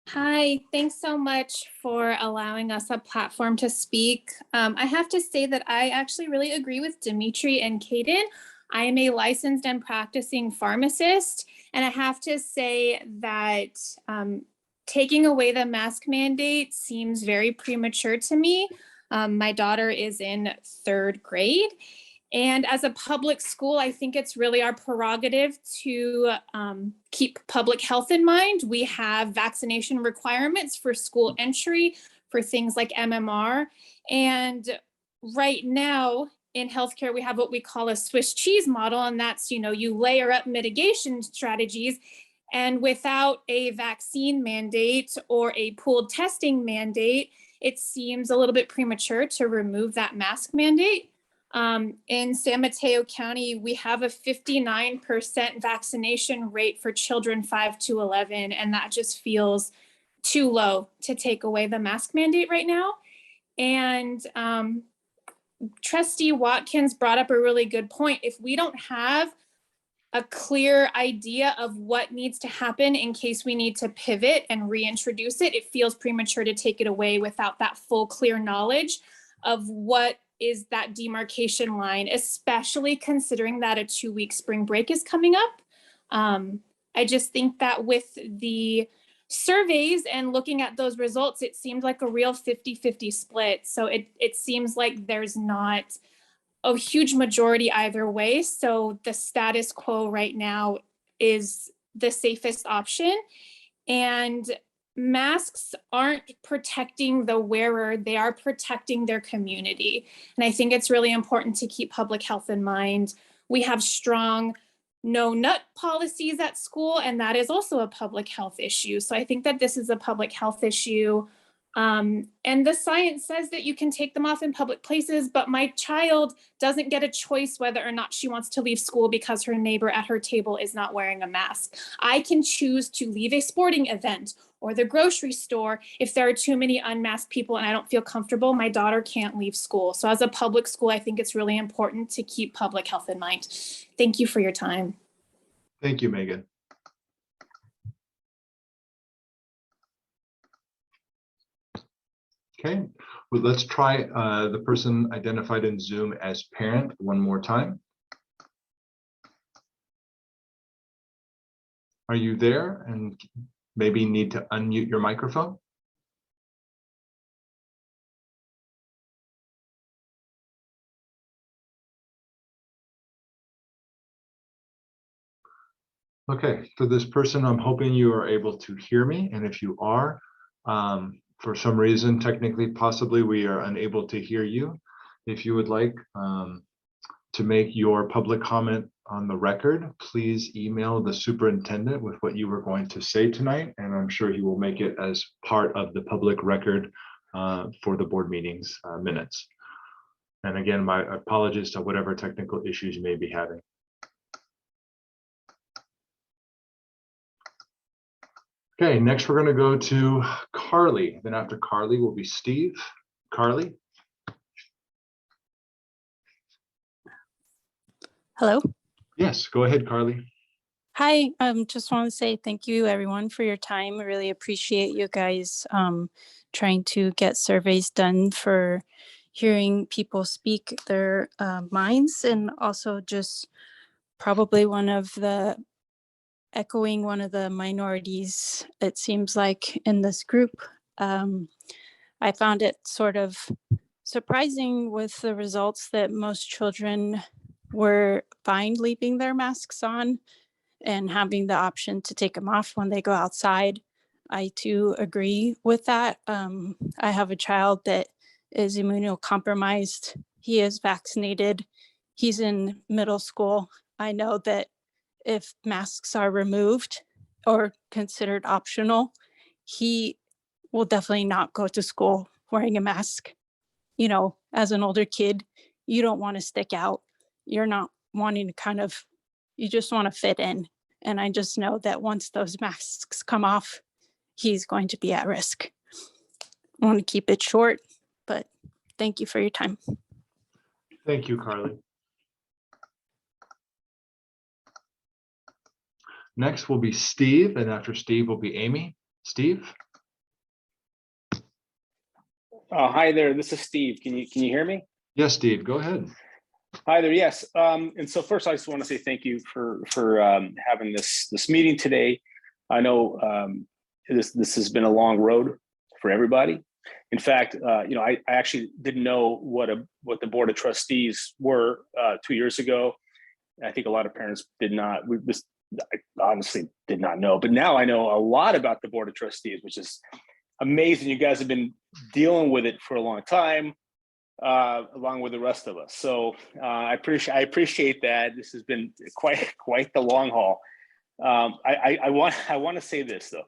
Hi, thanks so much for allowing us a platform to speak. I have to say that I actually really agree with Dimitri and Kaden. I am a licensed and practicing pharmacist, and I have to say that taking away the mask mandate seems very premature to me. My daughter is in 3rd grade. And as a public school, I think it's really our prerogative to keep public health in mind. We have vaccination requirements for school entry for things like MMR. And right now in healthcare, we have what we call a Swiss cheese model. And that's, you layer up mitigation strategies. And without a vaccine mandate or a pooled testing mandate, it seems a little bit premature to remove that mask mandate. In San Mateo County, we have a 59% vaccination rate for children 5 to 11, and that just feels too low to take away the mask mandate right now. And Trustee Watkins brought up a really good point. If we don't have a clear idea of what needs to happen in case we need to pivot and reintroduce it. It feels premature to take it away without that full clear knowledge of what is that demarcation line, especially considering that a 2-week spring break is coming up. I just think that with the surveys and looking at those results, it seemed like a real 50-50 split. So it seems like there's not a huge majority either way. So the status quo right now is the safest option. And masks aren't protecting the wearer, they are protecting their community. And I think it's really important to keep public health in mind. We have strong no nut policies at school, and that is also a public health issue. So I think that this is a public health issue. And the science says that you can take them off in public places, but my child doesn't get a choice whether or not she wants to leave school because her neighbor at her table is not wearing a mask. I can choose to leave a sporting event or the grocery store if there are too many unmasked people and I don't feel comfortable. My daughter can't leave school. So as a public school, I think it's really important to keep public health in mind. Thank you for your time. Thank you, Megan. Okay, well, let's try the person identified in Zoom as parent one more time. Are you there and maybe need to unmute your microphone? Okay, for this person, I'm hoping you are able to hear me. And if you are, for some reason, technically, possibly we are unable to hear you. If you would like to make your public comment on the record, please email the superintendent with what you were going to say tonight, and I'm sure he will make it as part of the public record for the board meetings minutes. And again, my apologies to whatever technical issues you may be having. Okay, next we're going to go to Carly. Then after Carly will be Steve. Carly. Hello. Yes, go ahead, Carly. Hi, just want to say thank you everyone for your time. I really appreciate you guys trying to get surveys done for hearing people speak their minds, and also just probably echoing one of the minorities, it seems like, in this group. I found it sort of surprising with the results that most children were fine leaving their masks on and having the option to take them off when they go outside. I too agree with that. I have a child that is immunocompromised. He is vaccinated. He's in middle school. I know that if masks are removed or considered optional, he will definitely not go to school wearing a mask. You know, as an older kid, you don't want to stick out. You're not wanting to you just want to fit in. And I just know that once those masks come off, he's going to be at risk. I want to keep it short, but thank you for your time. Thank you, Carly. Next will be Steve, and after Steve will be Amy. Steve? Hi there, this is Steve. Can you hear me? Yes, Steve, go ahead. Hi there, yes. And so first I just want to say thank you for having this meeting today. I know this has been a long road for everybody. In fact, I actually didn't know what the Board of Trustees were 2 years ago. I think a lot of parents did not. I honestly did not know, but now I know a lot about the Board of Trustees, which is amazing. You guys have been dealing with it for a long time, along with the rest of us. So I appreciate that. This has been quite the long haul. I want to say this though.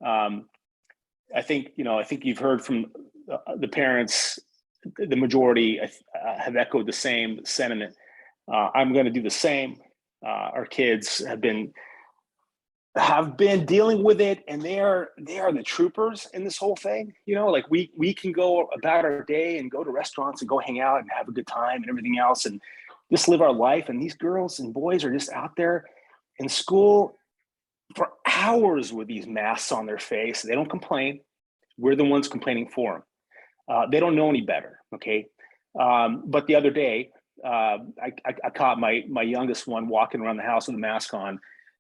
I think you've heard from the parents. The majority have echoed the same sentiment. I'm going to do the same. Our kids have been dealing with it, and they are the troopers in this whole thing. You know, like we can go about our day and go to restaurants and go hang out and have a good time and everything else, and just live our life. And these girls and boys are just out there in school for hours with these masks on their face. They don't complain. We're the ones complaining for them. They don't know any better, okay? But the other day, I caught my youngest one walking around the house with a mask on,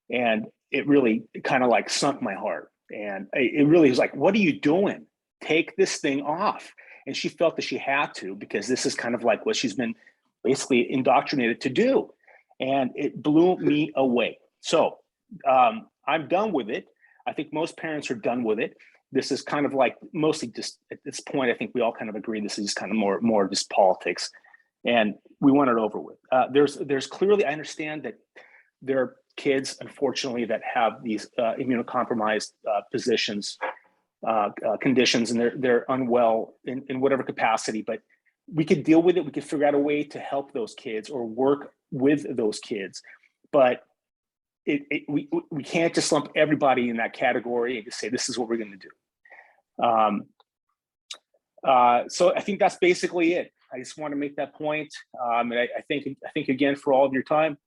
and it really kind of like sunk my heart. And it really was like, what are you doing? Take this thing off. And she felt that she had to, because this is kind of like what she's been basically indoctrinated to do. And it blew me away. So I'm done with it. I think most parents are done with it. This is kind of like mostly just at this point, I think we all kind of agree this is kind of more just politics, and we want it over with. There's clearly, I understand that there are kids, unfortunately, that have these immunocompromised conditions, and they're unwell in whatever capacity, but we could deal with it. We could figure out a way to help those kids or work with those kids, but we can't just lump everybody in that category and just say, this is what we're going to do. So I think that's basically it. I just want to make that point. And I think again for all of your time,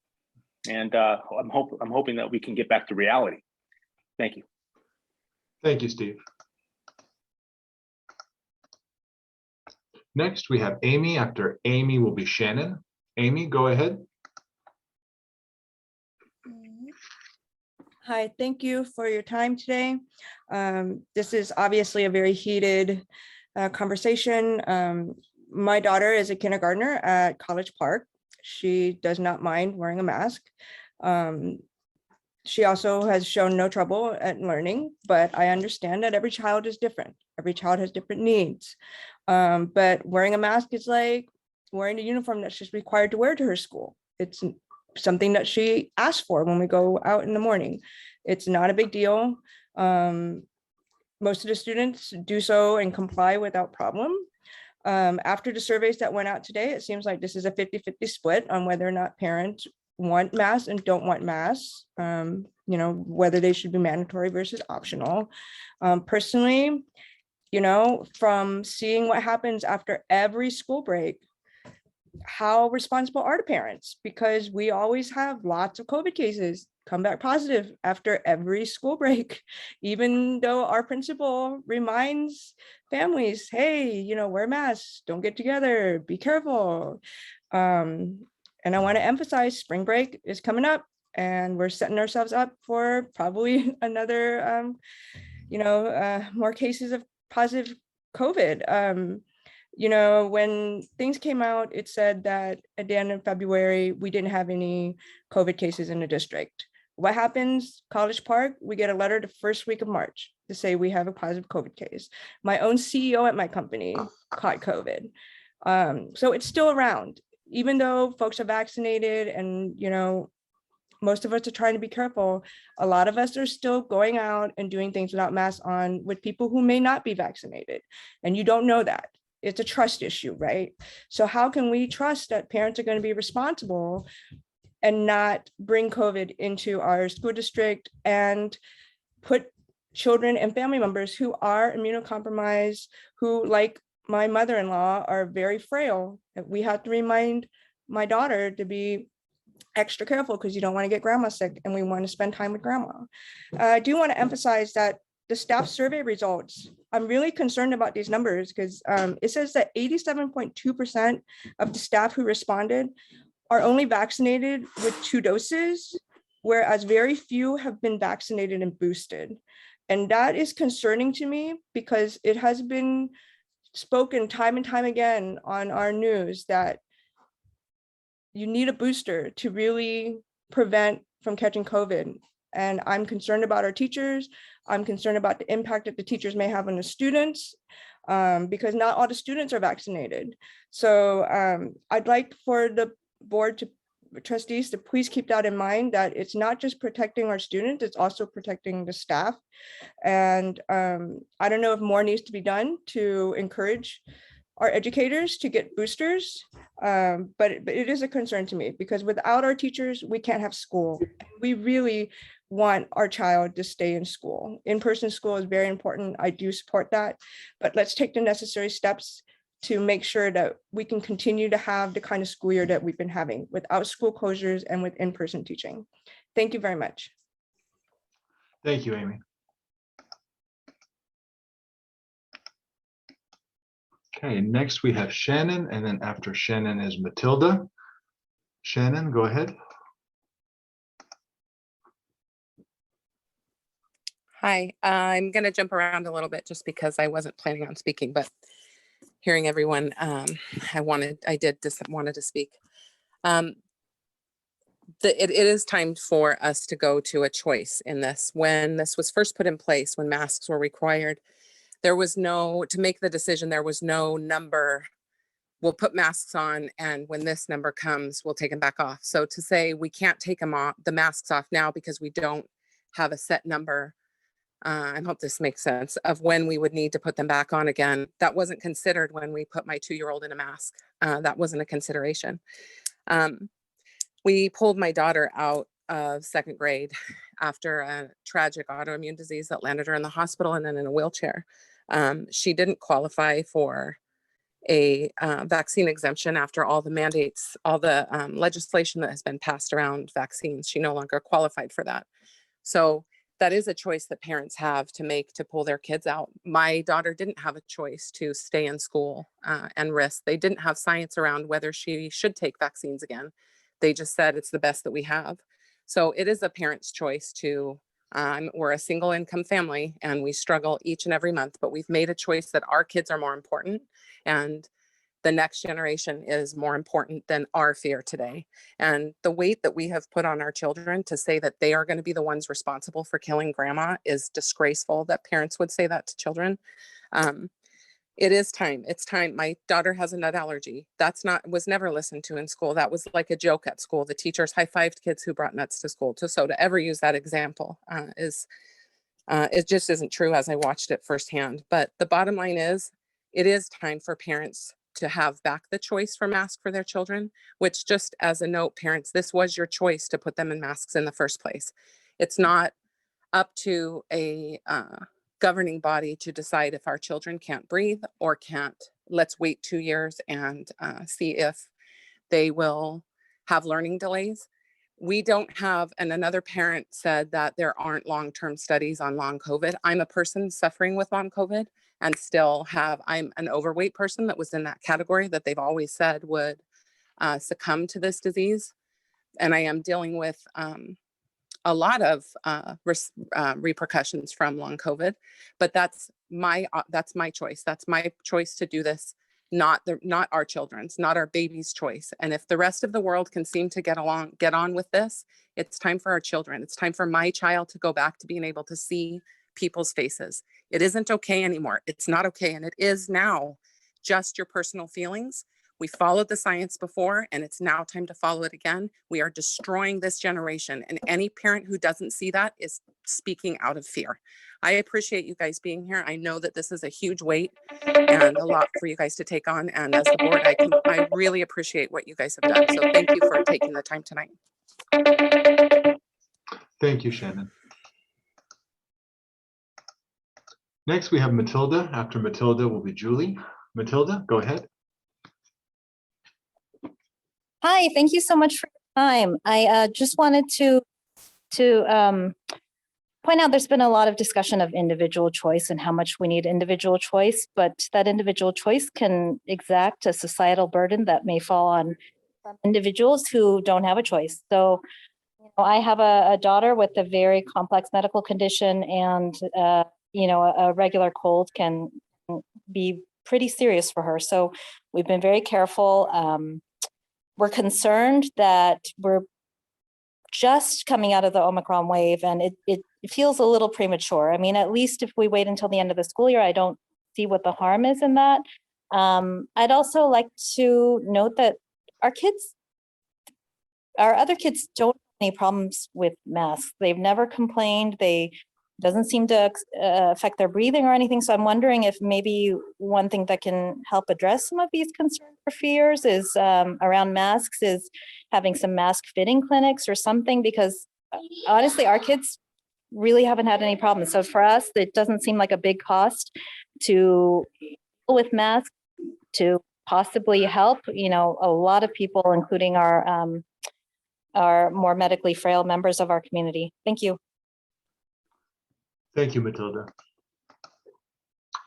and I'm hoping that we can get back to reality. Thank you. Thank you, Steve. Next, we have Amy. After Amy will be Shannon. Amy, go ahead. Hi, thank you for your time today. This is obviously a very heated conversation. My daughter is a kindergartner at College Park. She does not mind wearing a mask. She also has shown no trouble at learning, but I understand that every child is different. Every child has different needs. But wearing a mask is like wearing a uniform that she's required to wear to her school. It's something that she asked for when we go out in the morning. It's not a big deal. Most of the students do so and comply without problem. After the surveys that went out today, it seems like this is a 50-50 split on whether or not parents want masks and don't want masks, whether they should be mandatory versus optional. Personally, from seeing what happens after every school break, how responsible are the parents? Because we always have lots of COVID cases come back positive after every school break, even though our principal reminds families, hey, wear masks, don't get together, be careful. And I want to emphasize spring break is coming up, and we're setting ourselves up for probably another, more cases of positive COVID. When things came out, it said that at the end of February, we didn't have any COVID cases in the district. What happens? College Park, we get a letter the first week of March to say we have a positive COVID case. My own CEO at my company caught COVID. So it's still around, even though folks are vaccinated and, most of us are trying to be careful. A lot of us are still going out and doing things without masks on with people who may not be vaccinated. And you don't know that. It's a trust issue, right? So how can we trust that parents are going to be responsible and not bring COVID into our school district and put children and family members who are immunocompromised, who, like my mother-in-law, are very frail? We have to remind my daughter to be extra careful because you don't want to get grandma sick, and we want to spend time with grandma. I do want to emphasize that the staff survey results, I'm really concerned about these numbers because it says that 87.2% of the staff who responded are only vaccinated with 2 doses, whereas very few have been vaccinated and boosted. And that is concerning to me because it has been spoken time and time again on our news that you need a booster to really prevent from catching COVID. And I'm concerned about our teachers. I'm concerned about the impact that the teachers may have on the students because not all the students are vaccinated. So I'd like for the board to trustees to please keep that in mind, that it's not just protecting our students, it's also protecting the staff. And I don't know if more needs to be done to encourage our educators to get boosters, but it is a concern to me because without our teachers, we can't have school. We really want our child to stay in school. In-person school is very important. I do support that, but let's take the necessary steps to make sure that we can continue to have the kind of school year that we've been having without school closures and with in-person teaching. Thank you very much. Thank you, Amy. Okay, next we have Shannon, and then after Shannon is Matilda. Shannon, go ahead. Hi, I'm going to jump around a little bit just because I wasn't planning on speaking, but hearing everyone, I wanted to speak. It is time for us to go to a choice in this. When this was first put in place, when masks were required, there was to make the decision, there was no number. We'll put masks on, and when this number comes, we'll take them back off. So to say we can't take them off, the masks off now because we don't have a set number, I hope this makes sense, of when we would need to put them back on again. That wasn't considered when we put my 2-year-old in a mask. That wasn't a consideration. We pulled my daughter out of 2nd grade after a tragic autoimmune disease that landed her in the hospital and then in a wheelchair. She didn't qualify for a vaccine exemption after all the mandates, all the legislation that has been passed around vaccines. She no longer qualified for that. So that is a choice that parents have to make, to pull their kids out. My daughter didn't have a choice to stay in school and risk. They didn't have science around whether she should take vaccines again. They just said it's the best that we have. So it is a parent's choice to, we're a single income family and we struggle each and every month, but we've made a choice that our kids are more important and the next generation is more important than our fear today. And the weight that we have put on our children to say that they are going to be the ones responsible for killing grandma is disgraceful that parents would say that to children. It is time. It's time. My daughter has a nut allergy. Was never listened to in school. That was like a joke at school. The teachers high-fived kids who brought nuts to school. So to ever use that example it just isn't true as I watched it firsthand. But the bottom line is, it is time for parents to have back the choice for masks for their children, which, just as a note, parents, this was your choice to put them in masks in the first place. It's not up to a governing body to decide if our children can't breathe or can't. Let's wait 2 years and see if they will have learning delays. We don't have, and another parent said that there aren't long-term studies on long COVID. I'm a person suffering with long COVID and still I'm an overweight person that was in that category that they've always said would succumb to this disease. And I am dealing with a lot of repercussions from long COVID, but that's my choice. That's my choice to do this, not our children's, not our baby's choice. And if the rest of the world can seem to get on with this, it's time for our children. It's time for my child to go back to being able to see people's faces. It isn't okay anymore. It's not okay. And it is now just your personal feelings. We followed the science before, and it's now time to follow it again. We are destroying this generation, and any parent who doesn't see that is speaking out of fear. I appreciate you guys being here. I know that this is a huge weight and a lot for you guys to take on. And as the board, I really appreciate what you guys have done. So thank you for taking the time tonight. Thank you, Shannon. Next, we have Matilda. After Matilda will be Julie. Matilda, go ahead. Hi, thank you so much for your time. I just wanted to point out there's been a lot of discussion of individual choice and how much we need individual choice, but that individual choice can exact a societal burden that may fall on individuals who don't have a choice. So, I have a daughter with a very complex medical condition, and a regular cold can be pretty serious for her. So we've been very careful. We're concerned that we're just coming out of the Omicron wave, and it feels a little premature. I mean, at least if we wait until the end of the school year, I don't see what the harm is in that. I'd also like to note that our other kids don't have any problems with masks. They've never complained. Doesn't seem to affect their breathing or anything. So I'm wondering if maybe one thing that can help address some of these concerns or fears is around masks, is having some mask fitting clinics or something, because honestly, our kids really haven't had any problems. So for us, it doesn't seem like a big cost to deal with masks. to possibly help, a lot of people, including our more medically frail members of our community. Thank you. Thank you, Matilda.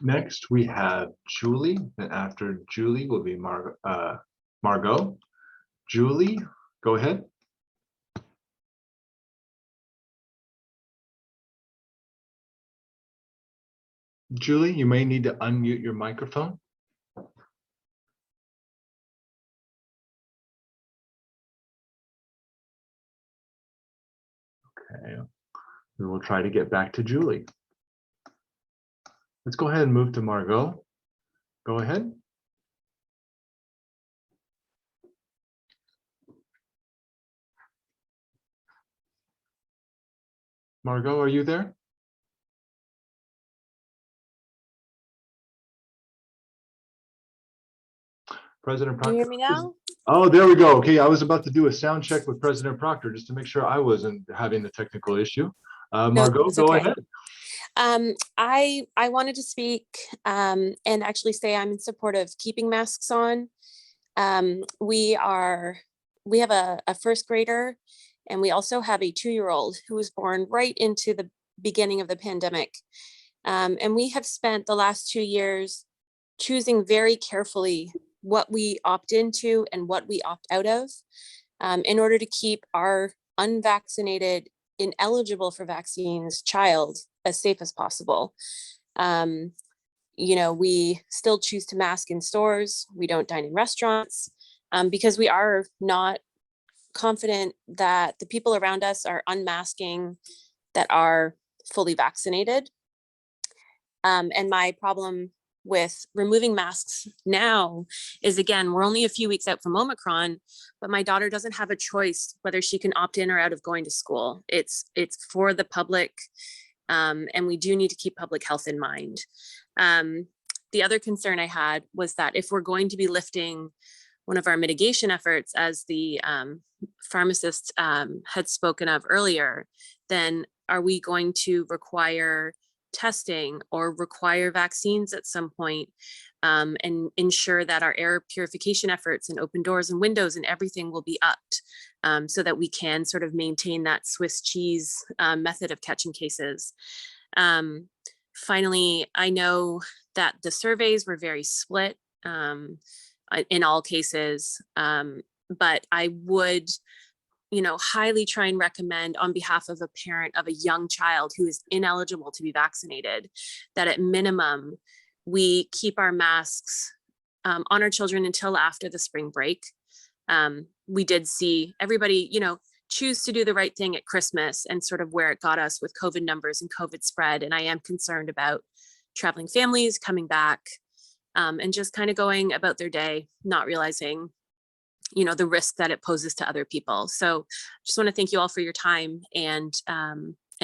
Next, we have Julie, and after Julie will be Margot. Julie, go ahead. Julie, you may need to unmute your microphone. Okay, we will try to get back to Julie. Let's go ahead and move to Margot. Go ahead. Margot, are you there? President Proctor. Can you hear me now? Oh, there we go. Okay, I was about to do a sound check with President Proctor just to make sure I wasn't having the technical issue. Margot, it's go okay. ahead. I wanted to speak and actually say I'm in support of keeping masks on. We have a first grader, and we also have a 2-year-old who was born right into the beginning of the pandemic. And we have spent the last 2 years choosing very carefully what we opt into and what we opt out of in order to keep our unvaccinated, ineligible for vaccines child as safe as possible. We still choose to mask in stores. We don't dine in restaurants because we are not confident that the people around us are unmasking that are fully vaccinated. And my problem with removing masks now is, again, we're only a few weeks out from Omicron, but my daughter doesn't have a choice whether she can opt in or out of going to school. It's for the public, and we do need to keep public health in mind. The other concern I had was that if we're going to be lifting one of our mitigation efforts, as the pharmacist had spoken of earlier, then are we going to require testing or require vaccines at some point, and ensure that our air purification efforts and open doors and windows and everything will be upped, so that we can sort of maintain that Swiss cheese method of catching cases. Finally, I know that the surveys were very split in all cases, but I would highly try and recommend, on behalf of a parent of a young child who is ineligible to be vaccinated, that at minimum, we keep our masks on our children until after the spring break. We did see everybody, choose to do the right thing at Christmas and sort of where it got us with COVID numbers and COVID spread. And I am concerned about traveling families coming back and just kind of going about their day, not realizing the risk that it poses to other people. So just want to thank you all for your time and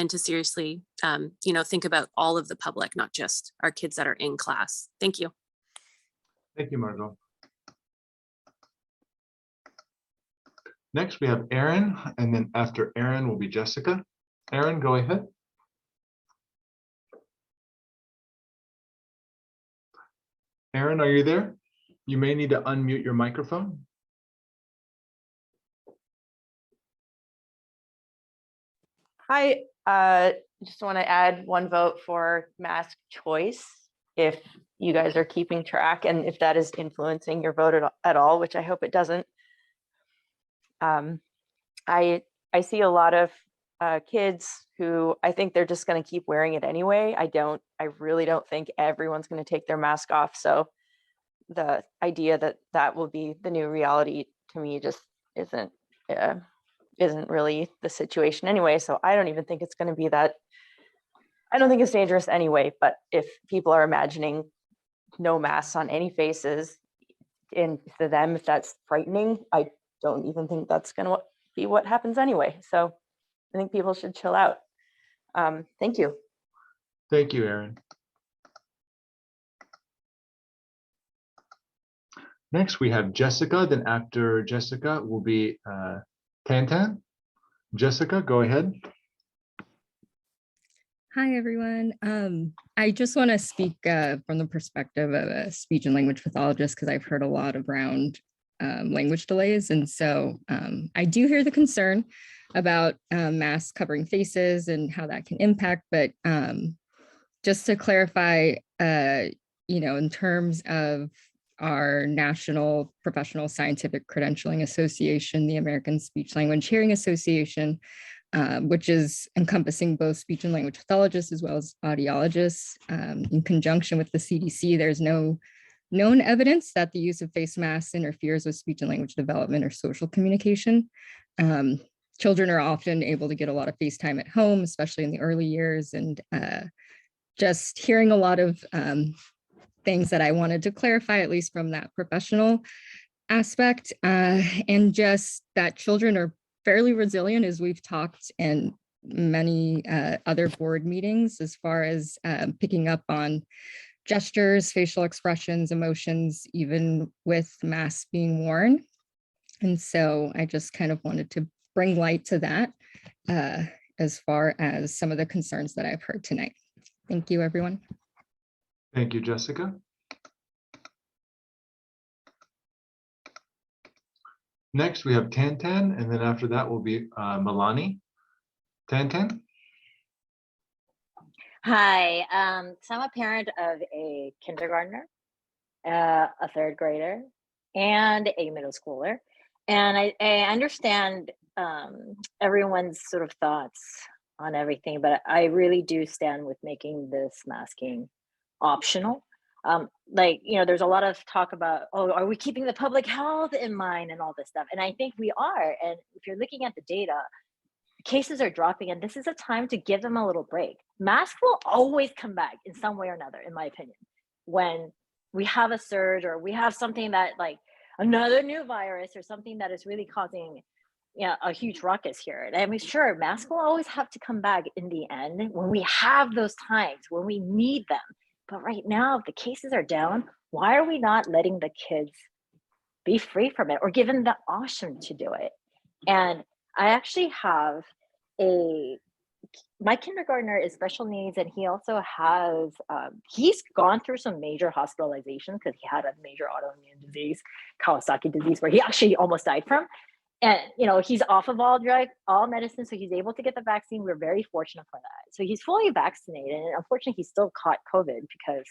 to seriously, think about all of the public, not just our kids that are in class. Thank you. Thank you, Margot. Next, we have Aaron, and then after Aaron will be Jessica. Aaron, go ahead. Aaron, are you there? You may need to unmute your microphone. Hi, just want to add one vote for mask choice, if you guys are keeping track and if that is influencing your vote at all, which I hope it doesn't. I see a lot of kids who I think they're just going to keep wearing it anyway. I really don't think everyone's going to take their mask off. So the idea that that will be the new reality to me just isn't really the situation anyway. So I don't even think it's going to be that. I don't think it's dangerous anyway, but if people are imagining no masks on any faces, and for them, if that's frightening, I don't even think that's going to be what happens anyway. So I think people should chill out. Thank you. Thank you, Aaron. Next, we have Jessica. Then after Jessica will be Tantan. Jessica, go ahead. Hi, everyone. I just want to speak from the perspective of a speech and language pathologist because I've heard a lot around language delays. And so I do hear the concern about masks covering faces and how that can impact. But just to clarify, in terms of our National Professional Scientific Credentialing Association, the American Speech Language Hearing Association, which is encompassing both speech and language pathologists as well as audiologists. In conjunction with the CDC, there's no known evidence that the use of face masks interferes with speech and language development or social communication. Children are often able to get a lot of face time at home, especially in the early years, and just hearing a lot of things that I wanted to clarify, at least from that professional aspect, and just that children are fairly resilient, as we've talked in many other board meetings, as far as picking up on gestures, facial expressions, emotions, even with masks being worn. And so I just kind of wanted to bring light to that as far as some of the concerns that I've heard tonight. Thank you, everyone. Thank you, Jessica. Next, we have Tantan, and then after that will be Milani. Tantan? Hi, so I'm a parent of a kindergartner, a third grader, and a middle schooler. And I understand everyone's sort of thoughts on everything, but I really do stand with making this masking optional. There's a lot of talk about, oh, are we keeping the public health in mind and all this stuff? And I think we are. And if you're looking at the data, cases are dropping, and this is a time to give them a little break. Masks will always come back in some way or another, in my opinion, when we have a surge or we have something that, like another new virus or something that is really causing a huge ruckus here. And I mean, sure, masks will always have to come back in the end when we have those times when we need them. But right now, if the cases are down, why are we not letting the kids be free from it or given the option to do it? And I actually have my kindergartner is special needs, and he also has, he's gone through some major hospitalizations because he had a major autoimmune disease, Kawasaki disease, where he actually almost died from. And, he's off of all medicine, so he's able to get the vaccine. We're very fortunate for that. So he's fully vaccinated, and unfortunately, he still caught COVID because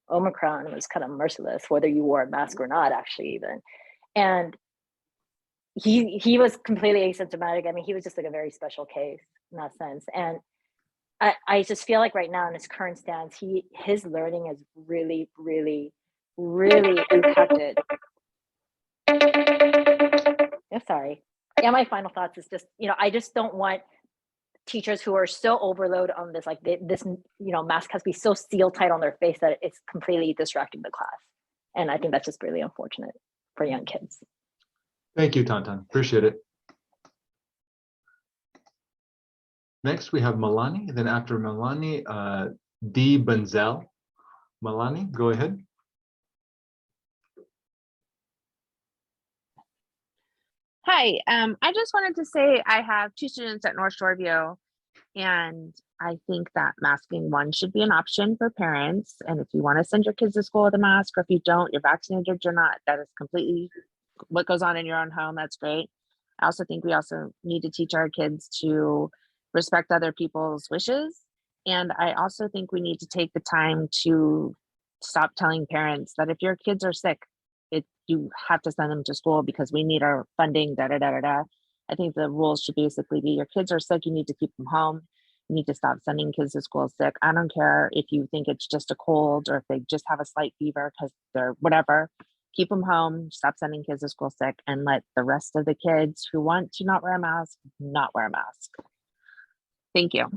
Omicron was kind of merciless, whether you wore a mask or not, actually, even. And he was completely asymptomatic. I mean, he was just like a very special case in that sense. And I just feel like right now in his current stance, his learning is really, really, really impacted. Sorry. Yeah, my final thoughts is just, I just don't want teachers who are so overloaded on this, like this, mask has to be so seal tight on their face that it's completely distracting the class. And I think that's just really unfortunate for young kids. Thank you, Tantan. Appreciate it. Next, we have Milani. Then after Milani, Dee Bunzel. Milani, go ahead. Hi, I just wanted to say I have 2 students at North Shoreview, and I think that masking, one, should be an option for parents. And if you want to send your kids to school with a mask, or if you don't, you're vaccinated or not, that is completely what goes on in your own home. That's great. I also think we also need to teach our kids to respect other people's wishes. And I also think we need to take the time to stop telling parents that if your kids are sick, you have to send them to school because we need our funding, da da da da da. I think the rules should basically be your kids are sick, you need to keep them home. You need to stop sending kids to school sick. I don't care if you think it's just a cold or if they just have a slight fever because they're whatever. Keep them home, stop sending kids to school sick, and let the rest of the kids who want to not wear a mask, not wear a mask. Thank you.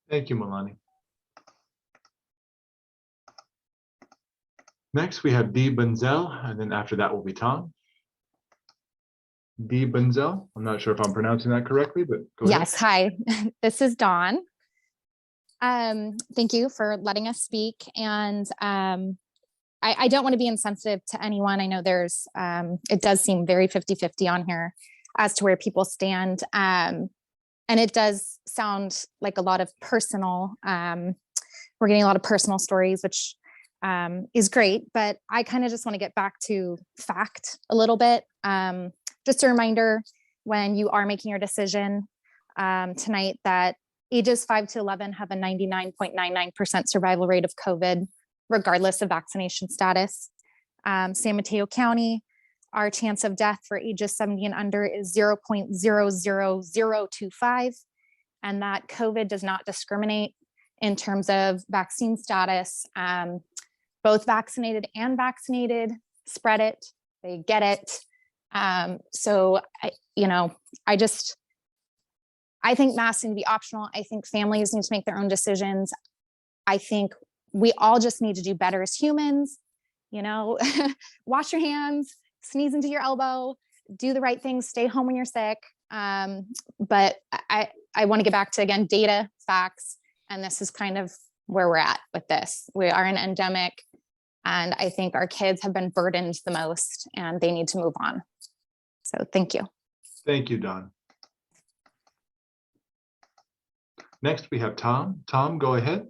Thank you, Milani. Next, we have Dee Bunzel, and then after that will be Tom. Dee Bunzel. I'm not sure if I'm pronouncing that correctly, but go ahead. Yes, hi, this is Dawn. Thank you for letting us speak. And I don't want to be insensitive to anyone. I know there's, it does seem very 50-50 on here as to where people stand. And and it does sound like a lot of personal, we're getting a lot of personal stories, which is great, but I kind of just want to get back to fact a little bit. Just a reminder, when you are making your decision tonight, that ages 5 to 11 have a 99.99% survival rate of COVID, regardless of vaccination status. San Mateo County, our chance of death for ages 70 and under is 0.00025, and that COVID does not discriminate in terms of vaccine status. Both vaccinated and vaccinated spread it, they get it. So, I think masks need to be optional. I think families need to make their own decisions. I think we all just need to do better as humans, wash your hands, sneeze into your elbow, do the right things, stay home when you're sick. But I want to get back to, again, data, facts, and this is kind of where we're at with this. We are in an endemic, and I think our kids have been burdened the most and they need to move on. So thank you. Thank you, Dawn. Next, we have Tom. Tom, go ahead.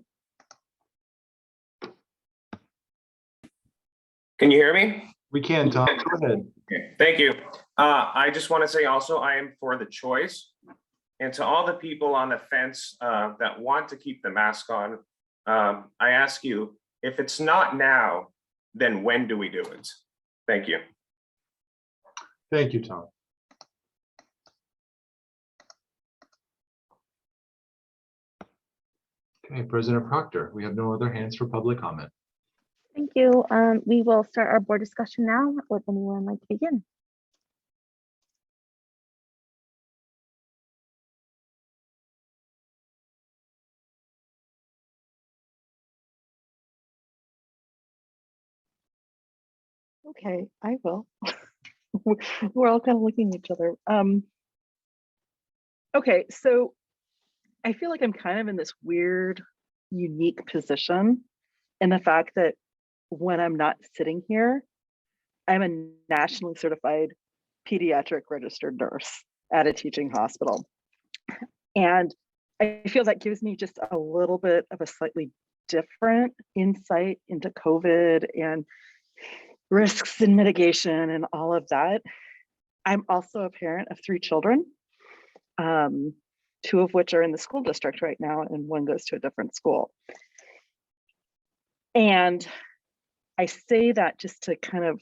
Can you hear me? We can, Tom. Go ahead. Okay, thank you. I just want to say also, I am for the choice. And to all the people on the fence that want to keep the mask on, I ask you, if it's not now, then when do we do it? Thank you. Thank you, Tom. Okay, President Proctor, we have no other hands for public comment. Thank you. We will start our board discussion now. Would anyone like to begin? Okay, I will. We're all kind of looking at each other. Okay, so I feel like I'm kind of in this weird, unique position in the fact that when I'm not sitting here, I'm a nationally certified pediatric registered nurse at a teaching hospital. And I feel that gives me just a little bit of a slightly different insight into COVID and risks and mitigation and all of that. I'm also a parent of 3 children, 2 of which are in the school district right now, and 1 goes to a different school. And I say that just to kind of,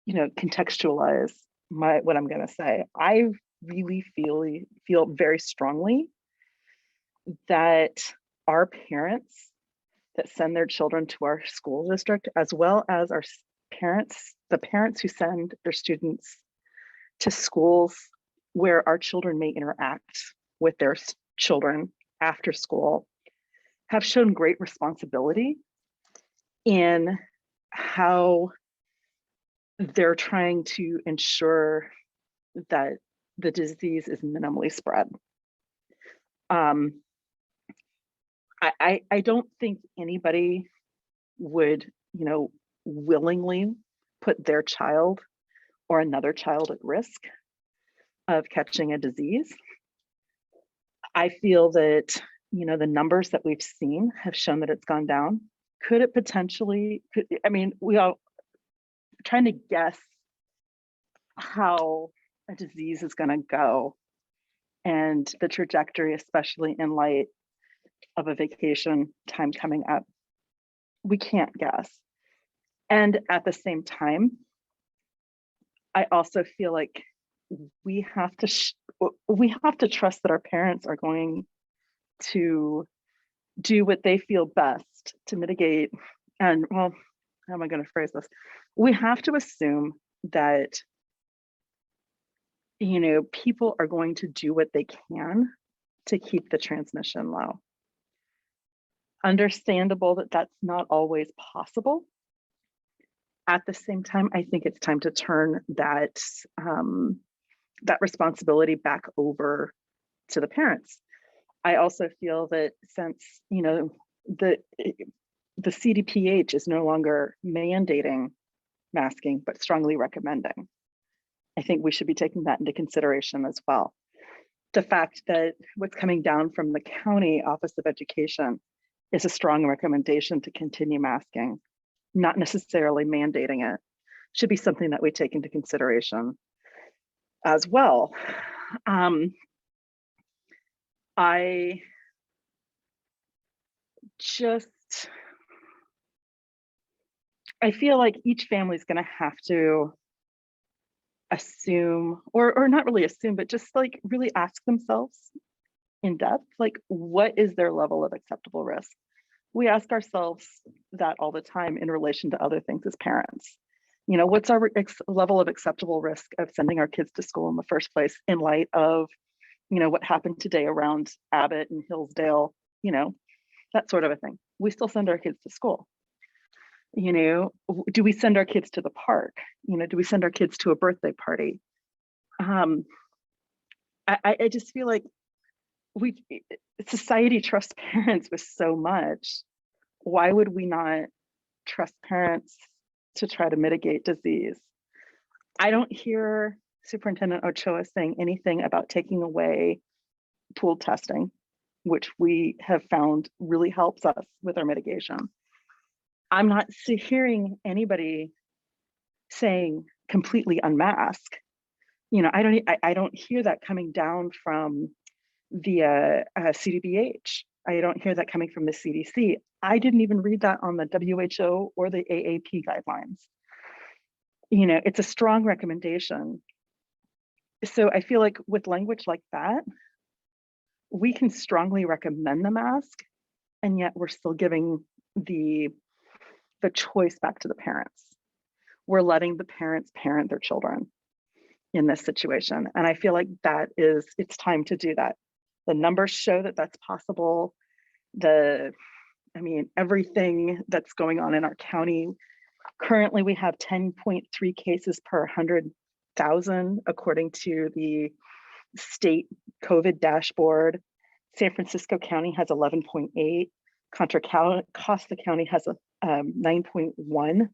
contextualize what I'm going to say. I really feel very strongly that our parents that send their children to our school district, as well as our the parents who send their students to schools where our children may interact with their children after school, have shown great responsibility in how they're trying to ensure that the disease is minimally spread. I don't think anybody would, willingly put their child or another child at risk of catching a disease. I feel that, the numbers that we've seen have shown that it's gone down. Could it potentially, we all trying to guess how a disease is going to go and the trajectory, especially in light of a vacation time coming up. We can't guess. And at the same time, I also feel like we have to trust that our parents are going to do what they feel best to mitigate. And well, how am I going to phrase this? We have to assume that, people are going to do what they can to keep the transmission low. Understandable that that's not always possible. At the same time, I think it's time to turn that that responsibility back over to the parents. I also feel that since the CDPH is no longer mandating masking, but strongly recommending, I think we should be taking that into consideration as well. the fact that what's coming down from the county Office of Education is a strong recommendation to continue masking, not necessarily mandating it, should be something that we take into consideration as well. I feel like each family is going to have to assume, or not really assume, but just like really ask themselves in depth, like, what is their level of acceptable risk? We ask ourselves that all the time in relation to other things as parents. You know, what's our level of acceptable risk of sending our kids to school in the first place in light of, you know, what happened today around Abbott and Hillsdale, you know, that sort of a thing. We still send our kids to school. You know, do we send our kids to the park? You know, do we send our kids to a birthday party? I just feel like society trusts parents with so much. Why would we not trust parents to try to mitigate disease? I don't hear Superintendent Ochoa saying anything about taking away pooled testing, which we have found really helps us with our mitigation. I'm not hearing anybody saying completely unmask. You know, I don't hear that coming down from the CDBH. I don't hear that coming from the CDC. I didn't even read that on the WHO or the AAP guidelines. You know, it's a strong recommendation. So I feel like with language like that, we can strongly recommend the mask, and yet we're still giving the choice back to the parents. We're letting the parents parent their children in this situation. And I feel like it's time to do that. The numbers show that that's possible. Everything that's going on in our county, currently we have 10.3 cases per 100,000, according to the state COVID dashboard. San Francisco County has 11.8. Contra Costa County has a 9.1.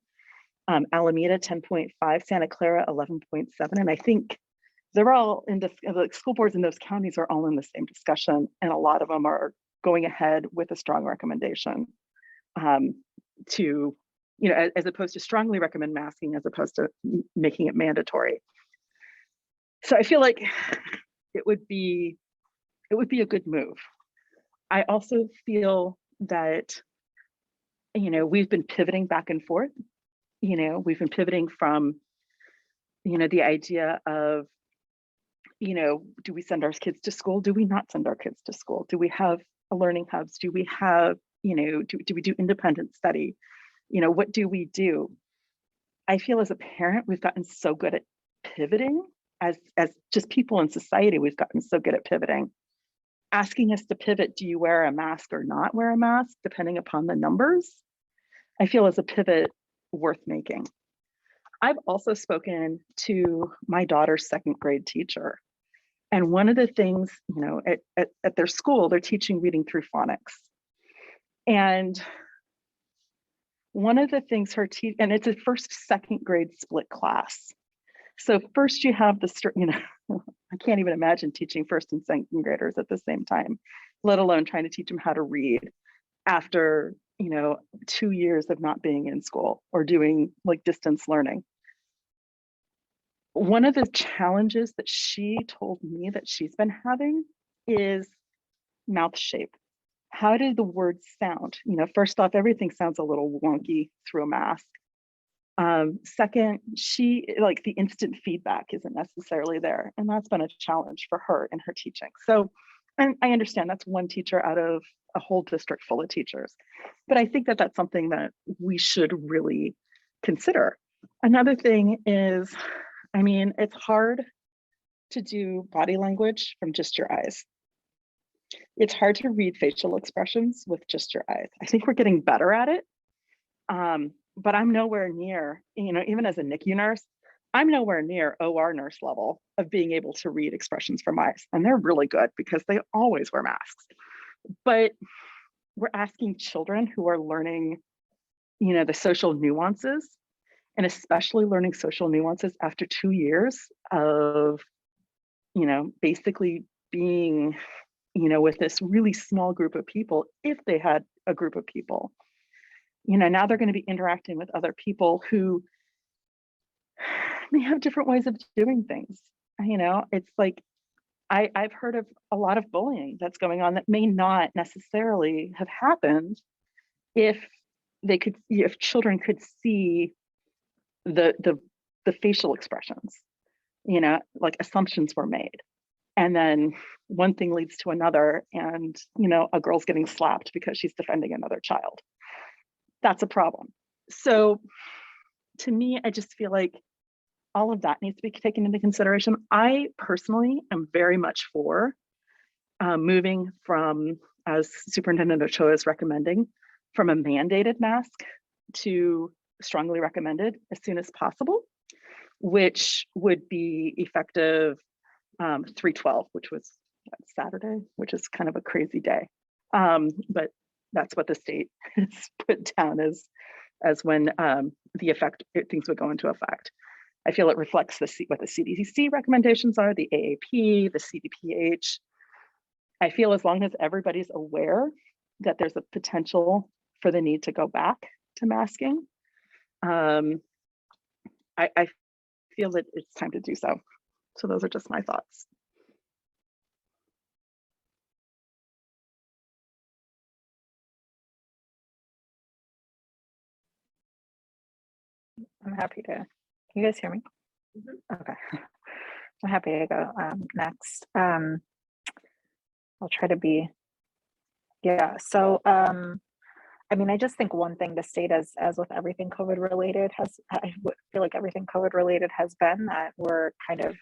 Alameda 10.5, Santa Clara 11.7, and I think they're all in the school boards in those counties are all in the same discussion, and a lot of them are going ahead with a strong recommendation to, you know, as opposed to strongly recommend masking as opposed to making it mandatory. So I feel like it would be a good move. I also feel that, you know, we've been pivoting back and forth. You know, we've been pivoting from, you know, the idea of, you know, do we send our kids to school? Do we not send our kids to school? Do we have a learning hubs? Do we have, you know, do we do independent study? You know, what do we do? I feel as a parent, we've gotten so good at pivoting as just people in society, we've gotten so good at pivoting. Asking us to pivot, do you wear a mask or not wear a mask, depending upon the numbers, I feel is a pivot worth making. I've also spoken to my daughter's second grade teacher. And one of the things, you know, at their school, they're teaching reading through phonics. And one of the things and it's a second grade split class. So first you have you know, I can't even imagine teaching first and second graders at the same time, let alone trying to teach them how to read after, you know, 2 years of not being in school or doing like distance learning. One of the challenges that she told me that she's been having is mouth shape. How do the words sound? You know, first off, everything sounds a little wonky through a mask. Second, the instant feedback isn't necessarily there. And that's been a challenge for her in her teaching. So, and I understand that's one teacher out of a whole district full of teachers. But I think that that's something that we should really consider. Another thing is, I mean, it's hard to do body language from just your eyes. It's hard to read facial expressions with just your eyes. I think we're getting better at it. But I'm nowhere near, you know, even as a NICU nurse, I'm nowhere near OR nurse level of being able to read expressions from eyes. And they're really good because they always wear masks. But we're asking children who are learning, you know, the social nuances, and especially learning social nuances after 2 years of, you know, basically being, with this really small group of people, if they had a group of people, now they're going to be interacting with other people who may have different ways of doing things. It's like, I've heard of a lot of bullying that's going on that may not necessarily have happened if children could see the facial expressions, like assumptions were made. And then one thing leads to another, and a girl's getting slapped because she's defending another child. That's a problem. So to me, I just feel like all of that needs to be taken into consideration. I personally am very much for moving from, as Superintendent Ochoa is recommending, from a mandated mask to strongly recommended as soon as possible, which would be effective 3/12, which was Saturday, which is kind of a crazy day. But that's what the state has put down as when things would go into effect. I feel it reflects what the CDC recommendations are, the AAP, the CDPH. I feel as long as everybody's aware that there's a potential for the need to go back to masking, I feel that it's time to do so. So those are just my thoughts. I'm happy to. Can you guys hear me? Okay. I'm happy to go next. I'll try to be, yeah. So, I mean, I just think one thing the state, as with everything COVID related, I feel like everything COVID related has been that we're kind of,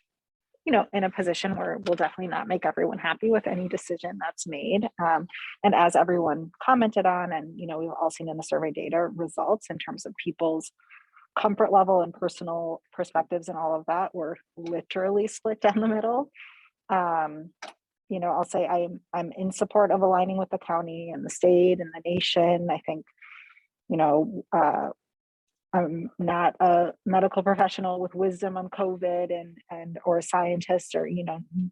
in a position where we'll definitely not make everyone happy with any decision that's made. And as everyone commented on, and, we've all seen in the survey data results in terms of people's comfort level and personal perspectives and all of that, we're literally split down the middle. I'll say I'm in support of aligning with the county and the state and the nation. I think, I'm not a medical professional with wisdom on COVID and or a scientist, or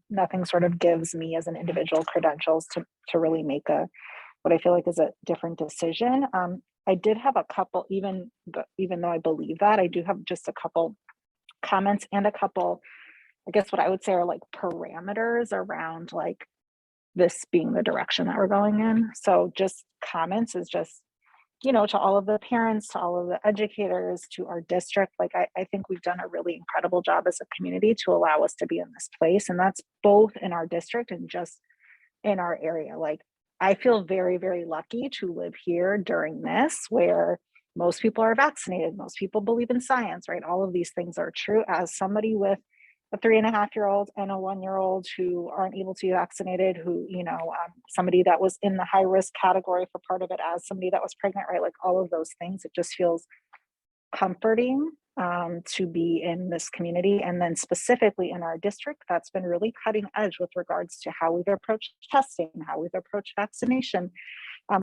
nothing sort of gives me as an individual credentials to really make what I feel like is a different decision. I did have a couple, even though I believe that, I do have just a couple comments and a couple, I guess what I would say are like parameters around like this being the direction that we're going in. So just comments is just, to all of the parents, to all of the educators, to our district, like I think we've done a really incredible job as a community to allow us to be in this place. And that's both in our district and just in our area. Like, I feel very, very lucky to live here during this, where most people are vaccinated, most people believe in science, right? All of these things are true. As somebody with a 3.5-year-old and a 1-year-old who aren't able to be vaccinated, who, somebody that was in the high risk category for part of it, as somebody that was pregnant, right? Like all of those things, it just feels comforting to be in this community. And then specifically in our district, that's been really cutting edge with regards to how we've approached testing, how we've approached vaccination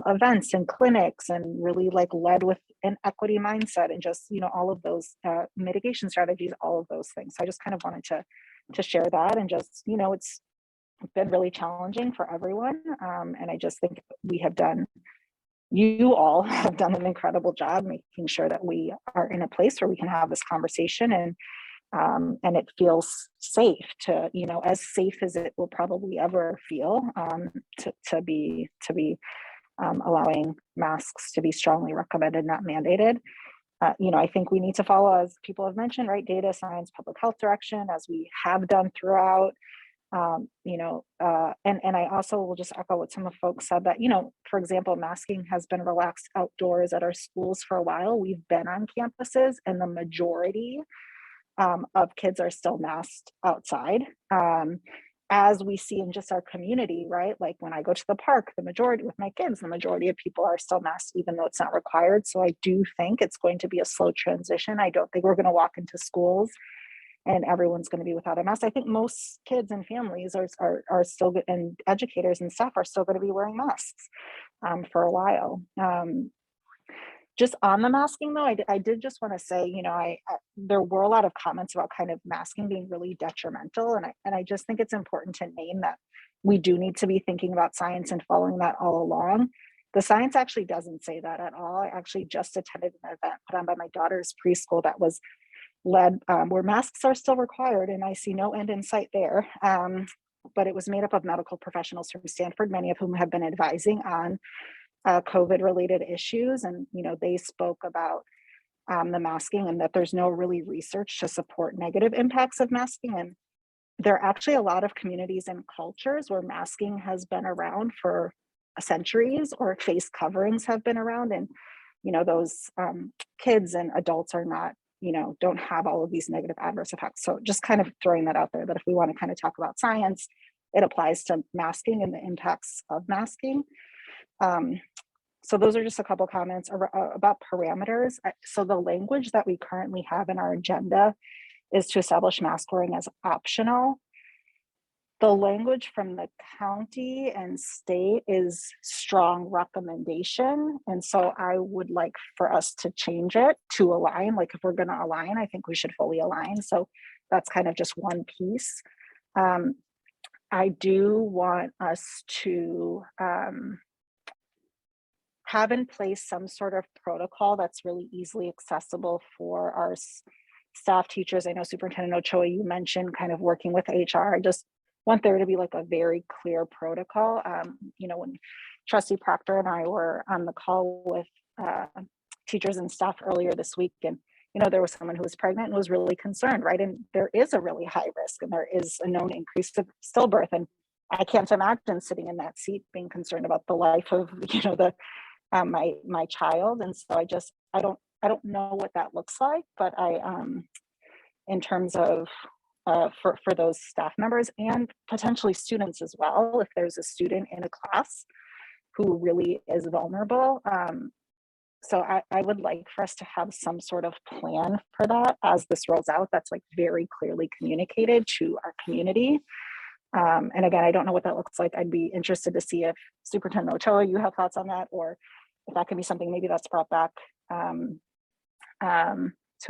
events and clinics, and really like led with an equity mindset and just, all of those mitigation strategies, all of those things. So I just kind of wanted to share that, and just, it's been really challenging for everyone. And I just think you all have done an incredible job making sure that we are in a place where we can have this conversation, and it feels safe to, as safe as it will probably ever feel, to be allowing masks to be strongly recommended, not mandated. I think we need to follow, as people have mentioned, right, data, science, public health direction, as we have done throughout. And I also will just echo what some of folks said, that, for example, masking has been relaxed outdoors at our schools for a while. We've been on campuses, and the majority of kids are still masked outside. As we see in just our community, right? Like when I go to the park, the majority with my kids, the majority of people are still masked, even though it's not required. So I do think it's going to be a slow transition. I don't think we're going to walk into schools and everyone's going to be without a mask. I think most kids and families are still good, and educators and staff are still going to be wearing masks for a while. Just on the masking though, I did just want to say, you know, there were a lot of comments about kind of masking being really detrimental. And I just think it's important to name that we do need to be thinking about science and following that all along. The science actually doesn't say that at all. I actually just attended an event put on by my daughter's preschool that was led where masks are still required, and I see no end in sight there. But it was made up of medical professionals from Stanford, many of whom have been advising on COVID related issues. And, you know, they spoke about the masking and that there's no really research to support negative impacts of masking. And there are actually a lot of communities and cultures where masking has been around for centuries, or face coverings have been around. And, you know, those kids and adults are not, you know, don't have all of these negative adverse effects. So just kind of throwing that out there, that if we want to kind of talk about science, it applies to masking and the impacts of masking. So those are just a couple comments about parameters. So the language that we currently have in our agenda is to establish mask wearing as optional. The language from the county and state is strong recommendation. And so I would like for us to change it to align. Like if we're going to align, I think we should fully align. So that's kind of just one piece. I do want us to have in place some sort of protocol that's really easily accessible for our staff, teachers. I know Superintendent Ochoa, you mentioned kind of working with HR. I just want there to be like a very clear protocol. You know, when Trustee Proctor and I were on the call with teachers and staff earlier this week, and you know, there was someone who was pregnant and was really concerned, right? And there is a really high risk, and there is a known increase of stillbirth. And I can't imagine sitting in that seat being concerned about the life of, you know, the my child. And so I don't know what that looks like, but in terms of for those staff members and potentially students as well, if there's a student in a class who really is vulnerable. So I would like for us to have some sort of plan for that as this rolls out, that's like very clearly communicated to our community. And again, I don't know what that looks like. I'd be interested to see if Superintendent Ochoa, you have thoughts on that, or if that can be something maybe that's brought back to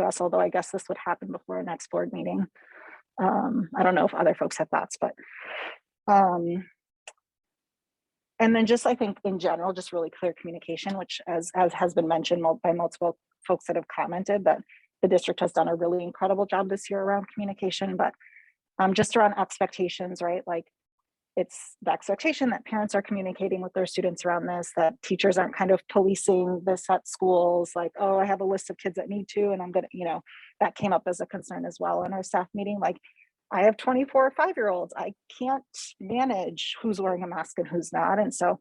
us, although I guess this would happen before our next board meeting. I don't know if other folks have thoughts, but and then just, I think in general, just really clear communication, which as has been mentioned by multiple folks that have commented, that the district has done a really incredible job this year around communication, but just around expectations, right? Like it's the expectation that parents are communicating with their students around this, that teachers aren't kind of policing this at schools, like, oh, I have a list of kids that need to, and I'm gonna, you know, that came up as a concern as well in our staff meeting. Like, I have 24 5-year-olds. I can't manage who's wearing a mask and who's not. And so,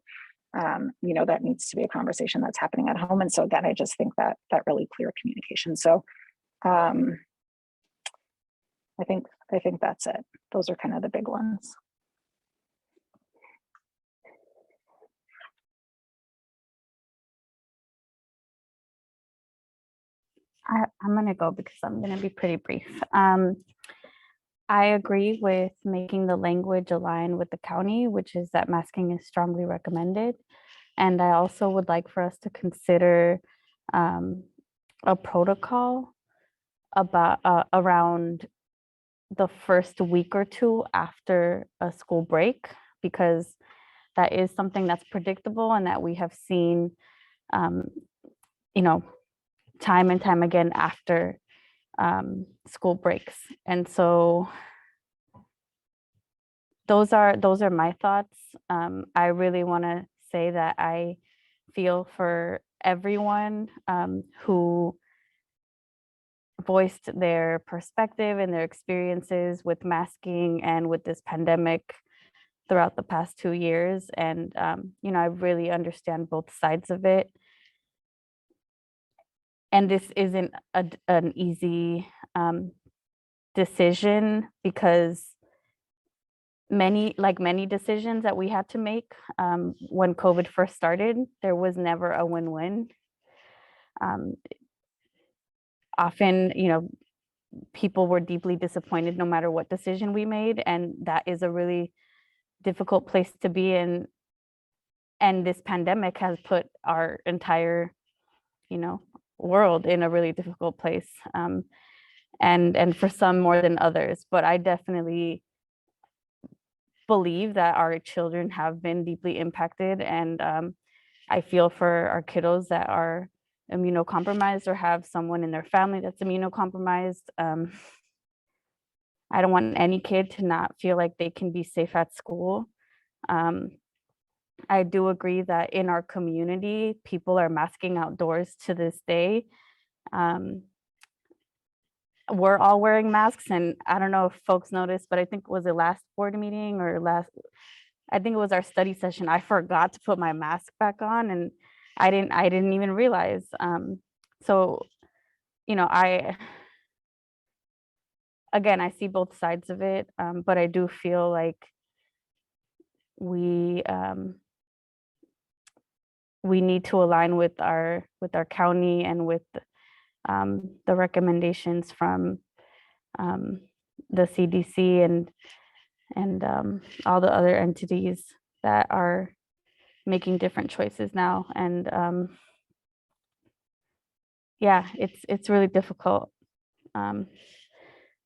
you know, that needs to be a conversation that's happening at home. And so again, I just think that really clear communication. So I think that's it. Those are kind of the big ones. I'm going to go because I'm going to be pretty brief. I agree with making the language align with the county, which is that masking is strongly recommended. And I also would like for us to consider a protocol about around the first week or two after a school break, because that is something that's predictable and that we have seen, you know, time and time again after school breaks. And so those are my thoughts. I really want to say that I feel for everyone who voiced their perspective and their experiences with masking and with this pandemic throughout the past 2 years. And, you know, I really understand both sides of it. And this isn't an easy decision, because many decisions that we had to make when COVID first started, there was never a win-win. Often, you know, people were deeply disappointed no matter what decision we made, and that is a really difficult place to be in. And this pandemic has put our entire, world in a really difficult place. And for some more than others, but I definitely believe that our children have been deeply impacted, and I feel for our kiddos that are immunocompromised or have someone in their family that's immunocompromised. I don't want any kid to not feel like they can be safe at school. I do agree that in our community, people are masking outdoors to this day. We're all wearing masks, and I don't know if folks noticed, but I think was it last board meeting or I think it was our study session. I forgot to put my mask back on, and I didn't even realize. So, I see both sides of it, but I do feel like we need to align with our county and with the recommendations from the CDC and all the other entities that are making different choices now. And yeah, it's really difficult.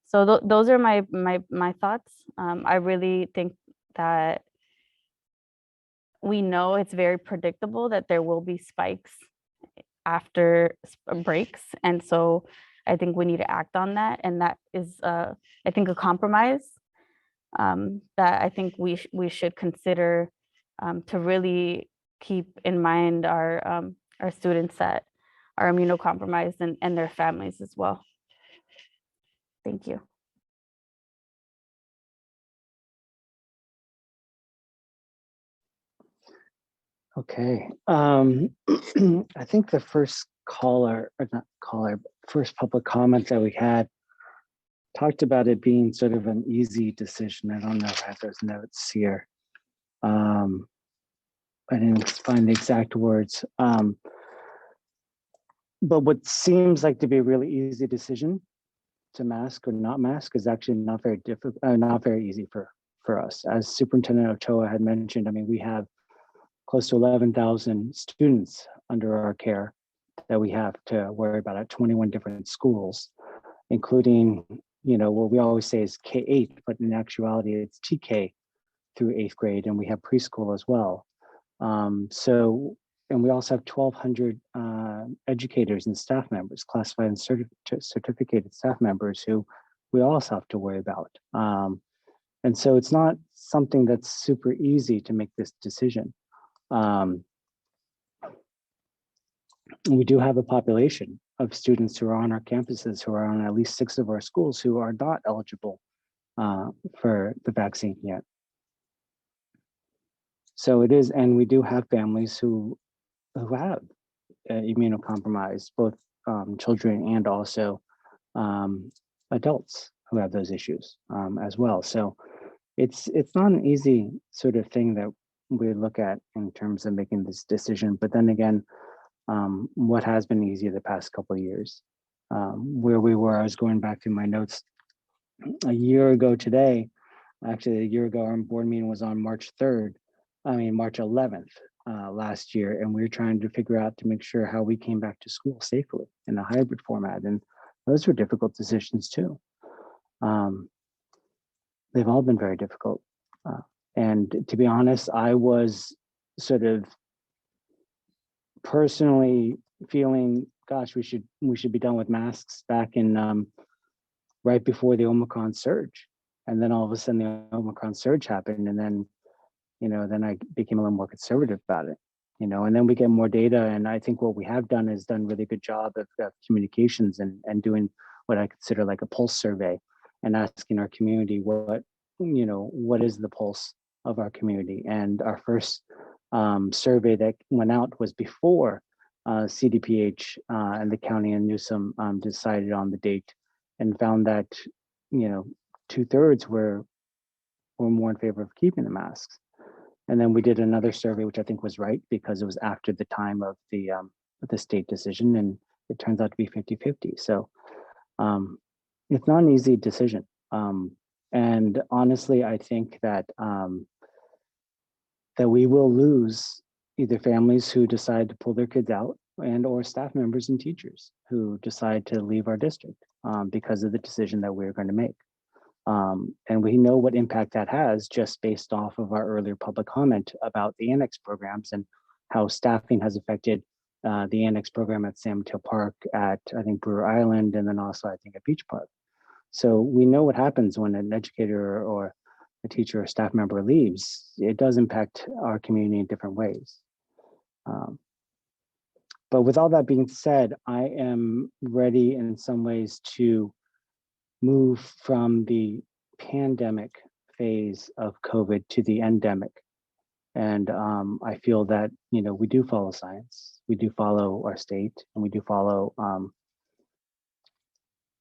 So those are my thoughts. I really think that we know it's very predictable that there will be spikes after breaks. And so I think we need to act on that. And that is, I think, a compromise that I think we should consider to really keep in mind our students that are immunocompromised and their families as well. Thank you. Okay. I think the first first public comment that we had talked about it being sort of an easy decision. I don't know if I have those notes here. I didn't find the exact words. But what seems like to be a really easy decision to mask or not mask is actually not very difficult, not very easy for us. As Superintendent Ochoa had mentioned, I mean, we have close to 11,000 students under our care that we have to worry about at 21 different schools, including, what we always say is K-8, but in actuality, it's TK through 8th grade, and we have preschool as well. And we also have 1,200 educators and staff members, classified and certificated staff members who we also have to worry about. And so it's not something that's super easy to make this decision. We do have a population of students who are on our campuses who are on at least 6 of our schools who are not eligible for the vaccine yet. So it is, and we do have families who have immunocompromised, both children and also adults who have those issues as well. So it's not an easy sort of thing that we look at in terms of making this decision. But then again, what has been easy the past couple of years, where we were, I was going back through my notes a year ago today. Actually, a year ago, our board meeting was on March 11th last year, and we were trying to figure out to make sure how we came back to school safely in a hybrid format. And those were difficult decisions too. They've all been very difficult. And to be honest, I was sort of personally feeling, gosh, we should be done with masks back in right before the Omicron surge. And then all of a sudden the Omicron surge happened, and then then I became a little more conservative about it, and then we get more data. And I think what we have done is done a really good job of communications and doing what I consider like a pulse survey and asking our community what is the pulse of our community. And our first survey that went out was before CDPH and the county and Newsom decided on the date, and found that 2/3 were more in favor of keeping the masks. And then we did another survey, which I think was right because it was after the time of the state decision, and it turns out to be 50-50. So it's not an easy decision. And honestly, I think that that we will lose either families who decide to pull their kids out and or staff members and teachers who decide to leave our district because of the decision that we're going to make. And we know what impact that has just based off of our earlier public comment about the annex programs and how staffing has affected the annex program at San Mateo Park, at I think Brewer Island, and then also I think at Beach Park. So we know what happens when an educator or a teacher or staff member leaves. It does impact our community in different ways. But with all that being said, I am ready in some ways to move from the pandemic phase of COVID to the endemic. And I feel that, you know, we do follow science, we do follow our state, and we do follow,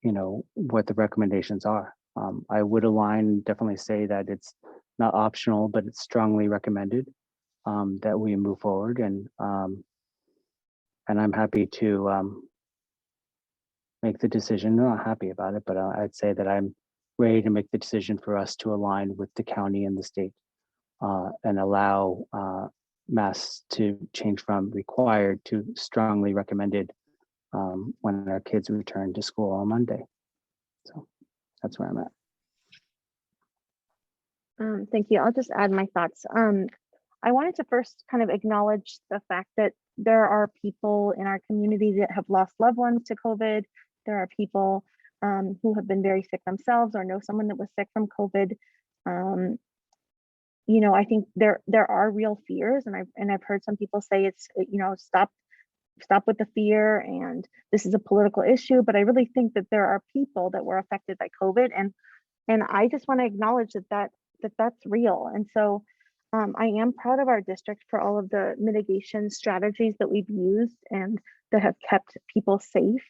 you know, what the recommendations are. I would align, definitely say that it's not optional, but it's strongly recommended that we move forward. And I'm happy to make the decision. Not happy about it, but I'd say that I'm ready to make the decision for us to align with the county and the state and allow masks to change from required to strongly recommended when our kids return to school on Monday. So that's where I'm at. Thank you. I'll just add my thoughts. I wanted to first kind of acknowledge the fact that there are people in our community that have lost loved ones to COVID. There are people who have been very sick themselves or know someone that was sick from COVID. You know, I think there are real fears, and I've heard some people say it's, you know, stop with the fear, and this is a political issue. But I really think that there are people that were affected by COVID, and I just want to acknowledge that's real. And so I am proud of our district for all of the mitigation strategies that we've used and that have kept people safe.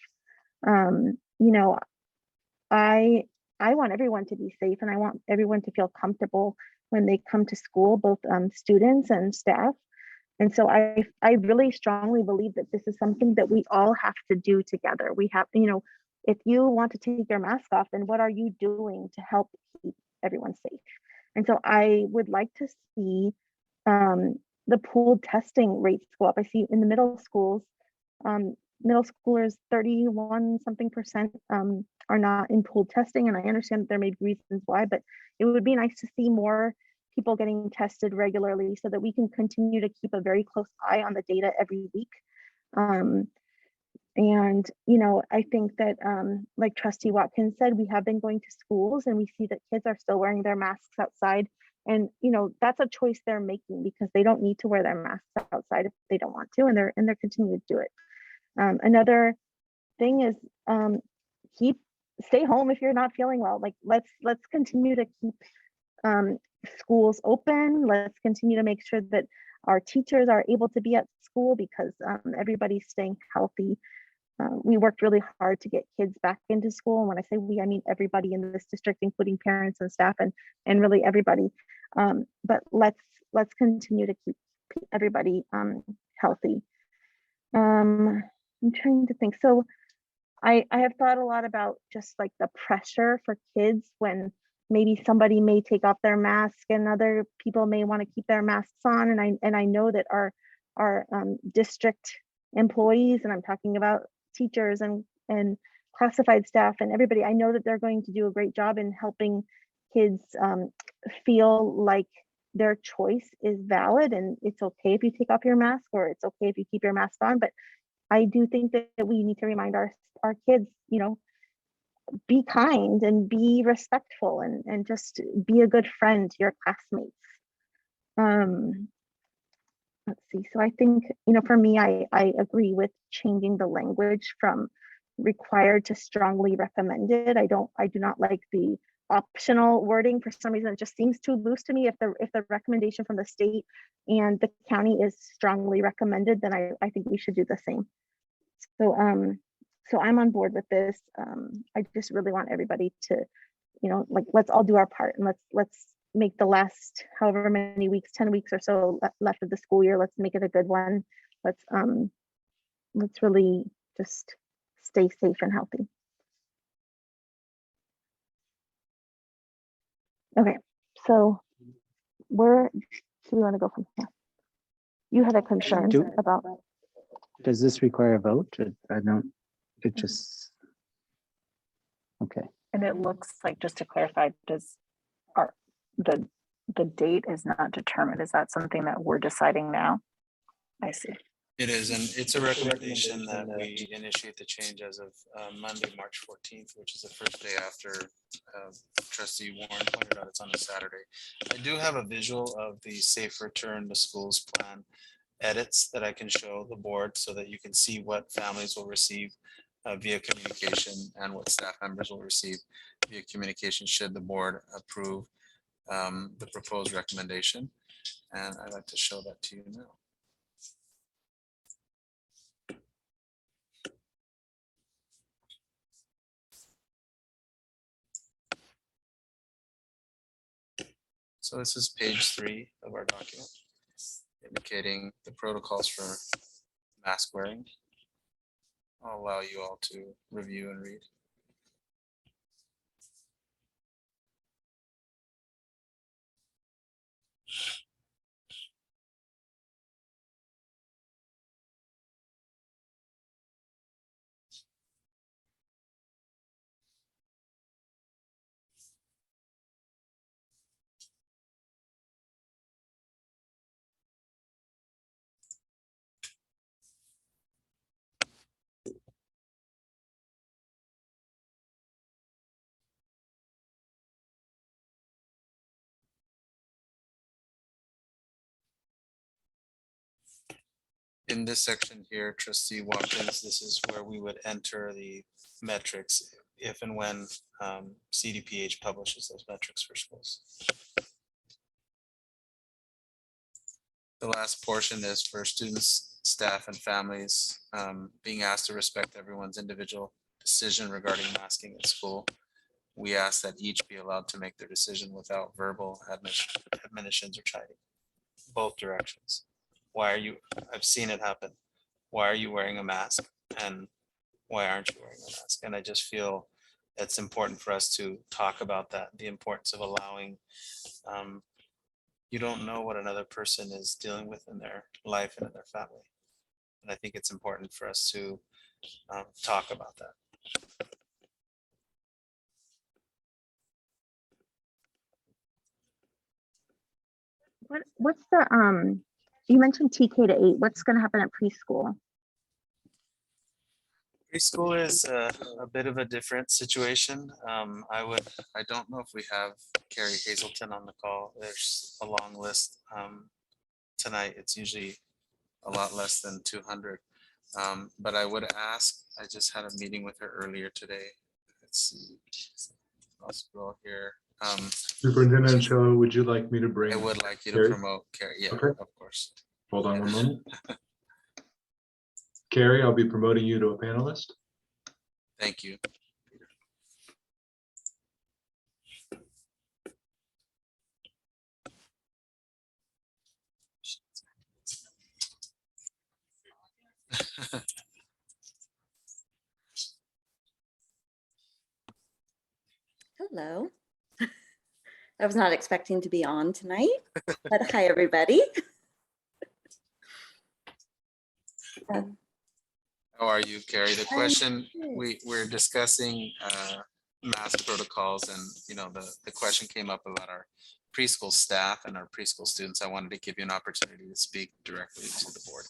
You know, I want everyone to be safe, and I want everyone to feel comfortable when they come to school, both students and staff. And so I really strongly believe that this is something that we all have to do together. We have, you know, if you want to take your mask off, then what are you doing to help keep everyone safe? And so I would like to see the pooled testing rates go up. I see in the middle schools, middle schoolers, 31 something percent are not in pooled testing. And I understand that there may be reasons why, but it would be nice to see more people getting tested regularly so that we can continue to keep a very close eye on the data every week. And, you know, I think that like Trustee Watkins said, we have been going to schools and we see that kids are still wearing their masks outside. And, you know, that's a choice they're making because they don't need to wear their masks outside if they don't want to, and they're continuing to do it. Another thing is stay home if you're not feeling well. Like let's continue to keep schools open. Let's continue to make sure that our teachers are able to be at school because everybody's staying healthy. We worked really hard to get kids back into school. And when I say we, I mean everybody in this district, including parents and staff and really everybody. But let's continue to keep everybody healthy. I'm trying to think. So I have thought a lot about just like the pressure for kids when maybe somebody may take off their mask and other people may want to keep their masks on. And I know that our district employees, and I'm talking about teachers and classified staff and everybody, I know that they're going to do a great job in helping kids feel like their choice is valid and it's okay if you take off your mask or it's okay if you keep your mask on. But I do think that we need to remind our kids, you know, be kind and be respectful and just be a good friend to your classmates. Let's see. So I think, you know, for me, I agree with changing the language from required to strongly recommended. I do not like the optional wording. For some reason, it just seems too loose to me. If the recommendation from the state and the county is strongly recommended, then I think we should do the same. So I'm on board with this. I just really want everybody to, you know, like, let's all do our part and let's make the last however many weeks, 10 weeks or so left of the school year. Let's make it a good one. Let's really just stay safe and healthy. Okay, so where do we want to go from here? You had a concern about. Does this require a vote? I don't, it just, okay. And it looks like, just to clarify, the date is not determined. Is that something that we're deciding now? I see. It is, and it's a recommendation that we initiate the change as of Monday, March 14th, which is the first day after trustee Warren pointed out it's on a Saturday. I do have a visual of the safe return to schools plan edits that I can show the board so that you can see what families will receive via communication and what staff members will receive via communication should the board approve the proposed recommendation. And I'd like to show that to you now. So this is page 3 of our document, indicating the protocols for mask wearing. I'll allow you all to review and read. In this section here, trustee Watkins, this is where we would enter the metrics if and when CDPH publishes those metrics for schools. The last portion is for students, staff, and families being asked to respect everyone's individual decision regarding masking at school. We ask that each be allowed to make their decision without verbal admonitions or chiding, both directions. Why are you, I've seen it happen. Why are you wearing a mask? And why aren't you wearing a mask? And I just feel it's important for us to talk about that, the importance of allowing, you don't know what another person is dealing with in their life and in their family. And I think it's important for us to talk about that. What's the you mentioned TK to 8. What's going to happen at preschool? Preschool is a bit of a different situation. I don't know if we have Carrie Hazelton on the call. There's a long list tonight. It's usually a lot less than 200. But I would ask, I just had a meeting with her earlier today. Let's see, I'll scroll here. Superintendent Cho, would you like me to bring? I would like you Carrie? to promote Carrie. Yeah, Okay. of course. Hold on one moment. Carrie, I'll be promoting you to a panelist. Thank you. Hello. I was not expecting to be on tonight, but hi, everybody. How are you, Carrie? The question, we're discussing mask protocols, and the question came up about our preschool staff and our preschool students. I wanted to give you an opportunity to speak directly to the board.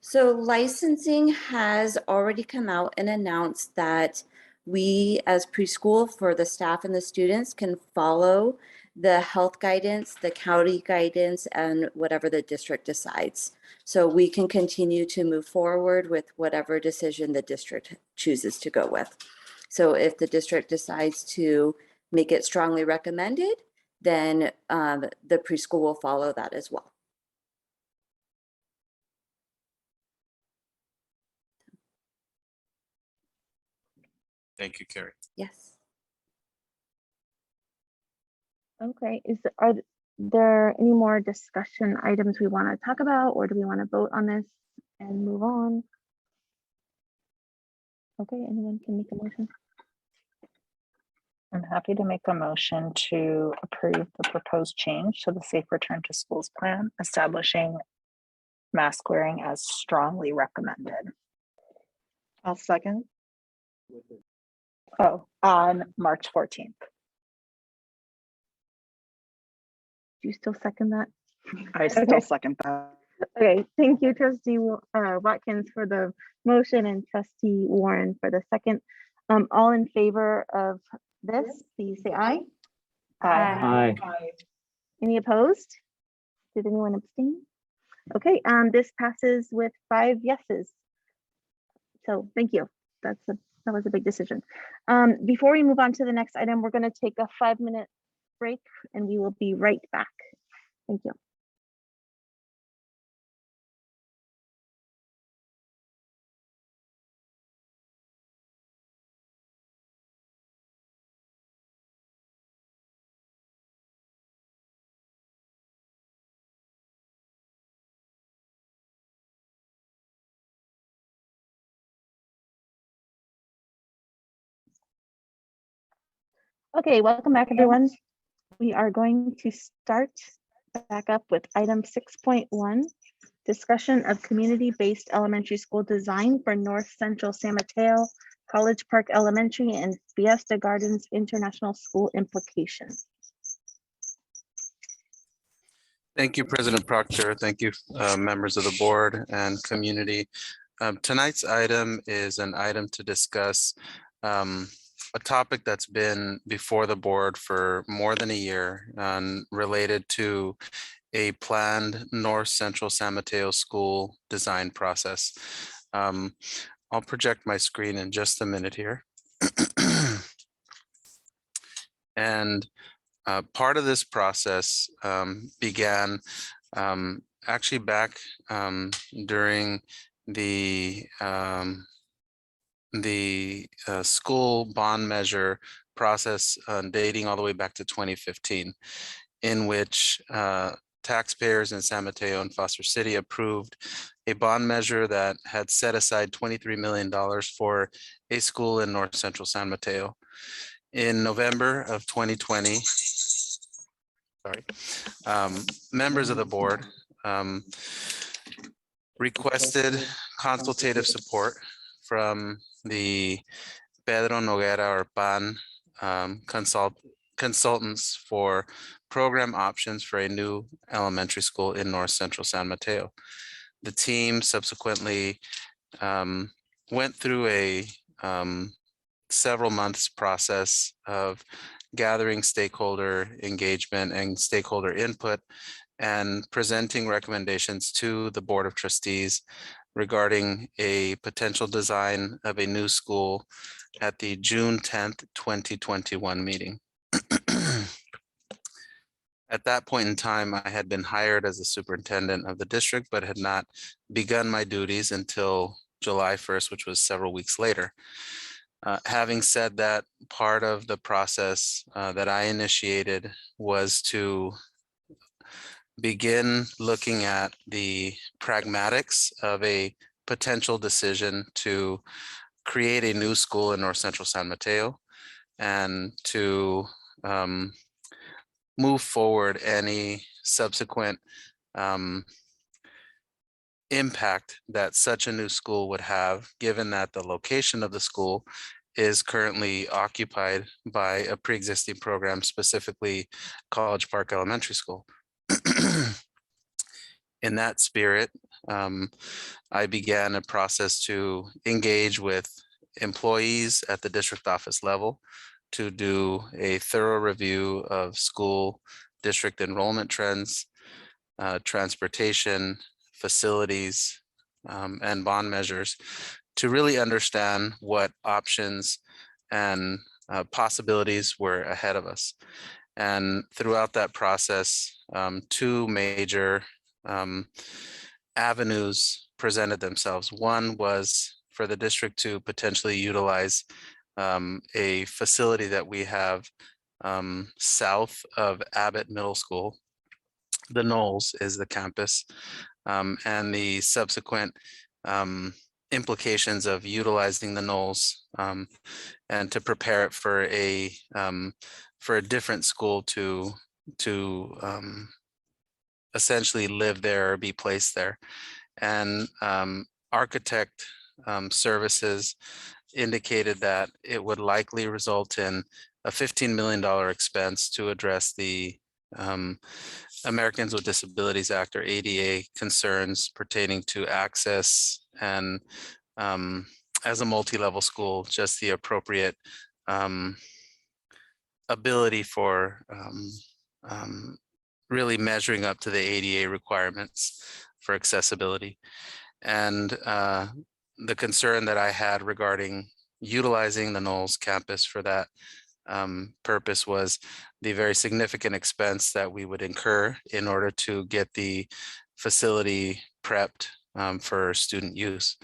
So licensing has already come out and announced that we as preschool, for the staff and the students, can follow the health guidance, the county guidance, and whatever the district decides. So we can continue to move forward with whatever decision the district chooses to go with. So if the district decides to make it strongly recommended, then the preschool will follow that as well. Thank you, Carrie. Yes. Okay, are there any more discussion items we want to talk about, or do we want to vote on this and move on? Okay, anyone can make a motion. I'm happy to make a motion to approve the proposed change to the Safe Return to Schools plan, establishing mask wearing as strongly recommended. I'll second. Oh, on March 14th. Do you still second that? I still Okay. second that. Okay, thank you, trustee Watkins for the motion and trustee Warren for the second. All in favor of this, please say aye. Aye. Any opposed? Did anyone abstain? Okay, this passes with 5 yeses. So thank you. That was a big decision. Before we move on to the next item, we're going to take a 5-minute break and we will be right back. Thank you. Okay, welcome back, everyone. We are going to start back up with item 6.1, discussion of community-based elementary school design for North Central San Mateo, College Park Elementary, and Fiesta Gardens International School implications. Thank you, President Proctor. Thank you, members of the board and community. Tonight's item is an item to discuss a topic that's been before the board for more than a year related to a planned North Central San Mateo school design process. I'll project my screen in just a minute here. And part of this process began actually back during the school bond measure process dating all the way back to 2015, in which taxpayers in San Mateo and Foster City approved a bond measure that had set aside $23 million for a school in North Central San Mateo. In November of 2020, members of the board requested consultative support from the Pedro Noguera or PAN consultants for program options for a new elementary school in North Central San Mateo. The team subsequently went through a several months process of gathering stakeholder engagement and stakeholder input and presenting recommendations to the Board of Trustees regarding a potential design of a new school at the June 10th, 2021 meeting. At that point in time, I had been hired as a superintendent of the district, but had not begun my duties until July 1st, which was several weeks later. Having said that, part of the process that I initiated was to begin looking at the pragmatics of a potential decision to create a new school in North Central San Mateo and to move forward any subsequent impact that such a new school would have, given that the location of the school is currently occupied by a pre-existing program, specifically College Park Elementary School. In that spirit, I began a process to engage with employees at the district office level to do a thorough review of school district enrollment trends, transportation, facilities, and bond measures to really understand what options and possibilities were ahead of us. And throughout that process, 2 major avenues presented themselves. One was for the district to potentially utilize a facility that we have south of Abbott Middle School. The Knolls is the campus, and the subsequent implications of utilizing the Knolls and to prepare it for a different school to essentially live there or be placed there. and architect services indicated that it would likely result in a $15 million expense to address the Americans with Disabilities Act, or ADA, concerns pertaining to access and as a multi-level school, just the appropriate ability for really measuring up to the ADA requirements for accessibility. And the concern that I had regarding utilizing the Knowles campus for that purpose was the very significant expense that we would incur in order to get the facility prepped for student use,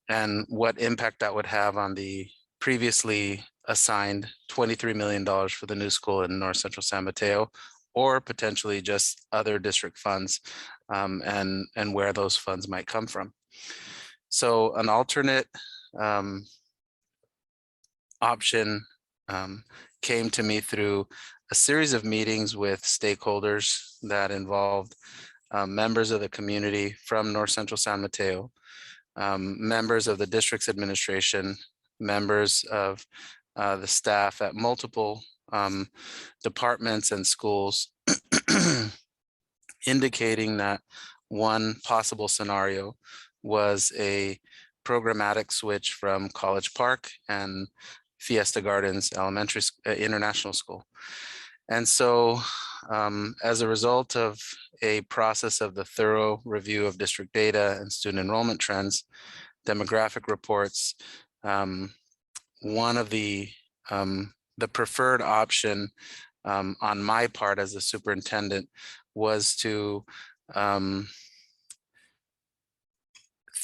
and what impact that would have on the previously assigned $23 million for the new school in North Central San Mateo, or potentially just other district funds, and where those funds might come from. So an alternate option came to me through a series of meetings with stakeholders that involved members of the community from North Central San Mateo, members of the district's administration, members of the staff at multiple departments and schools, indicating that one possible scenario was a programmatic switch from College Park and Fiesta Gardens Elementary International School. And so as a result of a process of the thorough review of district data and student enrollment trends, demographic reports, one of the preferred option on my part as the superintendent was to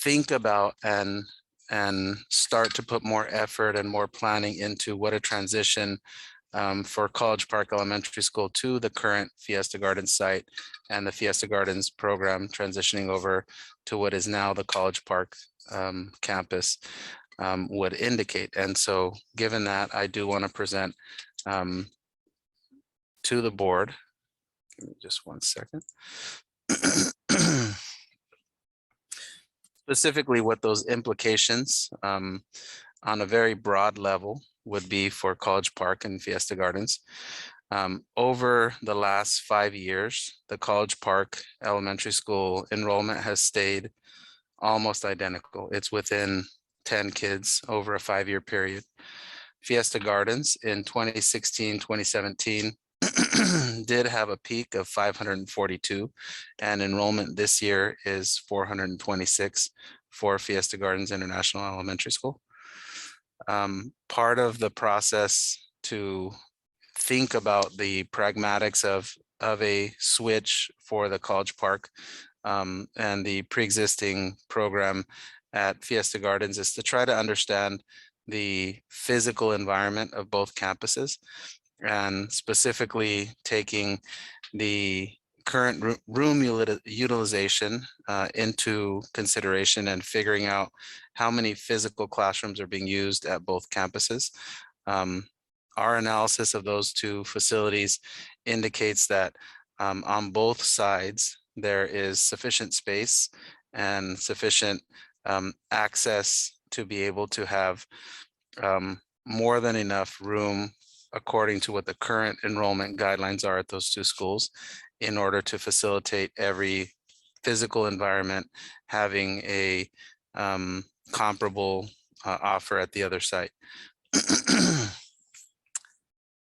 think about and start to put more effort and more planning into what a transition for College Park Elementary School to the current Fiesta Gardens site and the Fiesta Gardens program transitioning over to what is now the College Park campus would indicate. And so given that, I do want to present to the board. Give me just one second. Specifically what those implications on a very broad level would be for College Park and Fiesta Gardens. Over the last 5 years, the College Park Elementary School enrollment has stayed almost identical. It's within 10 kids over a 5-year period. Fiesta Gardens in 2016, 2017 did have a peak of 542, and enrollment this year is 426 for Fiesta Gardens International Elementary School. Part of the process to think about the pragmatics of a switch for the College Park and the pre-existing program at Fiesta Gardens is to try to understand the physical environment of both campuses, and specifically taking the current room utilization into consideration and figuring out how many physical classrooms are being used at both campuses. Our analysis of those two facilities indicates that on both sides, there is sufficient space and sufficient access to be able to have more than enough room according to what the current enrollment guidelines are at those two schools in order to facilitate every physical environment having a comparable offer at the other site.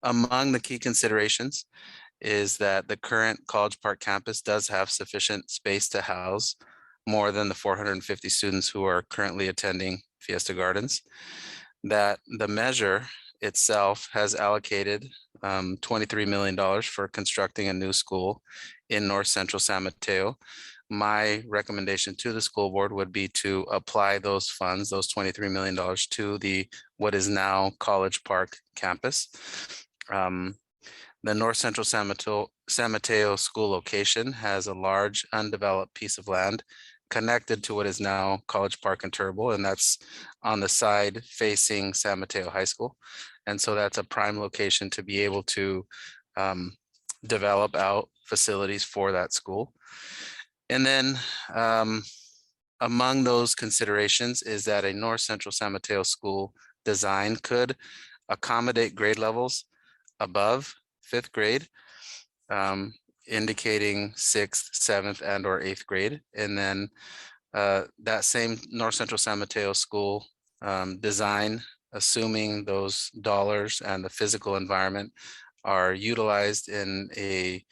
Among the key considerations is that the current College Park campus does have sufficient space to house more than the 450 students who are currently attending Fiesta Gardens, that the measure itself has allocated $23 million for constructing a new school in North Central San Mateo. My recommendation to the school board would be to apply those funds, those $23 million, to what is now College Park campus. The North Central San Mateo school location has a large undeveloped piece of land connected to what is now College Park and Turbo, and that's on the side facing San Mateo High School. And so that's a prime location to be able to develop out facilities for that school. And then among those considerations is that a North Central San Mateo school design could accommodate grade levels above 5th grade, indicating 6th, 7th, and or 8th grade. And then that same North Central San Mateo school design, assuming those dollars and the physical environment are utilized in a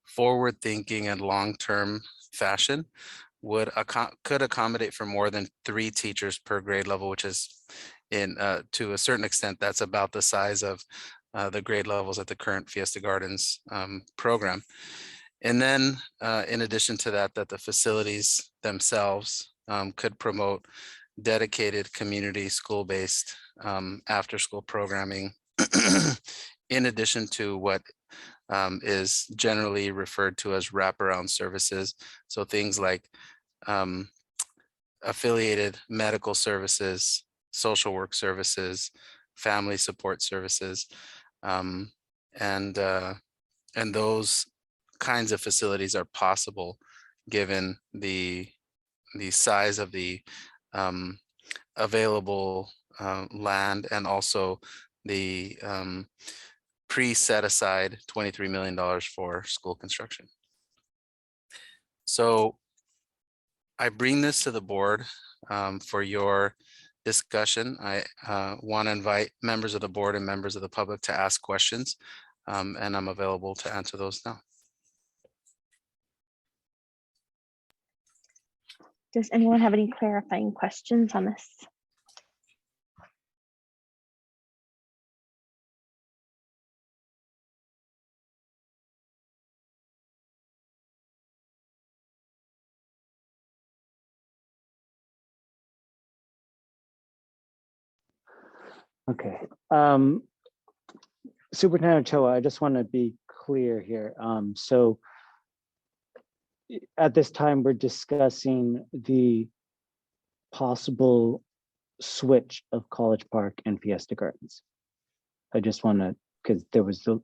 forward-thinking and long-term fashion, could accommodate for more than 3 teachers per grade level, which is to a certain extent, that's about the size of the grade levels at the current Fiesta Gardens program. And then in addition to that, that the facilities themselves could promote dedicated community school-based after-school programming in addition to what is generally referred to as wraparound services. So things like affiliated medical services, social work services, family support services, and those kinds of facilities are possible given the size of the available land and also the pre-set aside $23 million for school construction. So I bring this to the board for your discussion. I want to invite members of the board and members of the public to ask questions, and I'm available to answer those now. Does anyone have any clarifying questions on this? Okay. Superintendent Ochoa, I just want to be clear here. So at this time, we're discussing the possible switch of College Park and Fiesta Gardens. I just want to, because there was a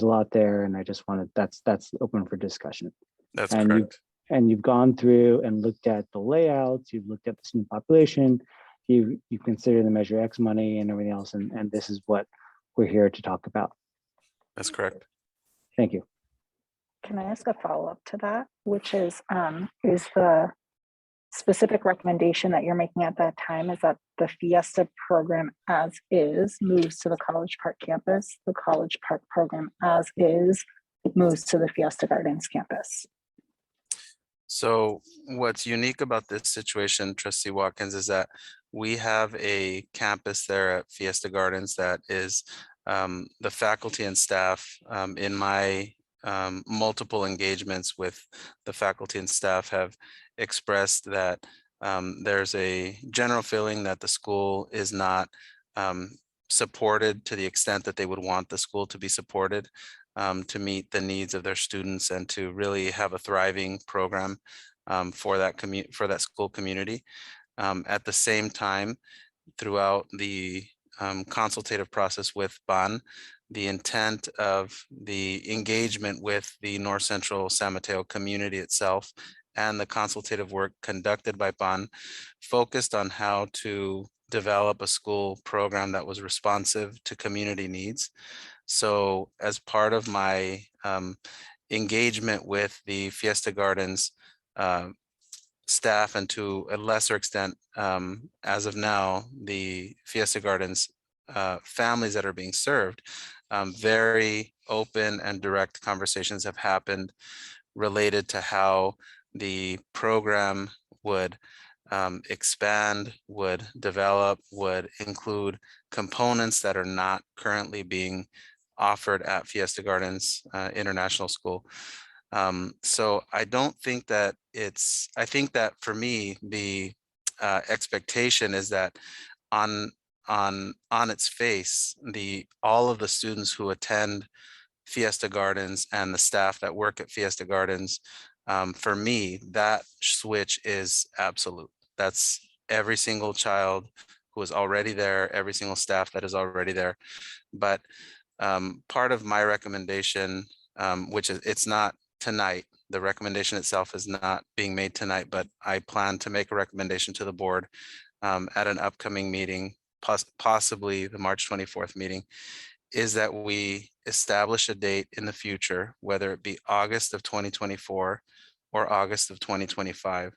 lot there, and I just wanted, that's open for discussion. That's and correct. You've gone through and looked at the layouts, you've looked at the student population, you consider the Measure X money and everything else, and this is what we're here to talk about. That's correct. Thank you. Can I ask a follow-up to that, which is the specific recommendation that you're making at that time is that the Fiesta program as is moves to the College Park campus, the College Park program as is moves to the Fiesta Gardens campus? So what's unique about this situation, Trustee Watkins, is that we have a campus there at Fiesta Gardens that is the faculty and staff in my multiple engagements with the faculty and staff have expressed that there's a general feeling that the school is not supported to the extent that they would want the school to be supported to meet the needs of their students and to really have a thriving program for that school community. At the same time, throughout the consultative process with BAN, the intent of the engagement with the North Central San Mateo community itself and the consultative work conducted by BAN focused on how to develop a school program that was responsive to community needs. So as part of my engagement with the Fiesta Gardens staff, and to a lesser extent, as of now, the Fiesta Gardens families that are being served, very open and direct conversations have happened related to how the program would expand, would develop, would include components that are not currently being offered at Fiesta Gardens International School. So I don't think that I think that for me, the expectation is that on its face, all of the students who attend Fiesta Gardens and the staff that work at Fiesta Gardens, for me, that switch is absolute. That's every single child who is already there, every single staff that is already there. But part of my recommendation, which is, it's not tonight, The recommendation itself is not being made tonight, but I plan to make a recommendation to the board at an upcoming meeting, possibly the March 24th meeting, is that we establish a date in the future, whether it be August of 2024 or August of 2025,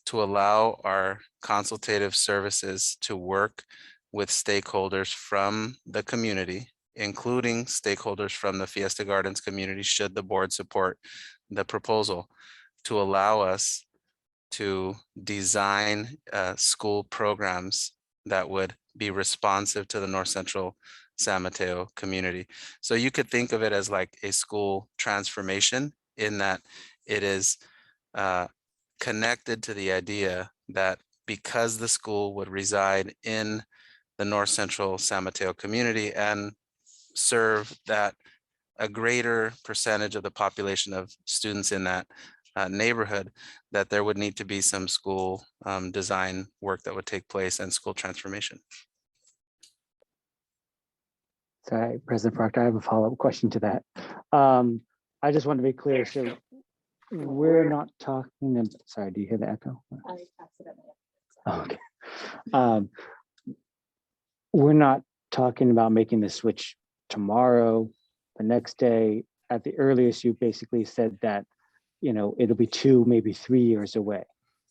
to allow our consultative services to work with stakeholders from the community, including stakeholders from the Fiesta Gardens community, should the board support the proposal, to allow us to design school programs that would be responsive to the North Central San Mateo community. So you could think of it as like a school transformation, in that it is connected to the idea that because the school would reside in the North Central San Mateo community and serve that a greater percentage of the population of students in that neighborhood, that there would need to be some school design work that would take place and school transformation. Sorry, President Proctor, I have a follow-up question to that. I just want to be clear. So we're not talking, sorry, do you hear the echo? Okay. We're not talking about making the switch tomorrow, the next day. At the earliest, you basically said that, you know, it'll be 2, maybe 3 years away.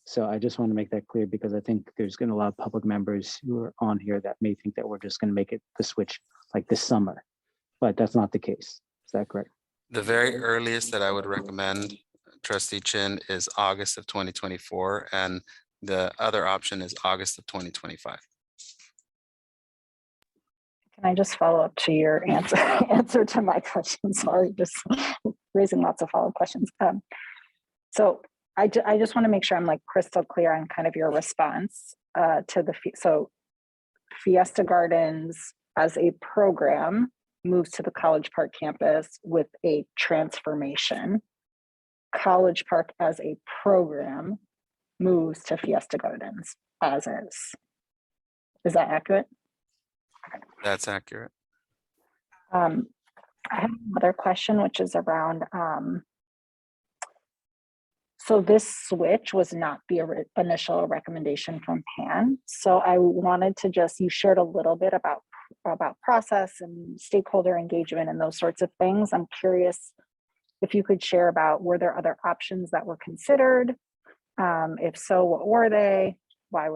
So I just want to make that clear, because I think there's going to be a lot of public members who are on here that may think that we're just going to make it the switch like this summer, but that's not the case. Is that correct? The very earliest that I would recommend, Trustee Chin, is August of 2024, and the other option is August of 2025. Can I just follow up to your answer to my question? Sorry, just raising lots of follow-up questions. So I just want to make sure I'm like crystal clear on kind of your response to the, so Fiesta Gardens as a program moves to the College Park campus with a transformation. College Park as a program moves to Fiesta Gardens as is. Is that accurate? That's accurate. I have another question, which is around, so this switch was not the initial recommendation from Pan. So I wanted to just, you shared a little bit about process and stakeholder engagement and those sorts of things. I'm curious if you could share about, were there other options that were considered? If so, what were they? Why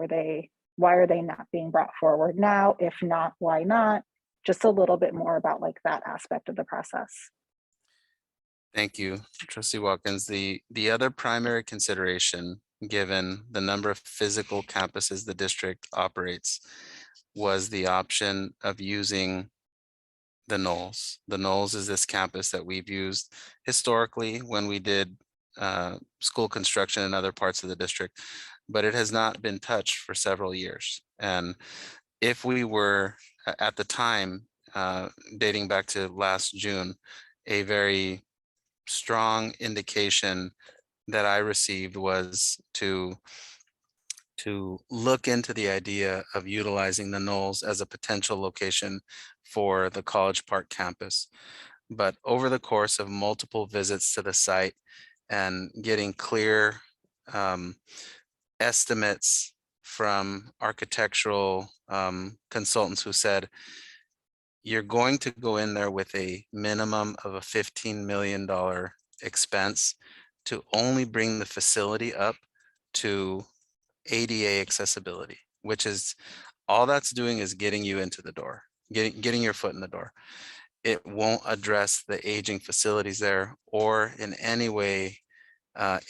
are they not being brought forward now? If not, why not? Just a little bit more about like that aspect of the process. Thank you, Trustee Watkins. The other primary consideration, given the number of physical campuses the district operates, was the option of using the Knolls. The Knolls is this campus that we've used historically when we did school construction in other parts of the district, but it has not been touched for several years. And if we were at the time, dating back to last June, a very strong indication that I received was to look into the idea of utilizing the Knolls as a potential location for the College Park campus. But over the course of multiple visits to the site and getting clear estimates from architectural consultants who said, you're going to go in there with a minimum of a $15 million expense to only bring the facility up to ADA accessibility, which is all that's doing is getting you into the door, getting your foot in the door. It won't address the aging facilities there or in any way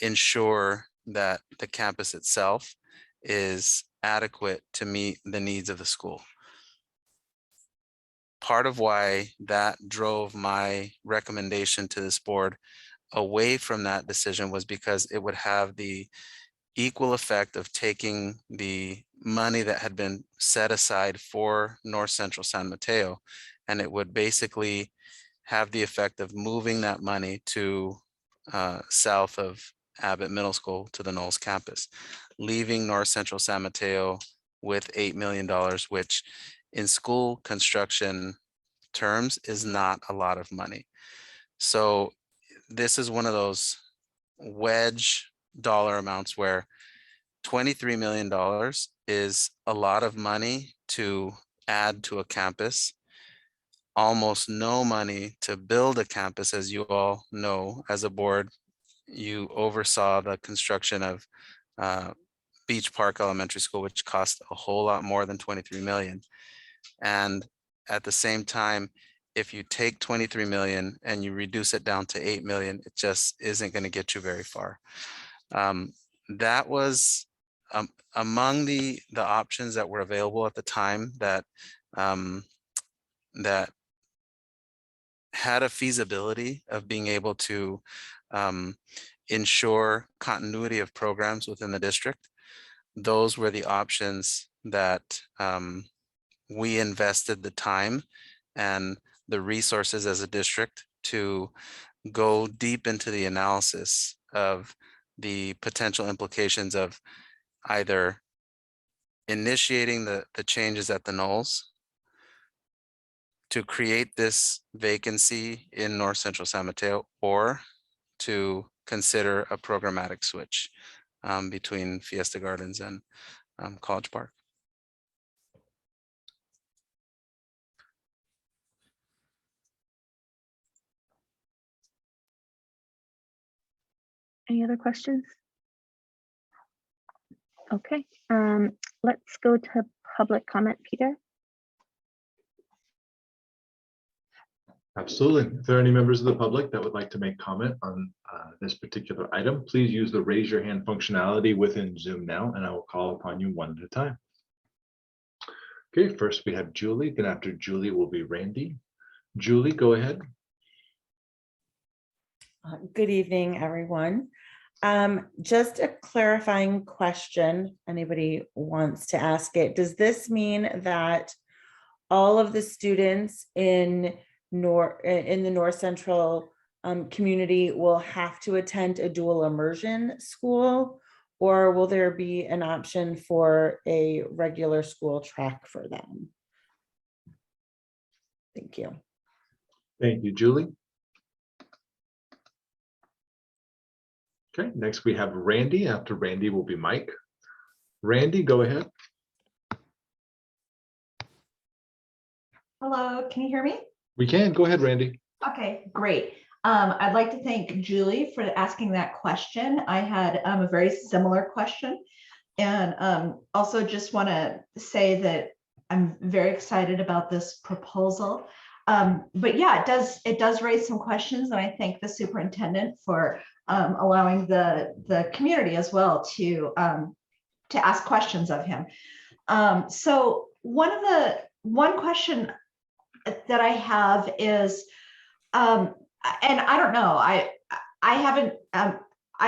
ensure that the campus itself is adequate to meet the needs of the school. Part of why that drove my recommendation to this board away from that decision was because it would have the equal effect of taking the money that had been set aside for North Central San Mateo, and it would basically have the effect of moving that money to south of Abbott Middle School to the Knolls campus, leaving North Central San Mateo with $8 million, which in school construction terms is not a lot of money. So this is one of those wedge dollar amounts where $23 million is a lot of money to add to a campus. Almost no money to build a campus, as you all know, as a board. You oversaw the construction of Beach Park Elementary School, which cost a whole lot more than 23 million. And at the same time, if you take 23 million and you reduce it down to 8 million, it just isn't going to get you very far. That was among the options that were available at the time that that had a feasibility of being able to ensure continuity of programs within the district. Those were the options that we invested the time and the resources as a district to go deep into the analysis of the potential implications of either initiating the changes at the Knolls to create this vacancy in North Central San Mateo, or to consider a programmatic switch between Fiesta Gardens and College Park. Any other questions? Okay, let's go to public comment, Peter. Absolutely. If there are any members of the public that would like to make comment on this particular item, please use the raise your hand functionality within Zoom now, and I will call upon you one at a time. Okay, first we have Julie, then after Julie will be Randy. Julie, go ahead. Good evening, everyone. Just a clarifying question. Anybody wants to ask it? Does this mean that all of the students in the North Central community will have to attend a dual immersion school, or will there be an option for a regular school track for them? Thank you. Thank you, Julie. Okay, next we have Randy. After Randy will be Mike. Randy, go ahead. Hello, can you hear me? We can. Go ahead, Randy. Okay, great. I'd like to thank Julie for asking that question. I had a very similar question, and also just want to say that I'm very excited about this proposal. But yeah, it does raise some questions, and I thank the superintendent for allowing the community as well to ask questions of him. So one question that I have is, and I don't know, I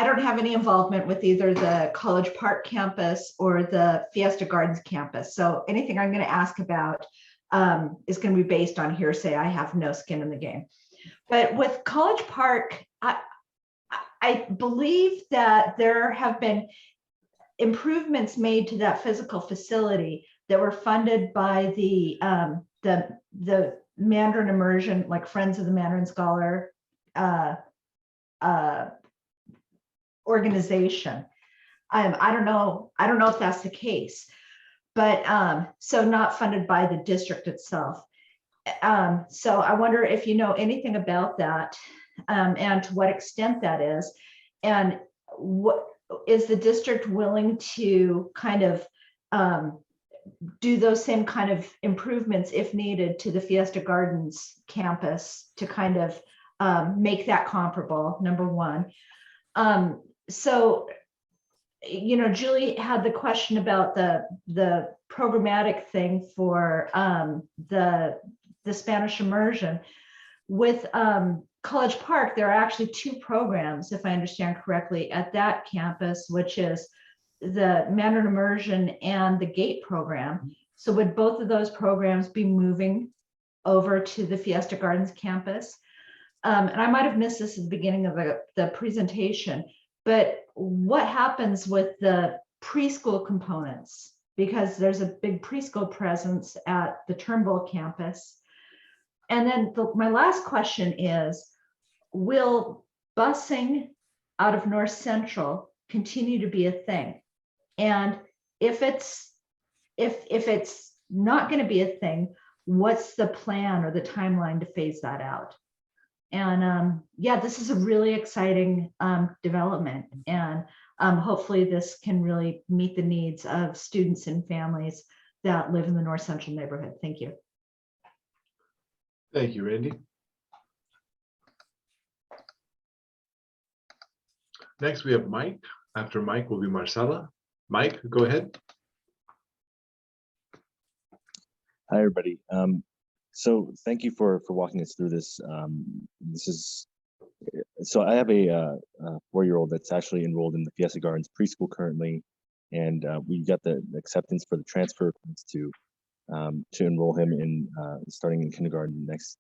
don't have any involvement with either the College Park campus or the Fiesta Gardens campus. So anything I'm going to ask about is going to be based on hearsay. I have no skin in the game. But with College Park, I believe that there have been improvements made to that physical facility that were funded by the Mandarin Immersion, like Friends of the Mandarin Scholar organization. I don't know if that's the case, but so not funded by the district itself. So I wonder if you know anything about that, and to what extent that is, and what is the district willing to kind of do those same kind of improvements if needed to the Fiesta Gardens campus to kind of make that comparable, number one. So, you know, Julie had the question about the programmatic thing for the Spanish immersion. With College Park, there are actually two programs, if I understand correctly, at that campus, which is the Mandarin Immersion and the GATE program. So would both of those programs be moving over to the Fiesta Gardens campus? And I might have missed this at the beginning of the presentation, but what happens with the preschool components? Because there's a big preschool presence at the Turnbull campus. And then my last question is, will busing out of North Central continue to be a thing? And if it's not going to be a thing, what's the plan or the timeline to phase that out? And yeah, this is a really exciting development, and hopefully this can really meet the needs of students and families that live in the North Central neighborhood. Thank you. Thank you, Randy. Next, we have Mike. After Mike will be Marcella. Mike, go ahead. Hi, everybody. So thank you for walking us through this. So I have a 4-year-old that's actually enrolled in the Fiesta Gardens preschool currently, and we got the acceptance for the transfer to enroll him in starting in kindergarten next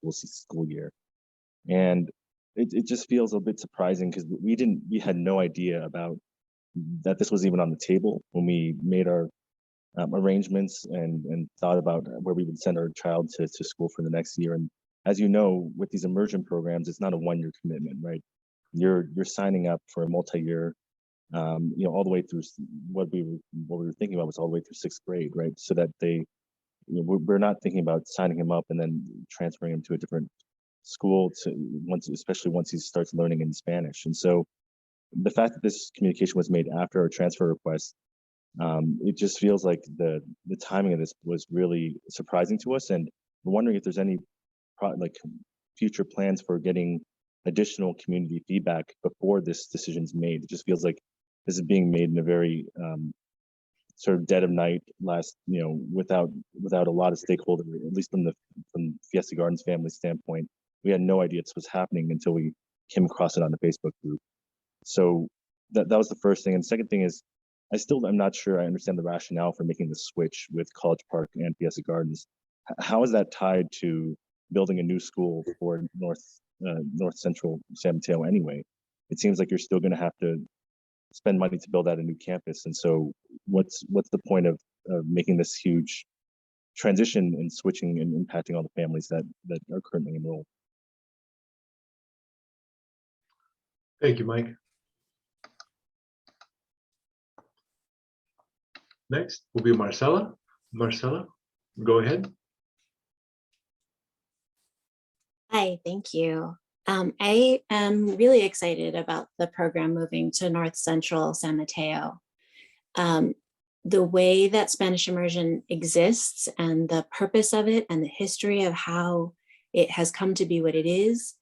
school year. And it just feels a bit surprising because we had no idea about that this was even on the table when we made our arrangements and thought about where we would send our child to school for the next year. And as you know, with these immersion programs, it's not a one-year commitment, right? You're signing up for a multi-year, all the way through what we were thinking about was all the way through 6th grade, right? So that we're not thinking about signing him up and then transferring him to a different school especially once he starts learning in Spanish. And so the fact that this communication was made after our transfer request, it just feels like the timing of this was really surprising to us, and we're wondering if there's any future plans for getting additional community feedback before this decision's made. It just feels like this is being made in a very sort of dead of night, without a lot of stakeholders, at least from Fiesta Gardens family standpoint. We had no idea this was happening until we came across it on the Facebook group. So that was the first thing. And the second thing is, I'm not sure I understand the rationale for making the switch with College Park and Fiesta Gardens. How is that tied to building a new school for North Central San Mateo anyway? It seems like you're still going to have to spend money to build out a new campus. And so what's the point of making this huge transition and switching and impacting all the families that are currently enrolled? Thank you, Mike. Next will be Marcella. Marcella, go ahead. Hi, thank you. I am really excited about the program moving to North Central San Mateo. The way that Spanish immersion exists and the purpose of it and the history of how it has come to be what it is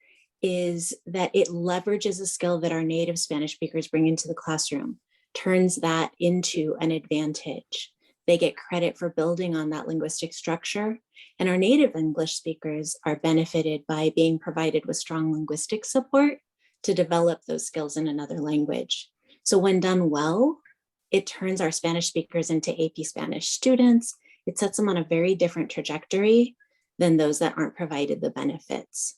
that it leverages a skill that our native Spanish speakers bring into the classroom, turns that into an advantage. They get credit for building on that linguistic structure, and our native English speakers are benefited by being provided with strong linguistic support to develop those skills in another language. So when done well, it turns our Spanish speakers into AP Spanish students. It sets them on a very different trajectory than those that aren't provided the benefits.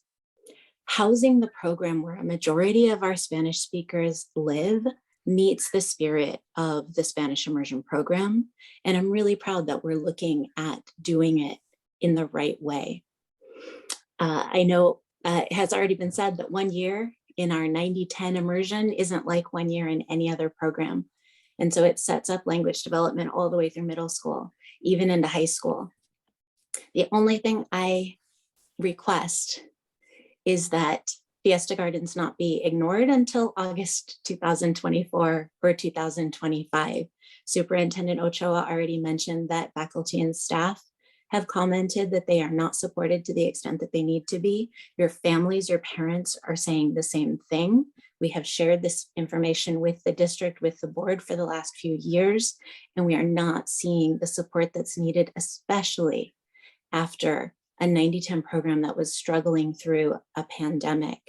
Housing the program where a majority of our Spanish speakers live meets the spirit of the Spanish immersion program. And I'm really proud that we're looking at doing it in the right way. I know it has already been said that 1 year in our 90-10 immersion isn't like 1 year in any other program. And so it sets up language development all the way through middle school, even into high school. The only thing I request is that Fiesta Gardens not be ignored until August 2024 or 2025. Superintendent Ochoa already mentioned that faculty and staff have commented that they are not supported to the extent that they need to be. Your families, your parents are saying the same thing. We have shared this information with the district, with the board for the last few years, and we are not seeing the support that's needed, especially after a 90-10 program that was struggling through a pandemic.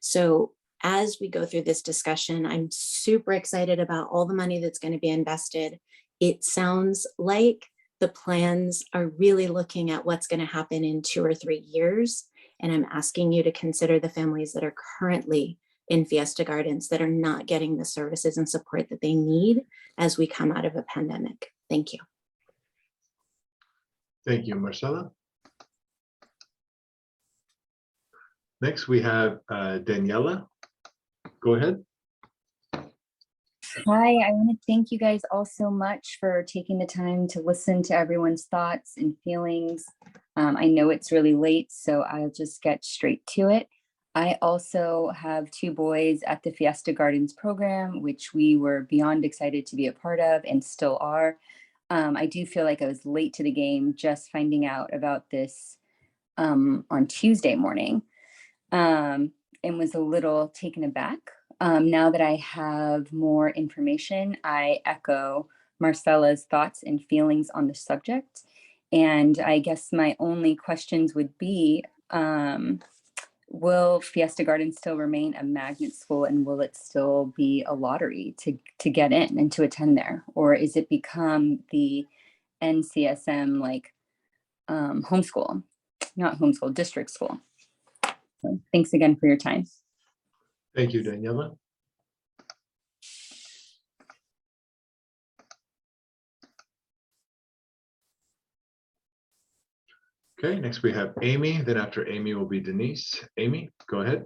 So as we go through this discussion, I'm super excited about all the money that's going to be invested. It sounds like the plans are really looking at what's going to happen in 2 or 3 years. And I'm asking you to consider the families that are currently in Fiesta Gardens that are not getting the services and support that they need as we come out of a pandemic. Thank you. Thank you, Marcella. Next, we have Daniela. Go ahead. Hi, I want to thank you guys all so much for taking the time to listen to everyone's thoughts and feelings. I know it's really late, so I'll just get straight to it. I also have 2 boys at the Fiesta Gardens program, which we were beyond excited to be a part of and still are. I do feel like I was late to the game just finding out about this on Tuesday morning, and was a little taken aback. Now that I have more information, I echo Marcella's thoughts and feelings on the subject. And I guess my only questions would be, will Fiesta Gardens still remain a magnet school, and will it still be a lottery to get in and to attend there? Or is it become the NCSM like homeschool, not homeschool, district school? So thanks again for your time. Thank you, Daniela. Okay, next we have Amy. Then after Amy will be Denise. Amy, go ahead.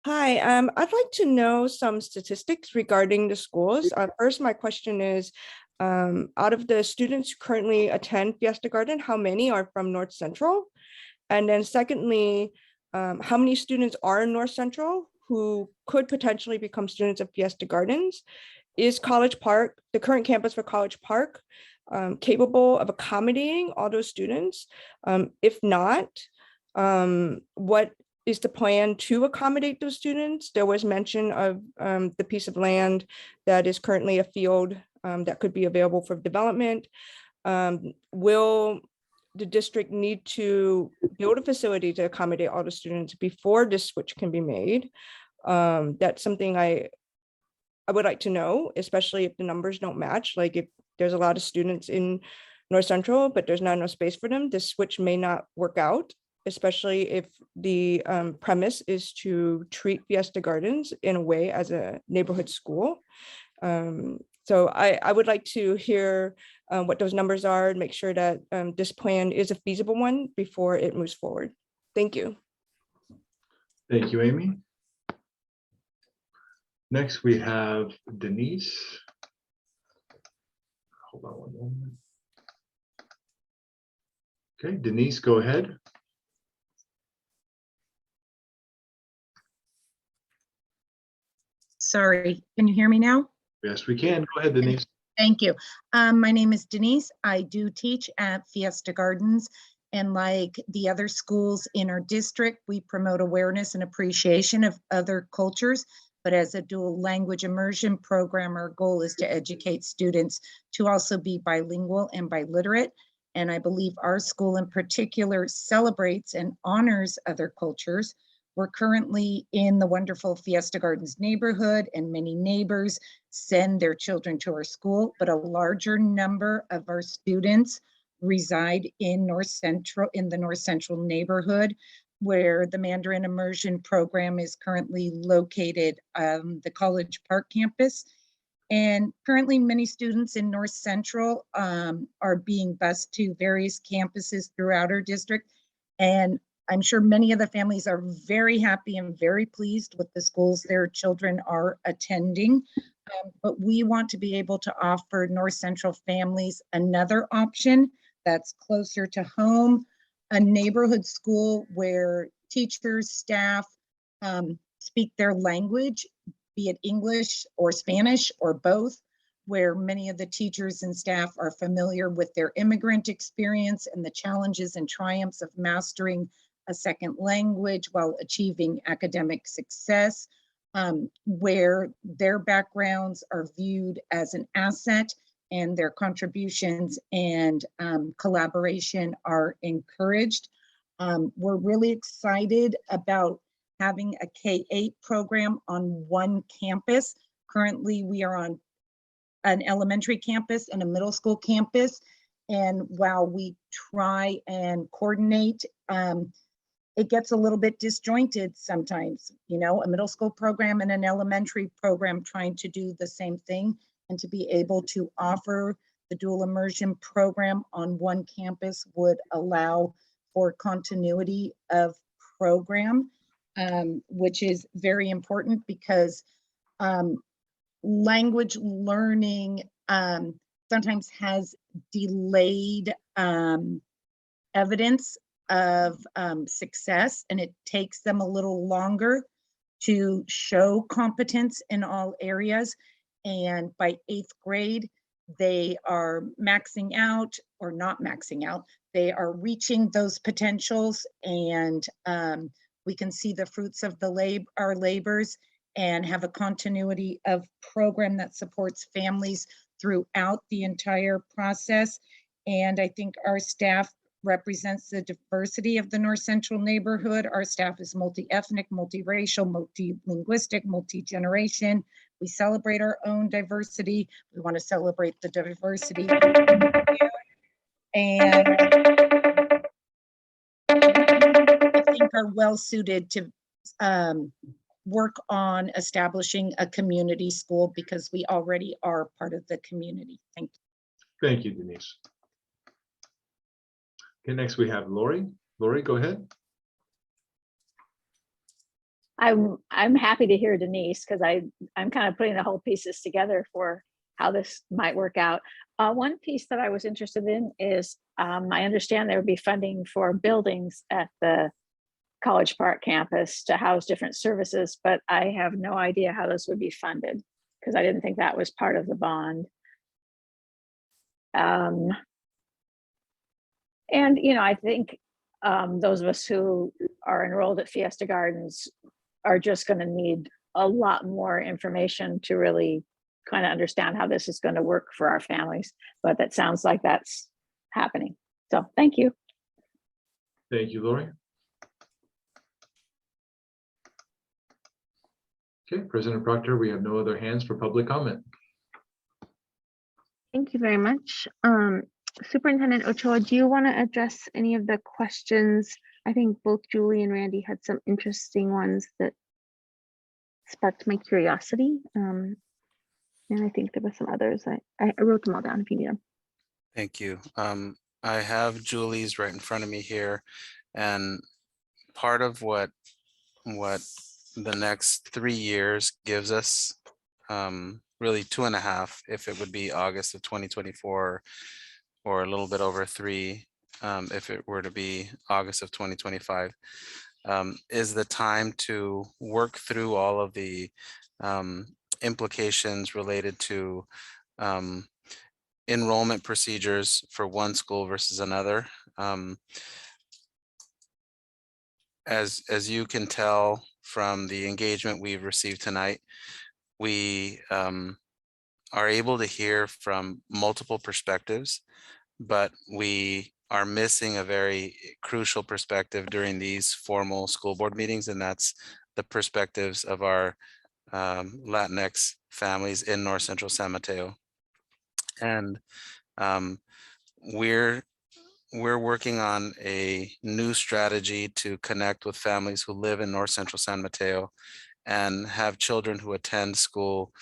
Hi, I'd like to know some statistics regarding the schools. First, my question is, out of the students who currently attend Fiesta Garden, how many are from North Central? And then secondly, how many students are in North Central who could potentially become students of Fiesta Gardens? Is College Park, the current campus for College Park, capable of accommodating all those students? If not, what is the plan to accommodate those students? There was mention of the piece of land that is currently a field that could be available for development. Will the district need to build a facility to accommodate all the students before this switch can be made? That's something I would like to know, especially if the numbers don't match. Like if there's a lot of students in North Central, but there's not enough space for them, this switch may not work out, especially if the premise is to treat Fiesta Gardens in a way as a neighborhood school. So I would like to hear what those numbers are and make sure that this plan is a feasible one before it moves forward. Thank you. Thank you, Amy. Next, we have Denise. Hold on one moment. Okay, Denise, go ahead. Sorry, can you hear me now? Yes, we can. Go ahead, Denise. Thank you. My name is Denise. I do teach at Fiesta Gardens, and like the other schools in our district, we promote awareness and appreciation of other cultures. But as a dual language immersion program, our goal is to educate students to also be bilingual and biliterate. And I believe our school in particular celebrates and honors other cultures. We're currently in the wonderful Fiesta Gardens neighborhood, and many neighbors send their children to our school, but a larger number of our students reside in the North Central neighborhood, where the Mandarin Immersion Program is currently located, the College Park campus. And currently many students in North Central are being bused to various campuses throughout our district. And I'm sure many of the families are very happy and very pleased with the schools their children are attending. But we want to be able to offer North Central families another option that's closer to home, a neighborhood school where teachers, staff speak their language, be it English or Spanish or both, where many of the teachers and staff are familiar with their immigrant experience and the challenges and triumphs of mastering a second language while achieving academic success, where their backgrounds are viewed as an asset and their contributions and collaboration are encouraged. We're really excited about having a K-8 program on one campus. Currently, we are on an elementary campus and a middle school campus. And while we try and coordinate, it gets a little bit disjointed sometimes, you know, a middle school program and an elementary program trying to do the same thing, and to be able to offer the dual immersion program on one campus would allow for continuity of program. which is very important because language learning sometimes has delayed evidence of success, and it takes them a little longer to show competence in all areas. And by 8th grade, they are maxing out or not maxing out. They are reaching those potentials, and we can see the fruits of our labors and have a continuity of program that supports families throughout the entire process. And I think our staff represents the diversity of the North Central neighborhood. Our staff is multi-ethnic, multiracial, multi-linguistic, multi-generation. We celebrate our own diversity. We want to celebrate the diversity. And I think are well suited to work on establishing a community school because we already are part of the community. Thank you. Thank you, Denise. Okay, next we have Lori. Lori, go ahead. I'm happy to hear Denise because I'm kind of putting the whole pieces together for how this might work out. One piece that I was interested in is I understand there would be funding for buildings at the College Park campus to house different services, but I have no idea how those would be funded because I didn't think that was part of the bond. And, you know, I think those of us who are enrolled at Fiesta Gardens are just going to need a lot more information to really kind of understand how this is going to work for our families. But that sounds like that's happening. So thank you. Thank you, Lori. Okay, President Proctor, we have no other hands for public comment. Thank you very much. Superintendent Ochoa, do you want to address any of the questions? I think both Julie and Randy had some interesting ones that sparked my curiosity. And I think there were some others. I wrote them all down if you need them. Thank you. I have Julie's right in front of me here, and part of what the next 3 years gives us, really 2.5 if it would be August of 2024, or a little bit over 3 if it were to be August of 2025, is the time to work through all of the implications related to enrollment procedures for one school versus another. As you can tell from the engagement we've received tonight, we are able to hear from multiple perspectives, but we are missing a very crucial perspective during these formal school board meetings, and that's the perspectives of our Latinx families in North Central San Mateo. And we're working on a new strategy to connect with families who live in North Central San Mateo and have children who attend school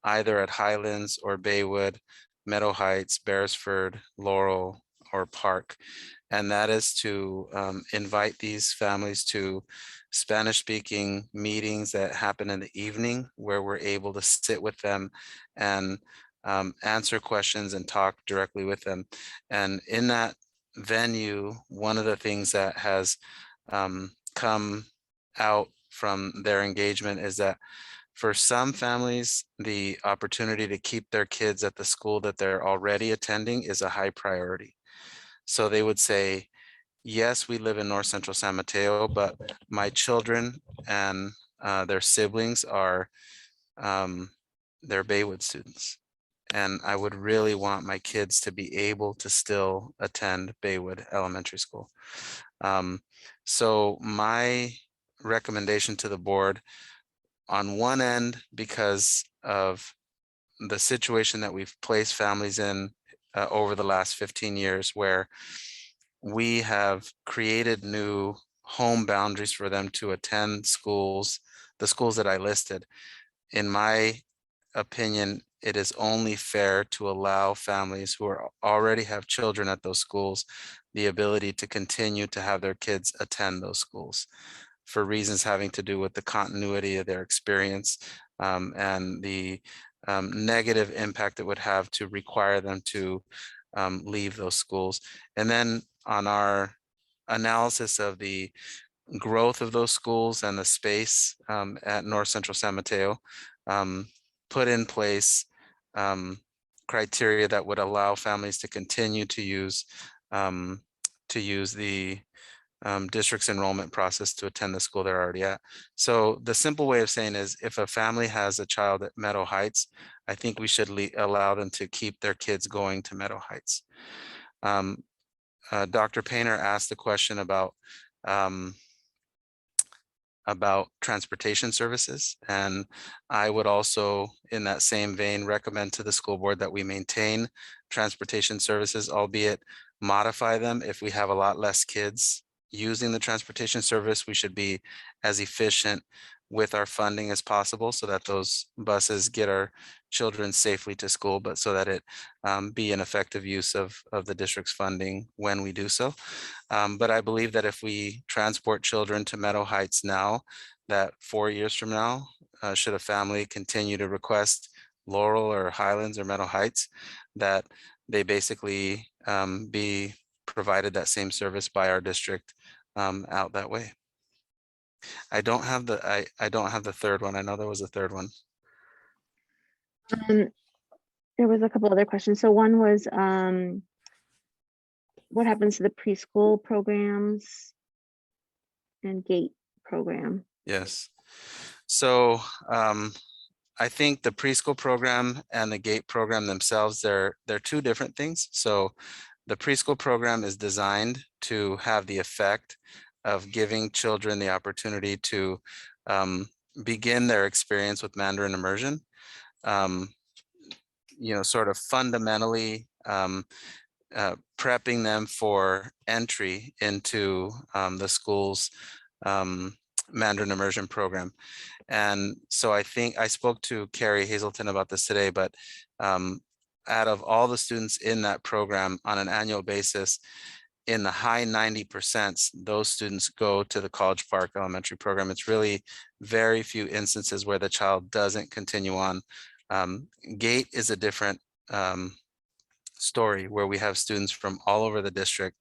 either at Highlands or Baywood, Meadow Heights, Beresford, Laurel, or Park. And that is to invite these families to Spanish-speaking meetings that happen in the evening, where we're able to sit with them and answer questions and talk directly with them. And in that venue, one of the things that has come out from their engagement is that for some families, the opportunity to keep their kids at the school that they're already attending is a high priority. So they would say, yes, we live in North Central San Mateo, but my children and their siblings are they're Baywood students. And I would really want my kids to be able to still attend Baywood Elementary School. So my recommendation to the board, on one end, because of the situation that we've placed families in over the last 15 years, where we have created new home boundaries for them to attend schools, the schools that I listed. In my opinion, it is only fair to allow families who already have children at those schools the ability to continue to have their kids attend those schools. for reasons having to do with the continuity of their experience and the negative impact it would have to require them to leave those schools. And then on our analysis of the growth of those schools and the space at North Central San Mateo, put in place criteria that would allow families to continue to use the district's enrollment process to attend the school they're already at. So the simple way of saying is, if a family has a child at Meadow Heights, I think we should allow them to keep their kids going to Meadow Heights. Dr. Painter asked the question about transportation services. And I would also, in that same vein, recommend to the school board that we maintain transportation services, albeit modify them. If we have a lot less kids using the transportation service, we should be as efficient with our funding as possible so that those buses get our children safely to school, but so that it be an effective use of the district's funding when we do so. But I believe that if we transport children to Meadow Heights now, that 4 years from now, should a family continue to request Laurel or Highlands or Meadow Heights, that they basically be provided that same service by our district out that way. I don't have the third one. I know there was a third one. There was a couple other questions. So one was, what happens to the preschool programs and GATE program? Yes. So I think the preschool program and the GATE program themselves, they're two different things. So the preschool program is designed to have the effect of giving children the opportunity to begin their experience with Mandarin immersion, sort of fundamentally prepping them for entry into the school's Mandarin immersion program. And so I think I spoke to Carrie Hazelton about this today, but out of all the students in that program on an annual basis, in the high 90%, those students go to the College Park Elementary program. It's really very few instances where the child doesn't continue on. GATE is a different story where we have students from all over the district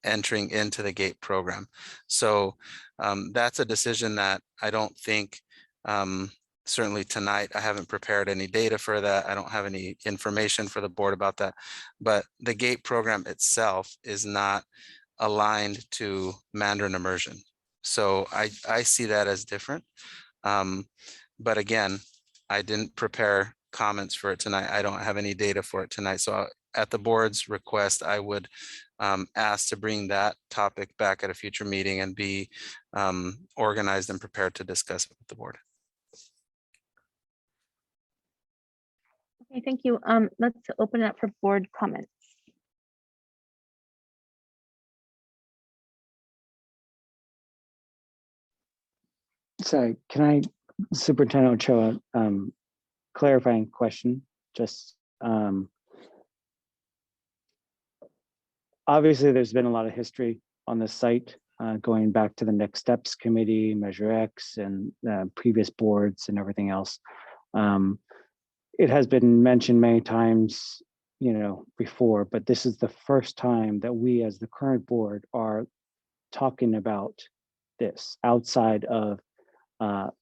entering into the GATE program. So that's a decision that I don't think, certainly tonight, I haven't prepared any data for that. I don't have any information for the board about that, but the GATE program itself is not aligned to Mandarin immersion. So I see that as different. But again, I didn't prepare comments for it tonight. I don't have any data for it tonight. So at the board's request, I would ask to bring that topic back at a future meeting and be organized and prepared to discuss it with the board. Okay, thank you. Let's open it up for board comments. Sorry, can I, Superintendent Ochoa, clarifying question? Just obviously, there's been a lot of history on this site, going back to the Next Steps Committee, Measure X, and previous boards and everything else. It has been mentioned many times, before, but this is the first time that we, as the current board, are talking about this outside of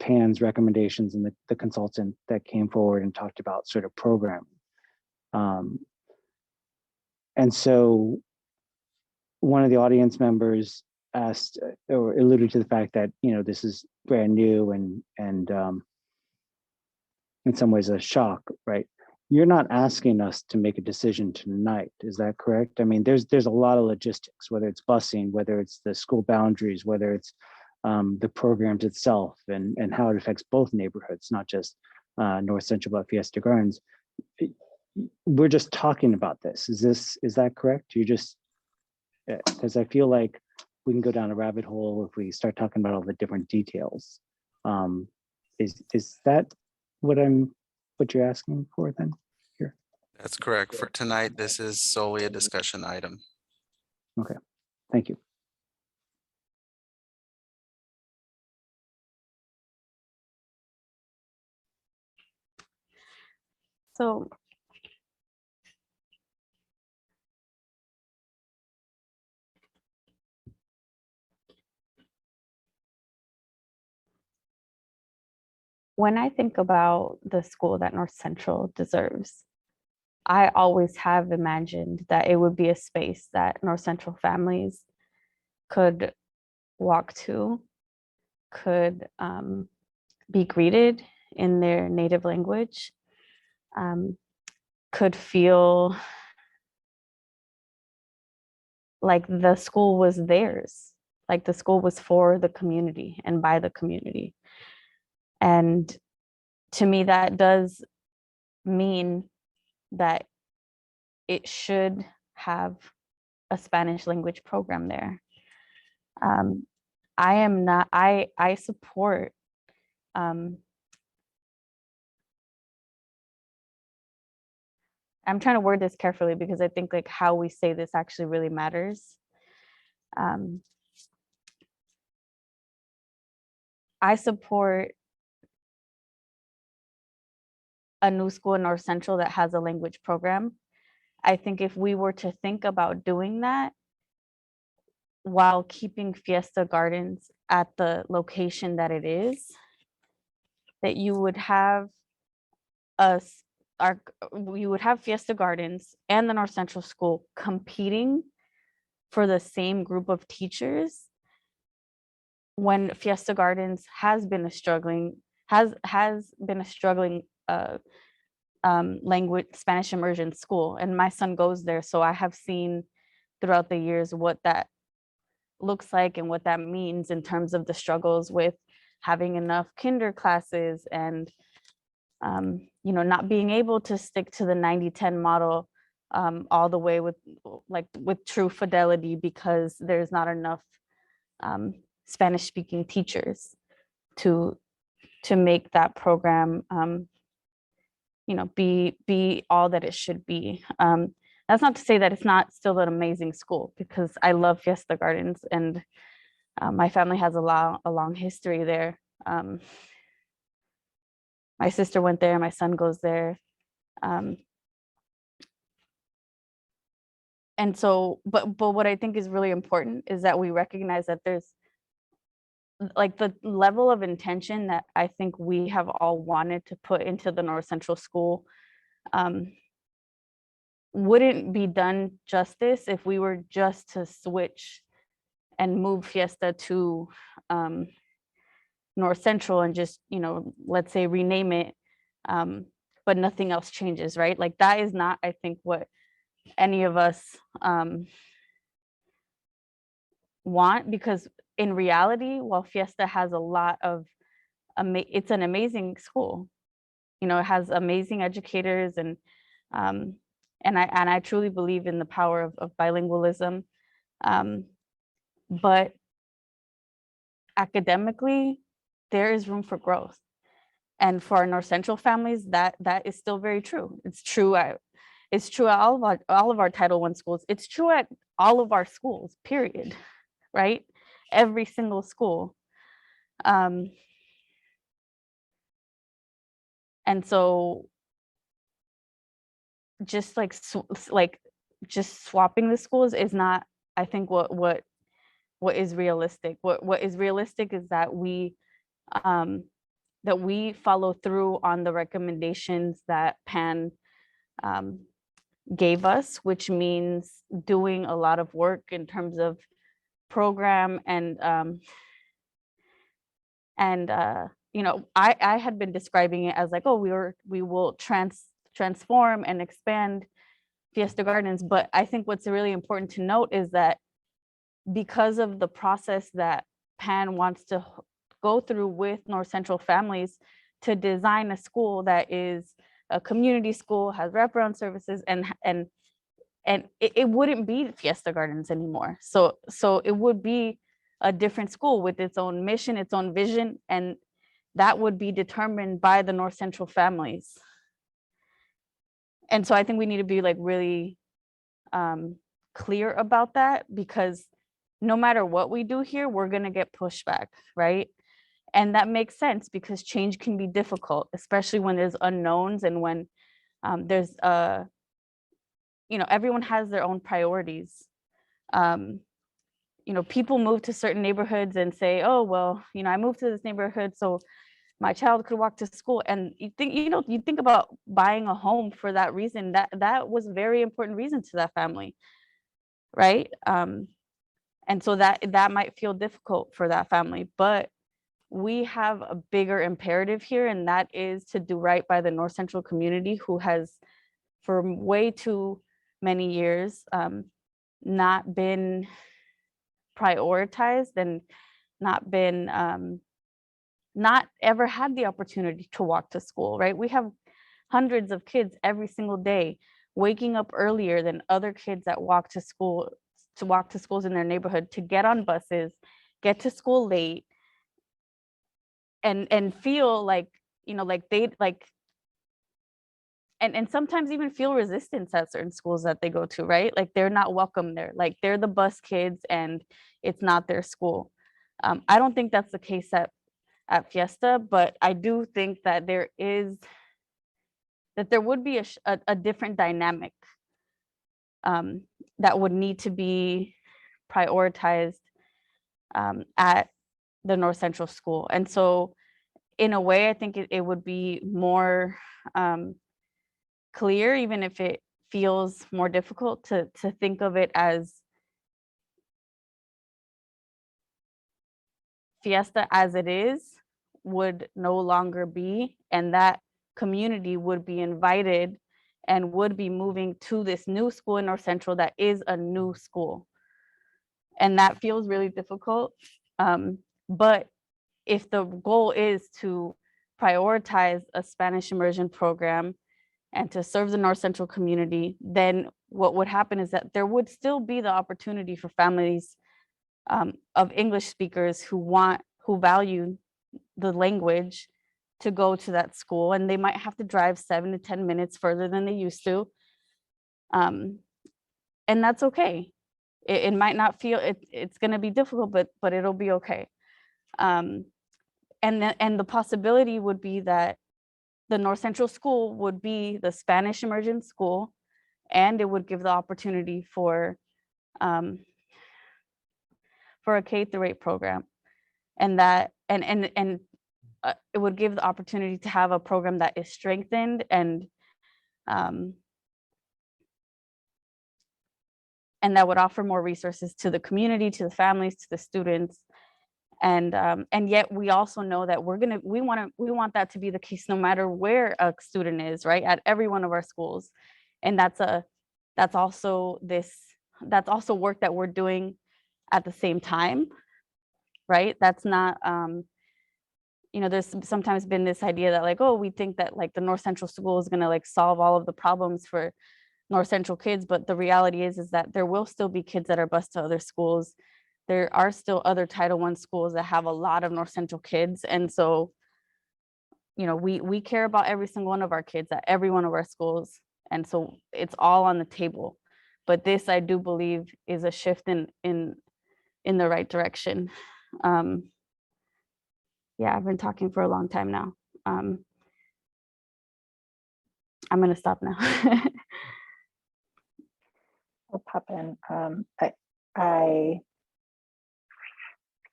Pan's recommendations and the consultant that came forward and talked about sort of programming. And so one of the audience members asked or alluded to the fact that, this is brand new and in some ways a shock, right? You're not asking us to make a decision tonight, is that correct? I mean, there's a lot of logistics, whether it's busing, whether it's the school boundaries, whether it's the programs itself and how it affects both neighborhoods, not just North Central, but Fiesta Gardens. We're just talking about this. Is that correct? You just, because I feel like we can go down a rabbit hole if we start talking about all the different details. Is that what you're asking for then here? That's correct. For tonight, this is solely a discussion item. Okay, thank you. So when I think about the school that North Central deserves, I always have imagined that it would be a space that North Central families could walk to, could be greeted in their native language, could feel like the school was theirs, like the school was for the community and by the community. And to me, that does mean that it should have a Spanish language program there. I support I'm trying to word this carefully because I think like how we say this actually really matters. I support a new school in North Central that has a language program. I think if we were to think about doing that while keeping Fiesta Gardens at the location that it is, that you would have us, you would have Fiesta Gardens and the North Central School competing for the same group of teachers when Fiesta Gardens has been a struggling language Spanish immersion school, and my son goes there, so I have seen throughout the years what that looks like and what that means in terms of the struggles with having enough kinder classes and not being able to stick to the 90-10 model all the way with true fidelity because there's not enough Spanish speaking teachers to make that program be all that it should be. That's not to say that it's not still an amazing school, because I love Fiesta Gardens and my family has a long history there. My sister went there, my son goes there. And so, but what I think is really important is that we recognize that there's like the level of intention that I think we have all wanted to put into the North Central School wouldn't be done justice if we were just to switch and move Fiesta to North Central and just, let's say rename it, but nothing else changes, right? Like that is not, I think, what any of us want, because in reality, while Fiesta has a lot of, it's an amazing school, it has amazing educators and I truly believe in the power of bilingualism. But academically, there is room for growth. And for our North Central families, that is still very true. It's true. It's true at all of our Title I schools. It's true at all of our schools, period, right? Every single school. And so just just swapping the schools is not, I think, what is realistic. What is realistic is that we follow through on the recommendations that PAN gave us, which means doing a lot of work in terms of program and I had been describing it as like, oh, we will transform and expand Fiesta Gardens, but I think what's really important to note is that because of the process that PAN wants to go through with North Central families to design a school that is a community school, has wraparound services, and it wouldn't be Fiesta Gardens anymore. So it would be a different school with its own mission, its own vision, and that would be determined by the North Central families. And so I think we need to be like really clear about that, because no matter what we do here, we're going to get pushback, right? And that makes sense because change can be difficult, especially when there's unknowns and when There's everyone has their own priorities. People move to certain neighborhoods and say, oh, well, I moved to this neighborhood so my child could walk to school. And you think about buying a home for that reason. That was a very important reason to that family, right? And so that might feel difficult for that family, but we have a bigger imperative here, and that is to do right by the North Central community, who has for way too many years not been prioritized and not ever had the opportunity to walk to school, right? We have hundreds of kids every single day waking up earlier than other kids that walk to schools in their neighborhood, to get on buses, get to school late, and feel like and sometimes even feel resistance at certain schools that they go to, right? Like they're not welcome there, like they're the bus kids and it's not their school. I don't think that's the case at Fiesta, but I do think that there would be a different dynamic that would need to be prioritized at the North Central School. And so in a way, I think it would be more clear, even if it feels more difficult to think of it as Fiesta as it is would no longer be, and that community would be invited and would be moving to this new school in North Central that is a new school. And that feels really difficult. But if the goal is to prioritize a Spanish immersion program and to serve the North Central community, then what would happen is that there would still be the opportunity for families of English speakers who value the language to go to that school, and they might have to drive 7 to 10 minutes further than they used to. And that's okay. It might not feel, it's gonna be difficult, but it'll be okay. And the possibility would be that the North Central School would be the Spanish immersion school, and it would give the opportunity for a K-8 program, and it would give the opportunity to have a program that is strengthened and that would offer more resources to the community, to the families, to the students. And yet we also know that we want that to be the case no matter where a student is, right? At every one of our schools. And that's also work that we're doing at the same time, right? That's not, there's sometimes been this idea that like, oh, we think that like the North Central School is gonna like solve all of the problems for North Central kids, but the reality is that there will still be kids that are bused to other schools. There are still other Title I schools that have a lot of North Central kids. And so, we care about every single one of our kids at every one of our schools. And so it's all on the table. But this, I do believe, is a shift in the right direction. Yeah, I've been talking for a long time now. I'm gonna stop now. I'll pop in.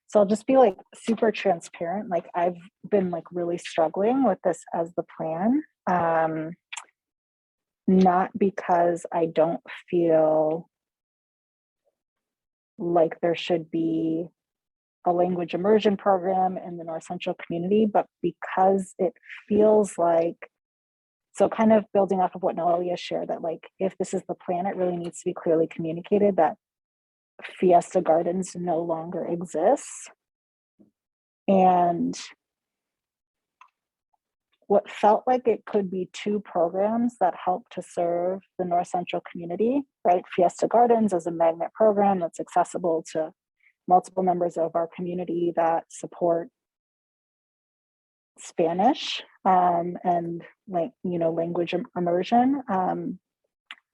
So I'll just be like super transparent. Like I've been like really struggling with this as the plan. Not because I don't feel like there should be a language immersion program in the North Central community, but because it feels like, so kind of building off of what Noelia shared, that like, if this is the plan, it really needs to be clearly communicated that Fiesta Gardens no longer exists. And what felt like it could be two programs that help to serve the North Central community, right? Fiesta Gardens is a magnet program that's accessible to multiple members of our community that support Spanish and like, language immersion,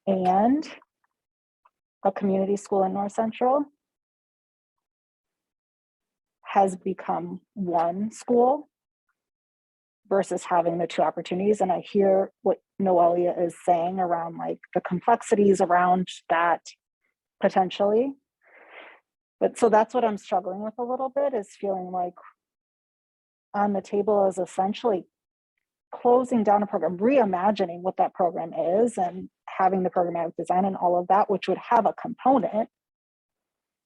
and a community school in North Central has become one school versus having the two opportunities. And I hear what Noelia is saying around like the complexities around that potentially. But so that's what I'm struggling with a little bit, is feeling like on the table is essentially closing down a program, reimagining what that program is and having the programmatic design and all of that, which would have a component,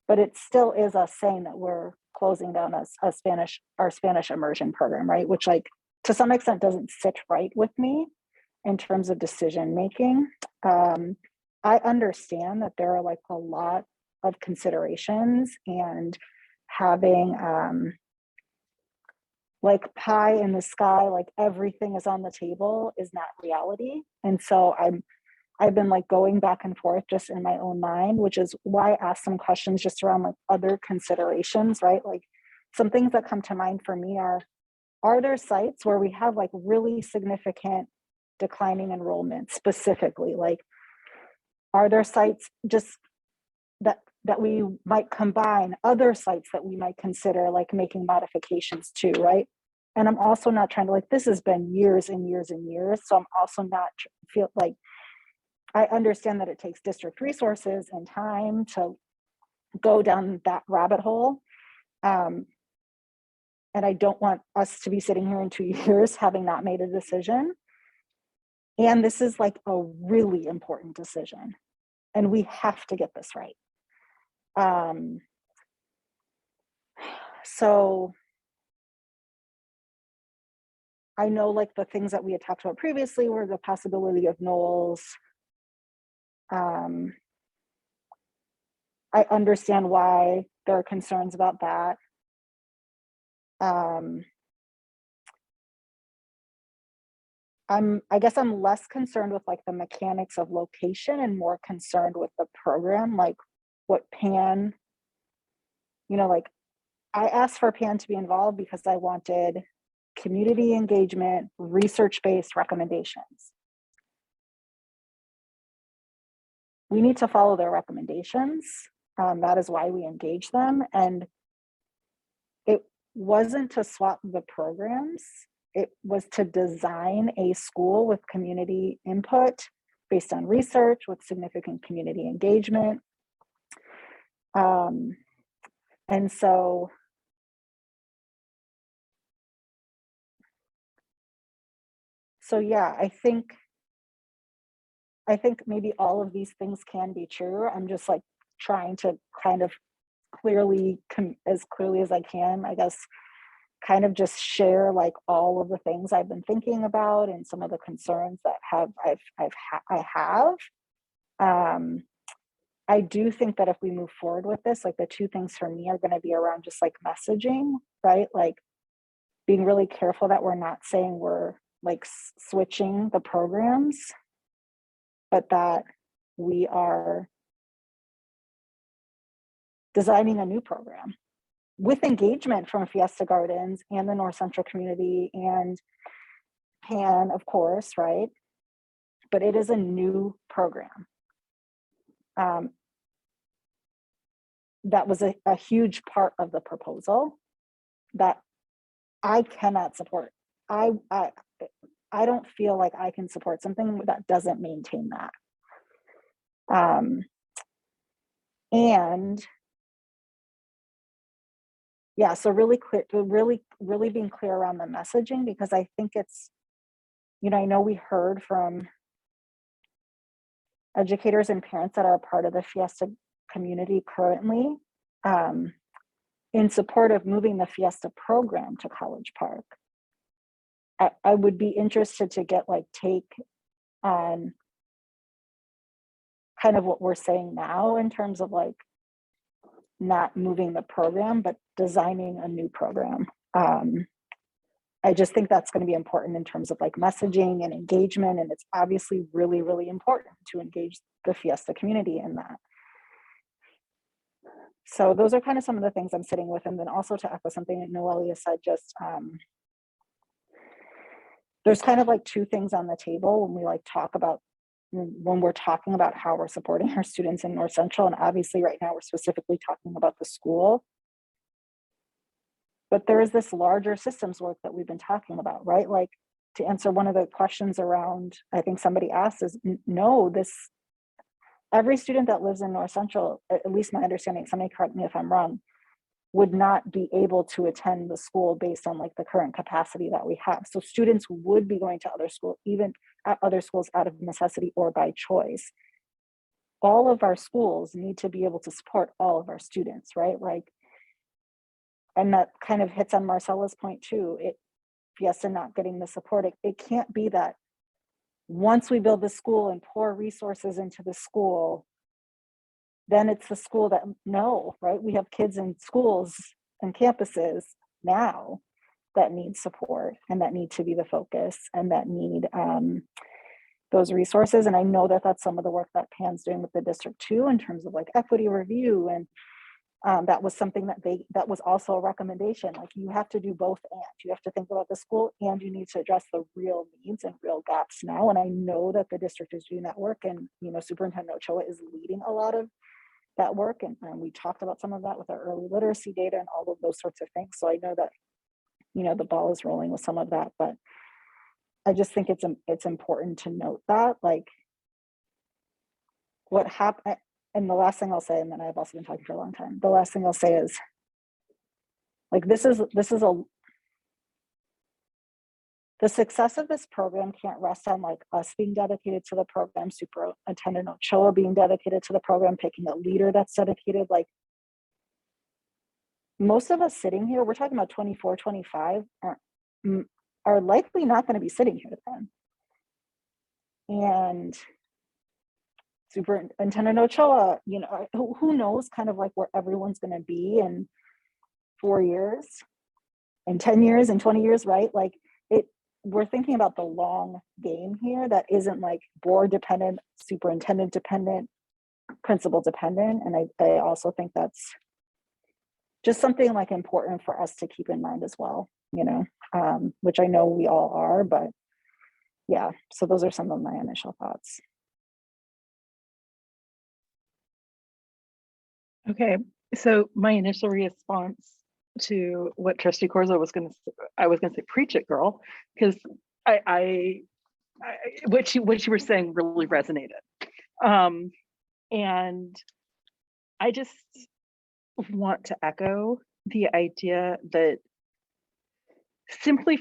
but it still is us saying that we're closing down our Spanish immersion program, right? Which like to some extent doesn't sit right with me in terms of decision making. I understand that there are like a lot of considerations, and having like pie in the sky, like everything is on the table is not reality. And so I've been like going back and forth just in my own mind, which is why I asked some questions just around like other considerations, right? Like some things that come to mind for me are there sites where we have like really significant declining enrollment specifically? Like, are there sites just that we might combine, other sites that we might consider like making modifications to, right? And I'm also not trying to like, this has been years and years and years. So I'm also not feel like, I understand that it takes district resources and time to go down that rabbit hole. And I don't want us to be sitting here in 2 years having not made a decision. And this is like a really important decision, and we have to get this right. So I know like the things that we had talked about previously were the possibility of Knowles. I understand why there are concerns about that. I guess I'm less concerned with like the mechanics of location and more concerned with the program, like what Pan, you know, like I asked for Pan to be involved because I wanted community engagement, research-based recommendations. We need to follow their recommendations. That is why we engage them. And it wasn't to swap the programs. It was to design a school with community input based on research with significant community engagement. And so yeah, I think maybe all of these things can be true. I'm just like trying to kind of as clearly as I can, I guess, kind of just share like all of the things I've been thinking about and some of the concerns that I have. I do think that if we move forward with this, like the two things for me are going to be around just like messaging, right? Like being really careful that we're not saying we're like switching the programs, but that we are designing a new program with engagement from Fiesta Gardens and the North Central community and Pan, of course, right? But it is a new program. That was a huge part of the proposal that I cannot support. I don't feel like I can support something that doesn't maintain that. And yeah, so really clear, really being clear around the messaging, because I think it's, you know, I know we heard from educators and parents that are a part of the Fiesta community currently in support of moving the Fiesta program to College Park. I would be interested to get like take on kind of what we're saying now in terms of like not moving the program, but designing a new program. I just think that's going to be important in terms of like messaging and engagement. And it's obviously really, really important to engage the Fiesta community in that. So those are kind of some of the things I'm sitting with. And then also to echo something that Noelia said, just there's kind of like two things on the table when we like talk about, when we're talking about how we're supporting our students in North Central. And obviously right now we're specifically talking about the school. But there is this larger systems work that we've been talking about, right? Like, to answer one of the questions around, I think somebody asked, is no, every student that lives in North Central, at least my understanding, somebody correct me if I'm wrong, would not be able to attend the school based on like the current capacity that we have. So students would be going to other schools, even at other schools, out of necessity or by choice. All of our schools need to be able to support all of our students, right? Like, and that kind of hits on Marcella's point too. Fiesta not getting the support, it can't be that once we build the school and pour resources into the school, then it's the school that, no, right? We have kids in schools and campuses now that need support and that need to be the focus and that need those resources. And I know that that's some of the work that Pan's doing with the district too, in terms of like equity review. And that was something that was also a recommendation. Like, you have to do both, and you have to think about the school and you need to address the real needs and real gaps now. And I know that the district is doing that work, and Superintendent Ochoa is leading a lot of that work. And we talked about some of that with our early literacy data and all of those sorts of things. So I know that, the ball is rolling with some of that, but I just think it's important to note that, like, what happened. And the last thing I'll say, and then I've also been talking for a long time, the last thing I'll say is, like, the success of this program can't rest on like us being dedicated to the program, Superintendent Ochoa being dedicated to the program, picking a leader that's dedicated. Like, most of us sitting here, we're talking about 24, 25, are likely not going to be sitting here then. And Superintendent Ochoa, who knows kind of like where everyone's going to be in 4 years, in 10 years, in 20 years, right? Like, we're thinking about the long game here that isn't like board dependent, superintendent dependent, principal dependent. And I also think that's just something like important for us to keep in mind as well, which I know we all are, but yeah, so those are some of my initial thoughts. Okay, so my initial response to what Trustee Corzo was going to say, preach it, girl, because what you were saying really resonated, and I just want to echo the idea that simply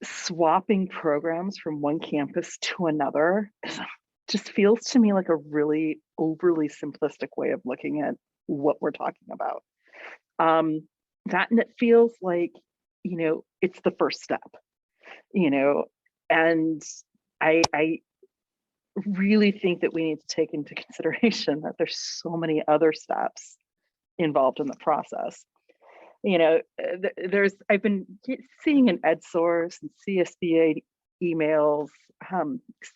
swapping programs from one campus to another just feels to me like a really overly simplistic way of looking at what we're talking about. That, and it feels like, it's the first step, and I really think that we need to take into consideration that there's so many other steps involved in the process. I've been seeing in EdSource and CSBA emails,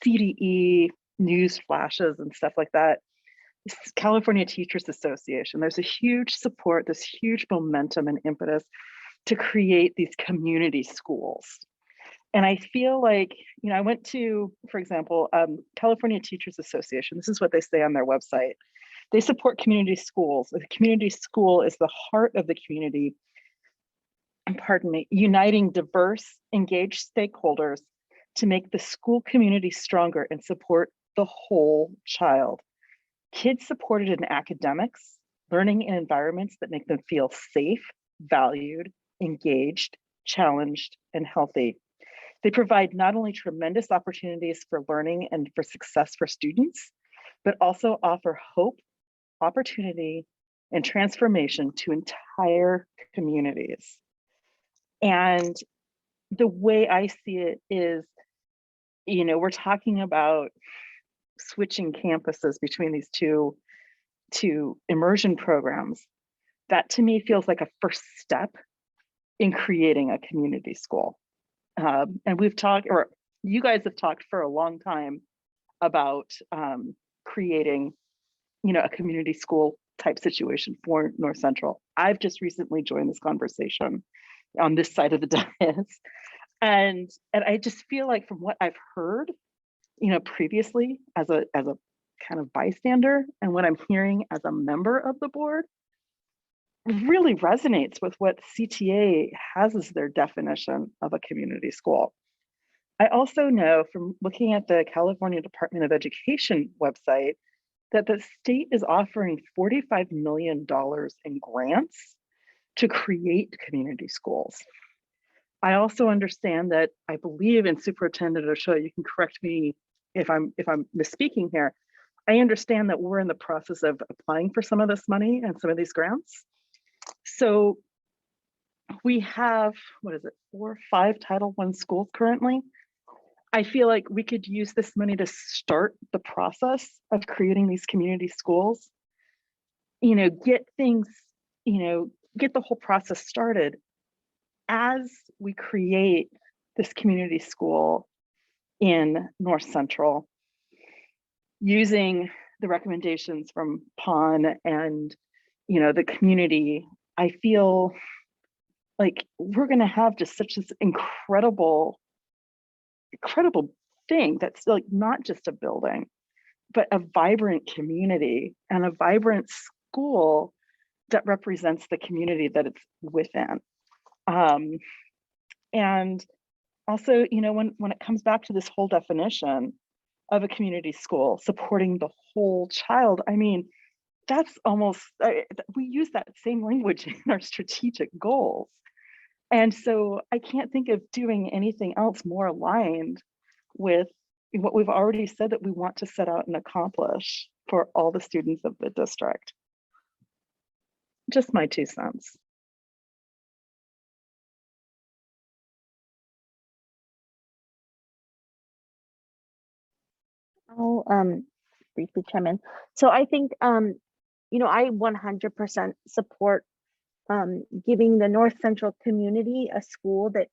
CDE news flashes and stuff like that. California Teachers Association, there's a huge support, this huge momentum and impetus to create these community schools. And I feel like, I went to, for example, California Teachers Association, this is what they say on their website. They support community schools. A community school is the heart of the community, uniting diverse, engaged stakeholders to make the school community stronger and support the whole child. Kids supported in academics, learning in environments that make them feel safe, valued, engaged, challenged, and healthy. They provide not only tremendous opportunities for learning and for success for students, but also offer hope, opportunity, and transformation to entire communities. And the way I see it is, we're talking about switching campuses between these two immersion programs. That to me feels like a first step in creating a community school. And we've talked, or you guys have talked for a long time about creating, a community school type situation for North Central. I've just recently joined this conversation on this side of the dais. And I just feel like from what I've heard, previously as a kind of bystander, and what I'm hearing as a member of the board, really resonates with what CTA has as their definition of a community school. I also know from looking at the California Department of Education website that the state is offering $45 million in grants to create community schools. I also understand that, I believe, in Superintendent Ochoa, you can correct me if I'm misspeaking here. I understand that we're in the process of applying for some of this money and some of these grants. So we have, what is it, 4 or 5 Title I schools currently. I feel like we could use this money to start the process of creating these community schools, get things, get the whole process started as we create this community school in North Central, using the recommendations from PON and the community. I feel like we're going to have just such this incredible thing that's like not just a building, but a vibrant community and a vibrant school that represents the community that it's within. And also, when it comes back to this whole definition of a community school supporting the whole child, I mean, that's almost, we use that same language in our strategic goals. And so I can't think of doing anything else more aligned with what we've already said that we want to set out and accomplish for all the students of the district. Just my 2 cents. I'll briefly chime in. So I think I 100% support giving the North Central community a school that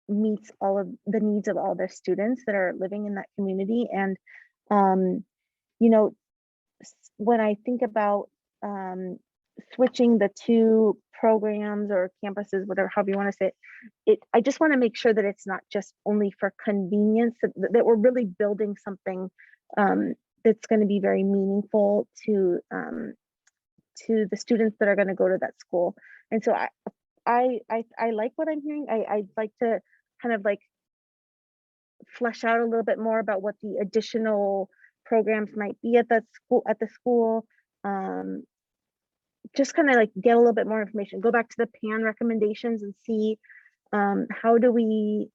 meets all of the needs of all their students that are living in that community. And when I think about switching the 2 programs or campuses, whatever, however you want to say it, I just want to make sure that it's not just only for convenience, that we're really building something that's going to be very meaningful to the students that are going to go to that school. And so I like what I'm hearing. I'd like to kind of like flesh out a little bit more about what the additional programs might be at the school. Just kind of like get a little bit more information, go back to the PAN recommendations and see how do we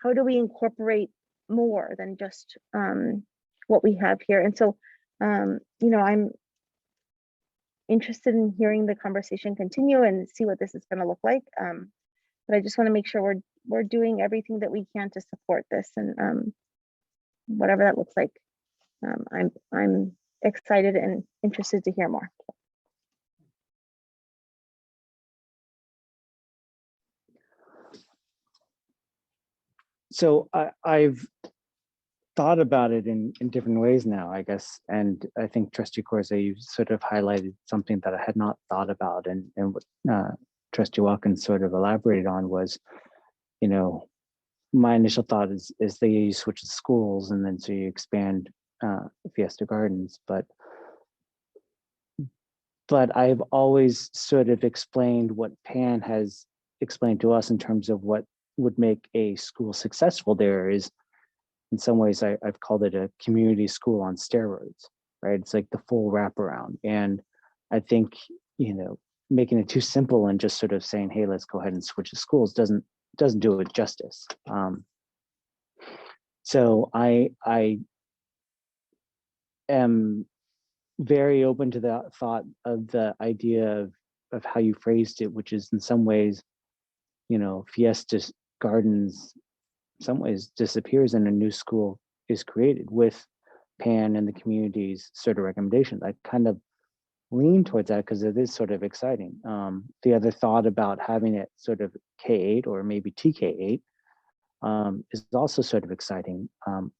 incorporate more than just what we have here. And so I'm interested in hearing the conversation continue and see what this is going to look like. But I just want to make sure we're doing everything that we can to support this, and whatever that looks like. I'm excited and interested to hear more. So I've thought about it in different ways now, I guess. And I think Trustee Corsa, you sort of highlighted something that I had not thought about, and what Trustee Watkins sort of elaborated on was, my initial thought is that you switch the schools and then so you expand Fiesta Gardens, but I've always sort of explained what PAN has explained to us in terms of what would make a school successful there is, in some ways, I've called it a community school on steroids, right? It's like the full wraparound. And I think, making it too simple and just sort of saying, hey, let's go ahead and switch the schools doesn't do it justice. So I am very open to the thought of the idea of how you phrased it, which is in some ways, Fiesta Gardens, in some ways disappears and a new school is created with PAN and the community's sort of recommendations. I kind of lean towards that because it is sort of exciting. The other thought about having it sort of K8 or maybe TK8 is also sort of exciting.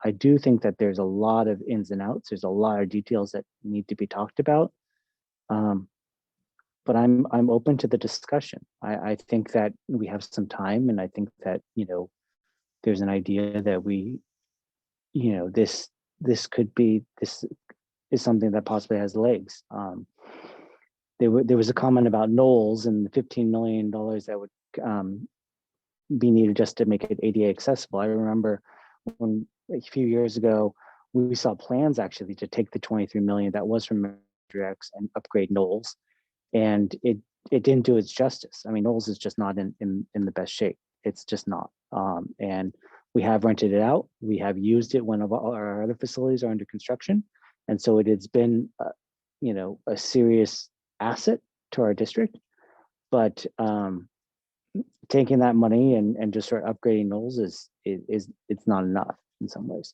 I do think that there's a lot of ins and outs. There's a lot of details that need to be talked about. But I'm open to the discussion. I think that we have some time, and I think that there's an idea that we, this is something that possibly has legs. there was a comment about Knowles and the $15 million that would be needed just to make it ADA accessible. I remember when a few years ago, we saw plans actually to take the 23 million that was from Measure X and upgrade Knowles, and it didn't do its justice. I mean, Knowles is just not in the best shape. It's just not. And we have rented it out. We have used it when our other facilities are under construction, and so it has been, you know, a serious asset to our district. But taking that money and just sort of upgrading Knowles it's not enough in some ways.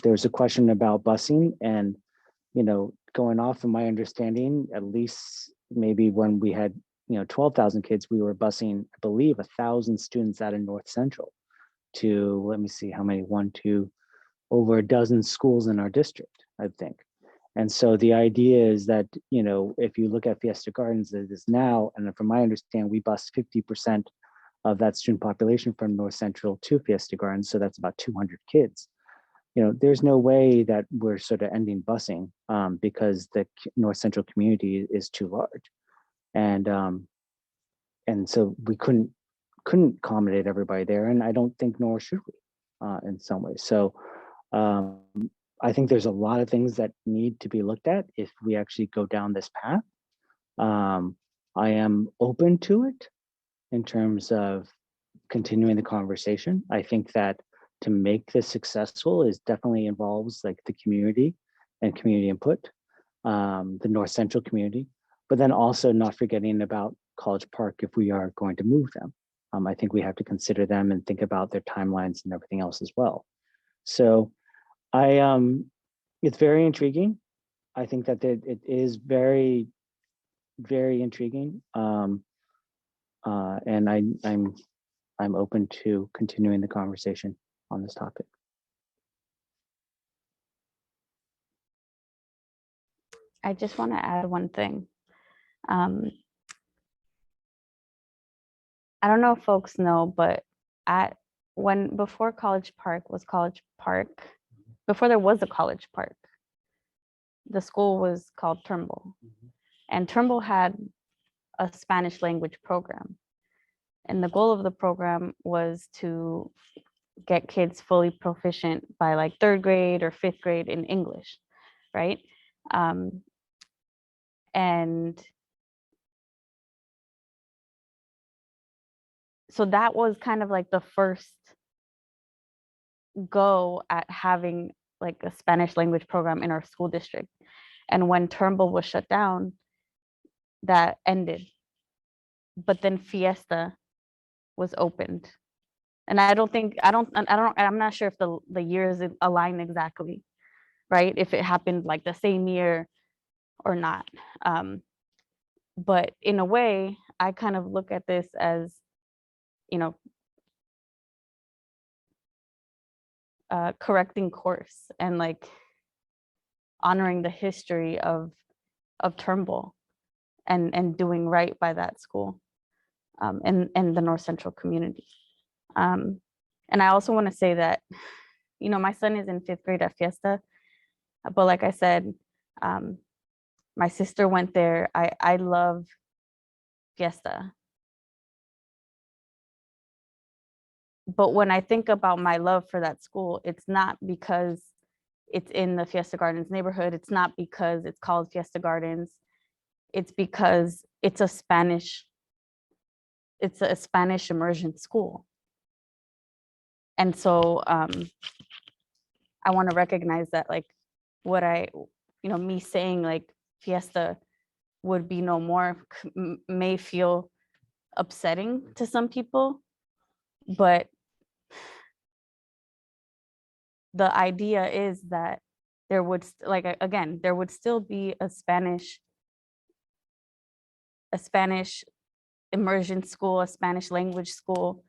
There's a question about busing, and you know, going off of my understanding, at least maybe when we had 12,000 kids, we were busing, I believe, 1,000 students out of North Central to, let me see how many, over a dozen schools in our district, I think. And so the idea is that, you know, if you look at Fiesta Gardens as it is now, and from my understanding, we bus 50% of that student population from North Central to Fiesta Gardens, so that's about 200 kids. You know, there's no way that we're sort of ending busing because the North Central community is too large, and so we couldn't accommodate everybody there, and I don't think nor should we in some ways. So I think there's a lot of things that need to be looked at if we actually go down this path. I am open to it in terms of continuing the conversation. I think that to make this successful is definitely involves like the community and community input, the North Central community, but then also not forgetting about College Park if we are going to move them. I think we have to consider them and think about their timelines and everything else as well. So it's very intriguing. I think that it is very, very intriguing. And I'm open to continuing the conversation on this topic. I just want to add one thing. I don't know if folks know, but before College Park was College Park, before there was a College Park, the school was called Turnbull. And Turnbull had a Spanish language program. And the goal of the program was to get kids fully proficient by like 3rd grade or 5th grade in English, right? And so that was kind of like the first go at having like a Spanish language program in our school district. And when Turnbull was shut down, that ended. But then Fiesta was opened. And I'm not sure if the years align exactly, right? If it happened like the same year or not. But in a way, I kind of look at this as, you know, correcting course and like honoring the history of Turnbull and doing right by that school and the North Central community. And I also want to say that, you know, my son is in 5th grade at Fiesta, but like I said, my sister went there. I love Fiesta. But when I think about my love for that school, it's not because it's in the Fiesta Gardens neighborhood. It's not because it's called Fiesta Gardens. It's because it's a Spanish immersion school. And so I want to recognize that, like, me saying like Fiesta would be no more may feel upsetting to some people, but the idea is that there would there would still be a Spanish immersion school, a Spanish language school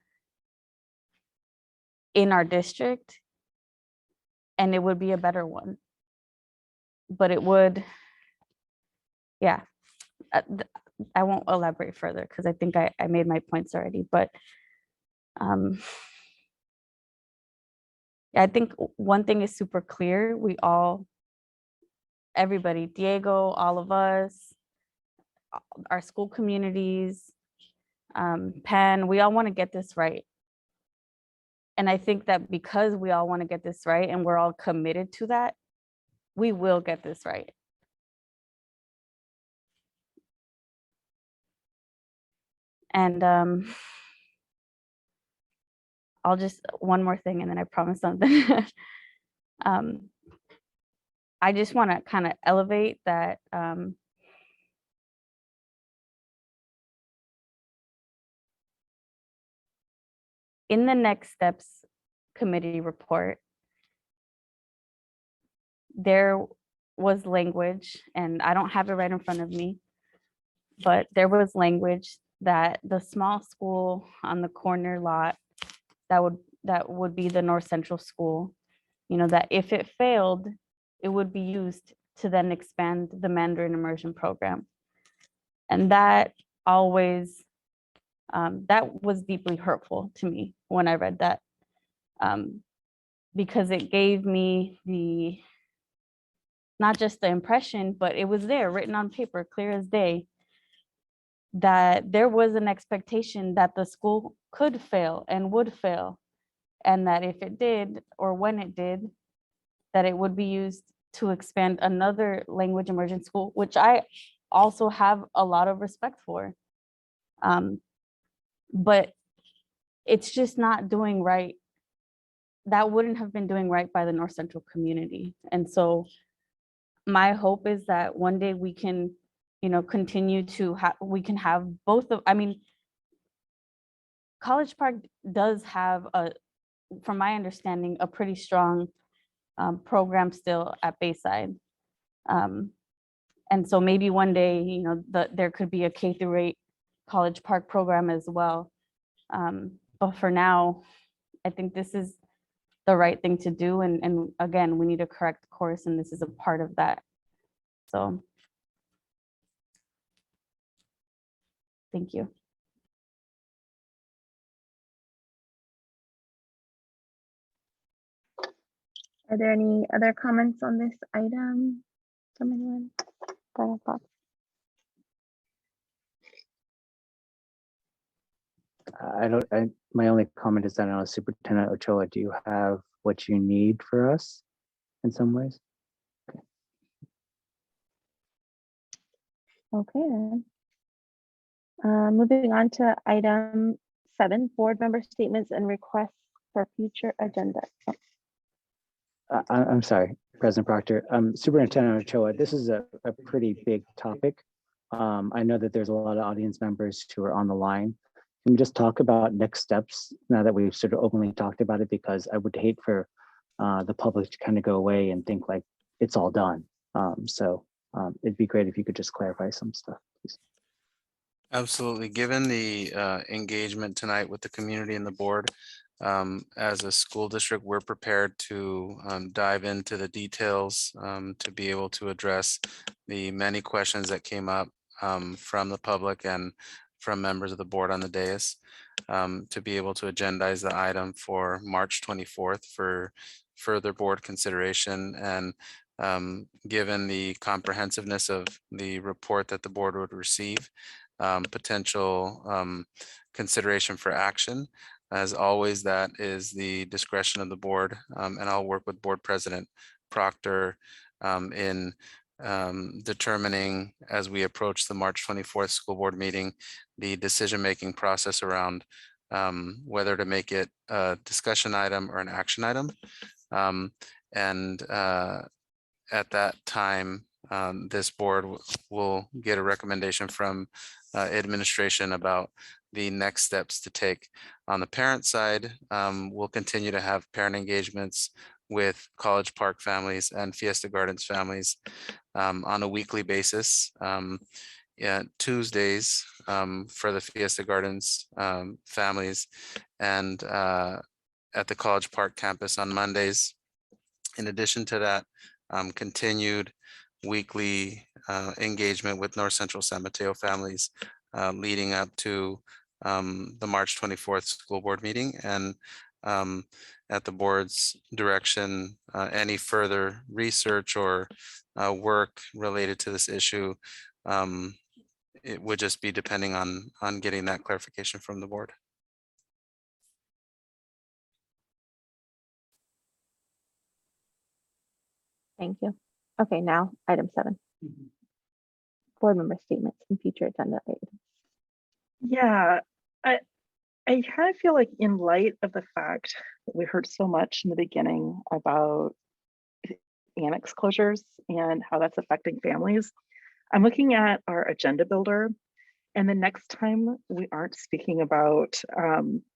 in our district, and it would be a better one. But it would, yeah, I won't elaborate further because I think I made my points already, but I think one thing is super clear. Everybody, Diego, all of us, our school communities, Penn, we all want to get this right. And I think that because we all want to get this right and we're all committed to that, we will get this right. And I'll just, one more thing and then I promise something. I just want to kind of elevate that in the next steps committee report, there was language, and I don't have it right in front of me, but there was language that the small school on the corner lot that would be the North Central School, you know, that if it failed, it would be used to then expand the Mandarin immersion program. And that always, that was deeply hurtful to me when I read that, because it gave me not just the impression, but it was there written on paper, clear as day, that there was an expectation that the school could fail and would fail. And that if it did, or when it did, that it would be used to expand another language immersion school, which I also have a lot of respect for. But it's just not doing right. That wouldn't have been doing right by the North Central community. And so my hope is that one day we can, you know, continue to we can have both of, I mean, College Park does have from my understanding, a pretty strong program still at Bayside. And so maybe one day, you know, there could be a K-8 College Park program as well. But for now, I think this is the right thing to do. And again, we need to correct course, and this is a part of that. So thank you. Are there any other comments on this item from anyone? Final thoughts? My only comment is that I know Superintendent Ochoa, do you have what you need for us in some ways? Okay. Then. Moving on to item 7, board member statements and requests for future agenda. I'm sorry, President Proctor. Superintendent Ochoa, this is a pretty big topic. I know that there's a lot of audience members who are on the line. Can we just talk about next steps now that we've sort of openly talked about it? Because I would hate for the public to kind of go away and think like it's all done. It'd be great if you could just clarify some stuff, please. Absolutely. Given the engagement tonight with the community and the board, as a school district, we're prepared to dive into the details to be able to address the many questions that came up from the public and from members of the board on the dais, to be able to agendize the item for March 24th for further board consideration. And given the comprehensiveness of the report that the board would receive, potential consideration for action. As always, that is the discretion of the board, and I'll work with Board President Proctor in determining, as we approach the March 24th school board meeting, the decision-making process around whether to make it a discussion item or an action item. At that time, this board will get a recommendation from administration about the next steps to take. On the parent side, we'll continue to have parent engagements with College Park families and Fiesta Gardens families on a weekly basis. Tuesdays for the Fiesta Gardens families, and at the College Park campus on Mondays. In addition to that, continued weekly engagement with North Central San Mateo families leading up to the March 24th school board meeting. And at the board's direction, any further research or work related to this issue it would just be depending on getting that clarification from the board. Thank you. Okay, now item 7. Board member statements and future agenda items. Yeah, I kind of feel like in light of the fact that we heard so much in the beginning about annex closures and how that's affecting families, I'm looking at our agenda builder, and the next time we aren't speaking about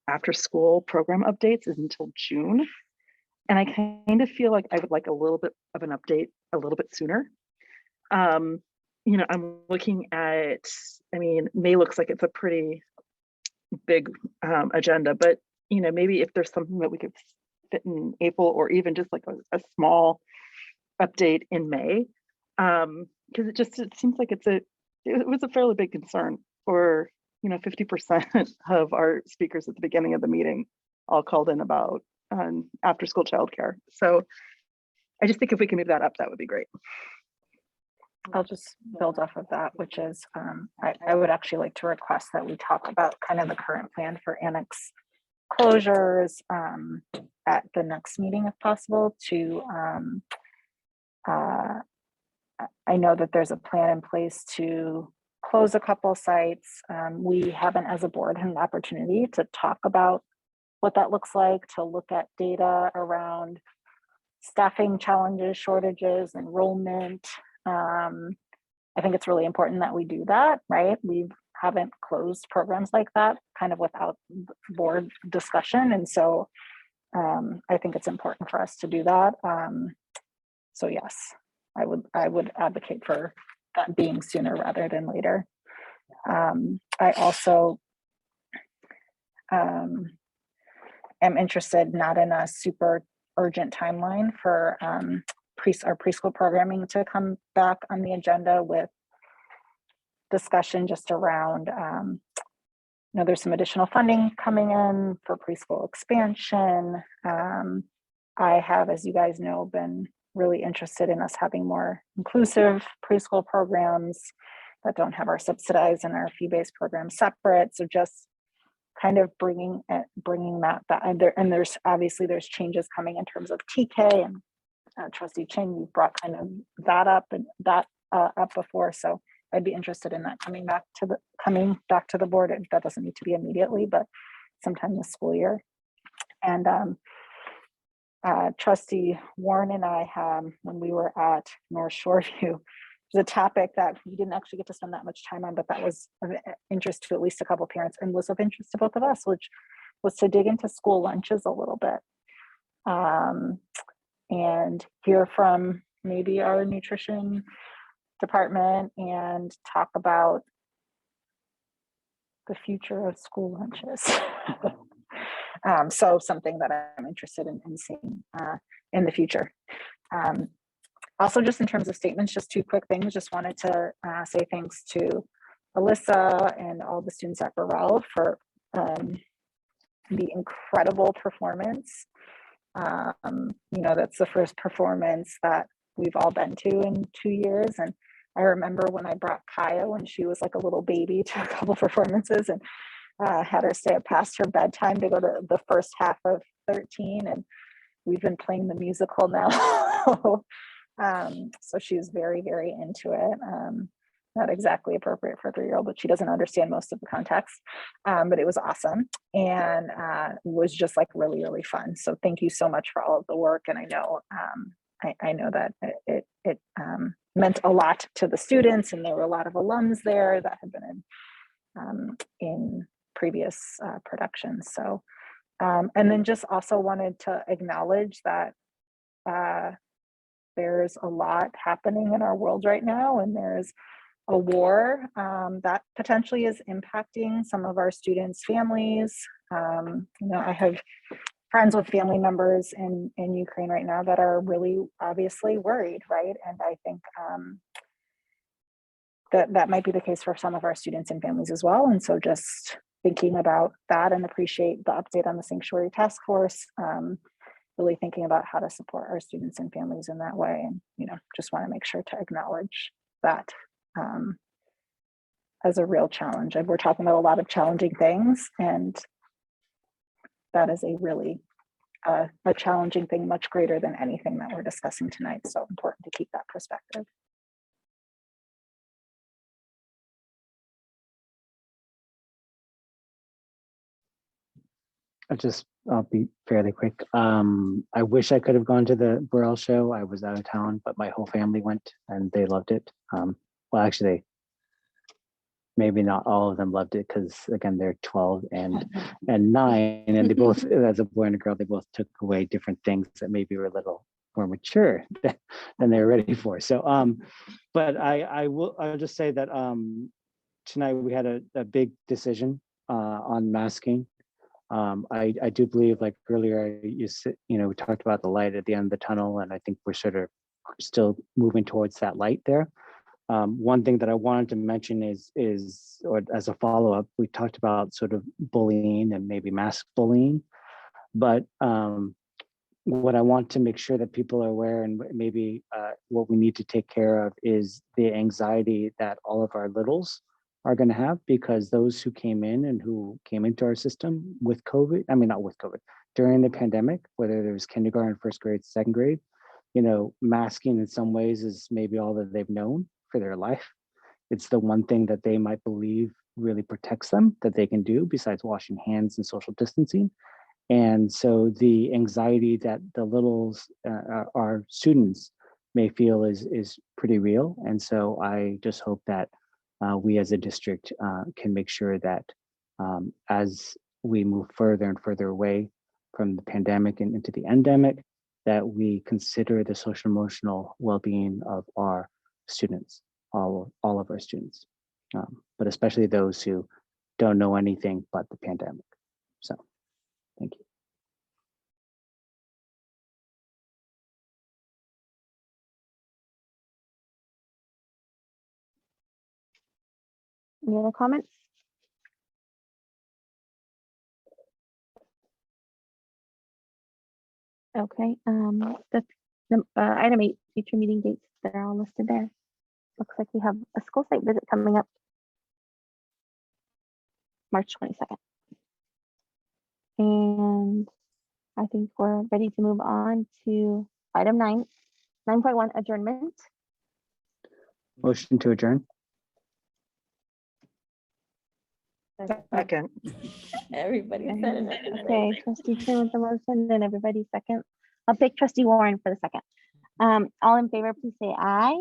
after school program updates is until June. And I kind of feel like I would like a little bit of an update a little bit sooner. You know, I'm looking at, I mean, May looks like it's a pretty big agenda, but you know, maybe if there's something that we could fit in April, or even just like a small update in May, because it seems like it was a fairly big concern for, you know, 50% of our speakers at the beginning of the meeting all called in about after school childcare. So I just think if we can move that up, that would be great. I'll just build off of that, which is I would actually like to request that we talk about kind of the current plan for annex closures at the next meeting if possible. I know that there's a plan in place to close a couple sites. We haven't as a board had an opportunity to talk about what that looks like, to look at data around staffing challenges, shortages, enrollment. I think it's really important that we do that, right? We haven't closed programs like that kind of without board discussion. And so I think it's important for us to do that. So yes, I would advocate for that being sooner rather than later. I also am interested not in a super urgent timeline for our preschool programming to come back on the agenda with discussion just around, you know, there's some additional funding coming in for preschool expansion. I have, as you guys know, been really interested in us having more inclusive preschool programs that don't have our subsidized and our fee-based programs separate. So just kind of bringing that back. And there's obviously there's changes coming in terms of TK, and Trustee Ching, you brought kind of that up before. So I'd be interested in that coming back to the board. That doesn't need to be immediately, but sometime this school year. And Trustee Warren and I have, when we were at North Shoreview, was a topic that we didn't actually get to spend that much time on, but that was of interest to at least a couple of parents and was of interest to both of us, which was to dig into school lunches a little bit and hear from maybe our nutrition department and talk about the future of school lunches. So something that I'm interested in seeing in the future. Also, just in terms of statements, just 2 quick things. Just wanted to say thanks to Alyssa and all the students at Burrell for the incredible performance. You know, that's the first performance that we've all been to in 2 years. And I remember when I brought Kaya when she was like a little baby to a couple performances and had her stay up past her bedtime to go to the first half of 13. And we've been playing the musical now. So she's very, very into it. Not exactly appropriate for a 3-year-old, but she doesn't understand most of the context. But it was awesome and was just like really, really fun. So thank you so much for all of the work. And I know I know that it meant a lot to the students, and there were a lot of alums there that had been in previous productions. So and then just also wanted to acknowledge that there's a lot happening in our world right now, and there's a war that potentially is impacting some of our students' families. You know, I have friends with family members in Ukraine right now that are really obviously worried, right? And I think that might be the case for some of our students and families as well. And so just thinking about that, and appreciate the update on the Sanctuary Task Force. Really thinking about how to support our students and families in that way. And, you know, just want to make sure to acknowledge that as a real challenge. And we're talking about a lot of challenging things, and that is a really a challenging thing, much greater than anything that we're discussing tonight. So important to keep that perspective. I'll be fairly quick. I wish I could have gone to the Burrell show. I was out of town, but my whole family went and they loved it. Well, actually, maybe not all of them loved it because again, they're 12 and 9, and they both, as a boy and a girl, they both took away different things that maybe were a little more mature than they were ready for. So, but I'll just say that tonight we had a big decision on masking. I do believe, like earlier, we talked about the light at the end of the tunnel, and I think we're sort of still moving towards that light there. One thing that I wanted to mention is, or as a follow-up, we talked about sort of bullying and maybe mask bullying, but what I want to make sure that people are aware, and maybe what we need to take care of, is the anxiety that all of our littles are going to have, because those who came in and who came into our system with COVID, I mean, not with COVID, during the pandemic, whether there was kindergarten, first grade, second grade, masking in some ways is maybe all that they've known for their life. It's the one thing that they might believe really protects them that they can do besides washing hands and social distancing. And so the anxiety that the littles, our students, may feel is pretty real. And so I just hope that we as a district can make sure that as we move further and further away from the pandemic and into the endemic, that we consider the social emotional well-being of our students, all of our students, but especially those who don't know anything but the pandemic. So, thank you. Any other comments? Okay, item 8, future meeting dates, they're all listed there. Looks like we have a school site visit coming up March 22nd. And I think we're ready to move on to item 9.1, adjournment. Motion to adjourn. Second. Everybody said it. Okay, trustee Kim with the motion, and everybody second. I'll take trustee Warren for the second. All in favor, please say aye.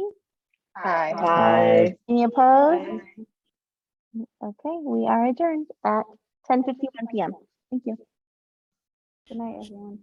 Aye. Aye. Any opposed? Okay, we are adjourned at 10:51 p.m. Thank you. Good night, everyone.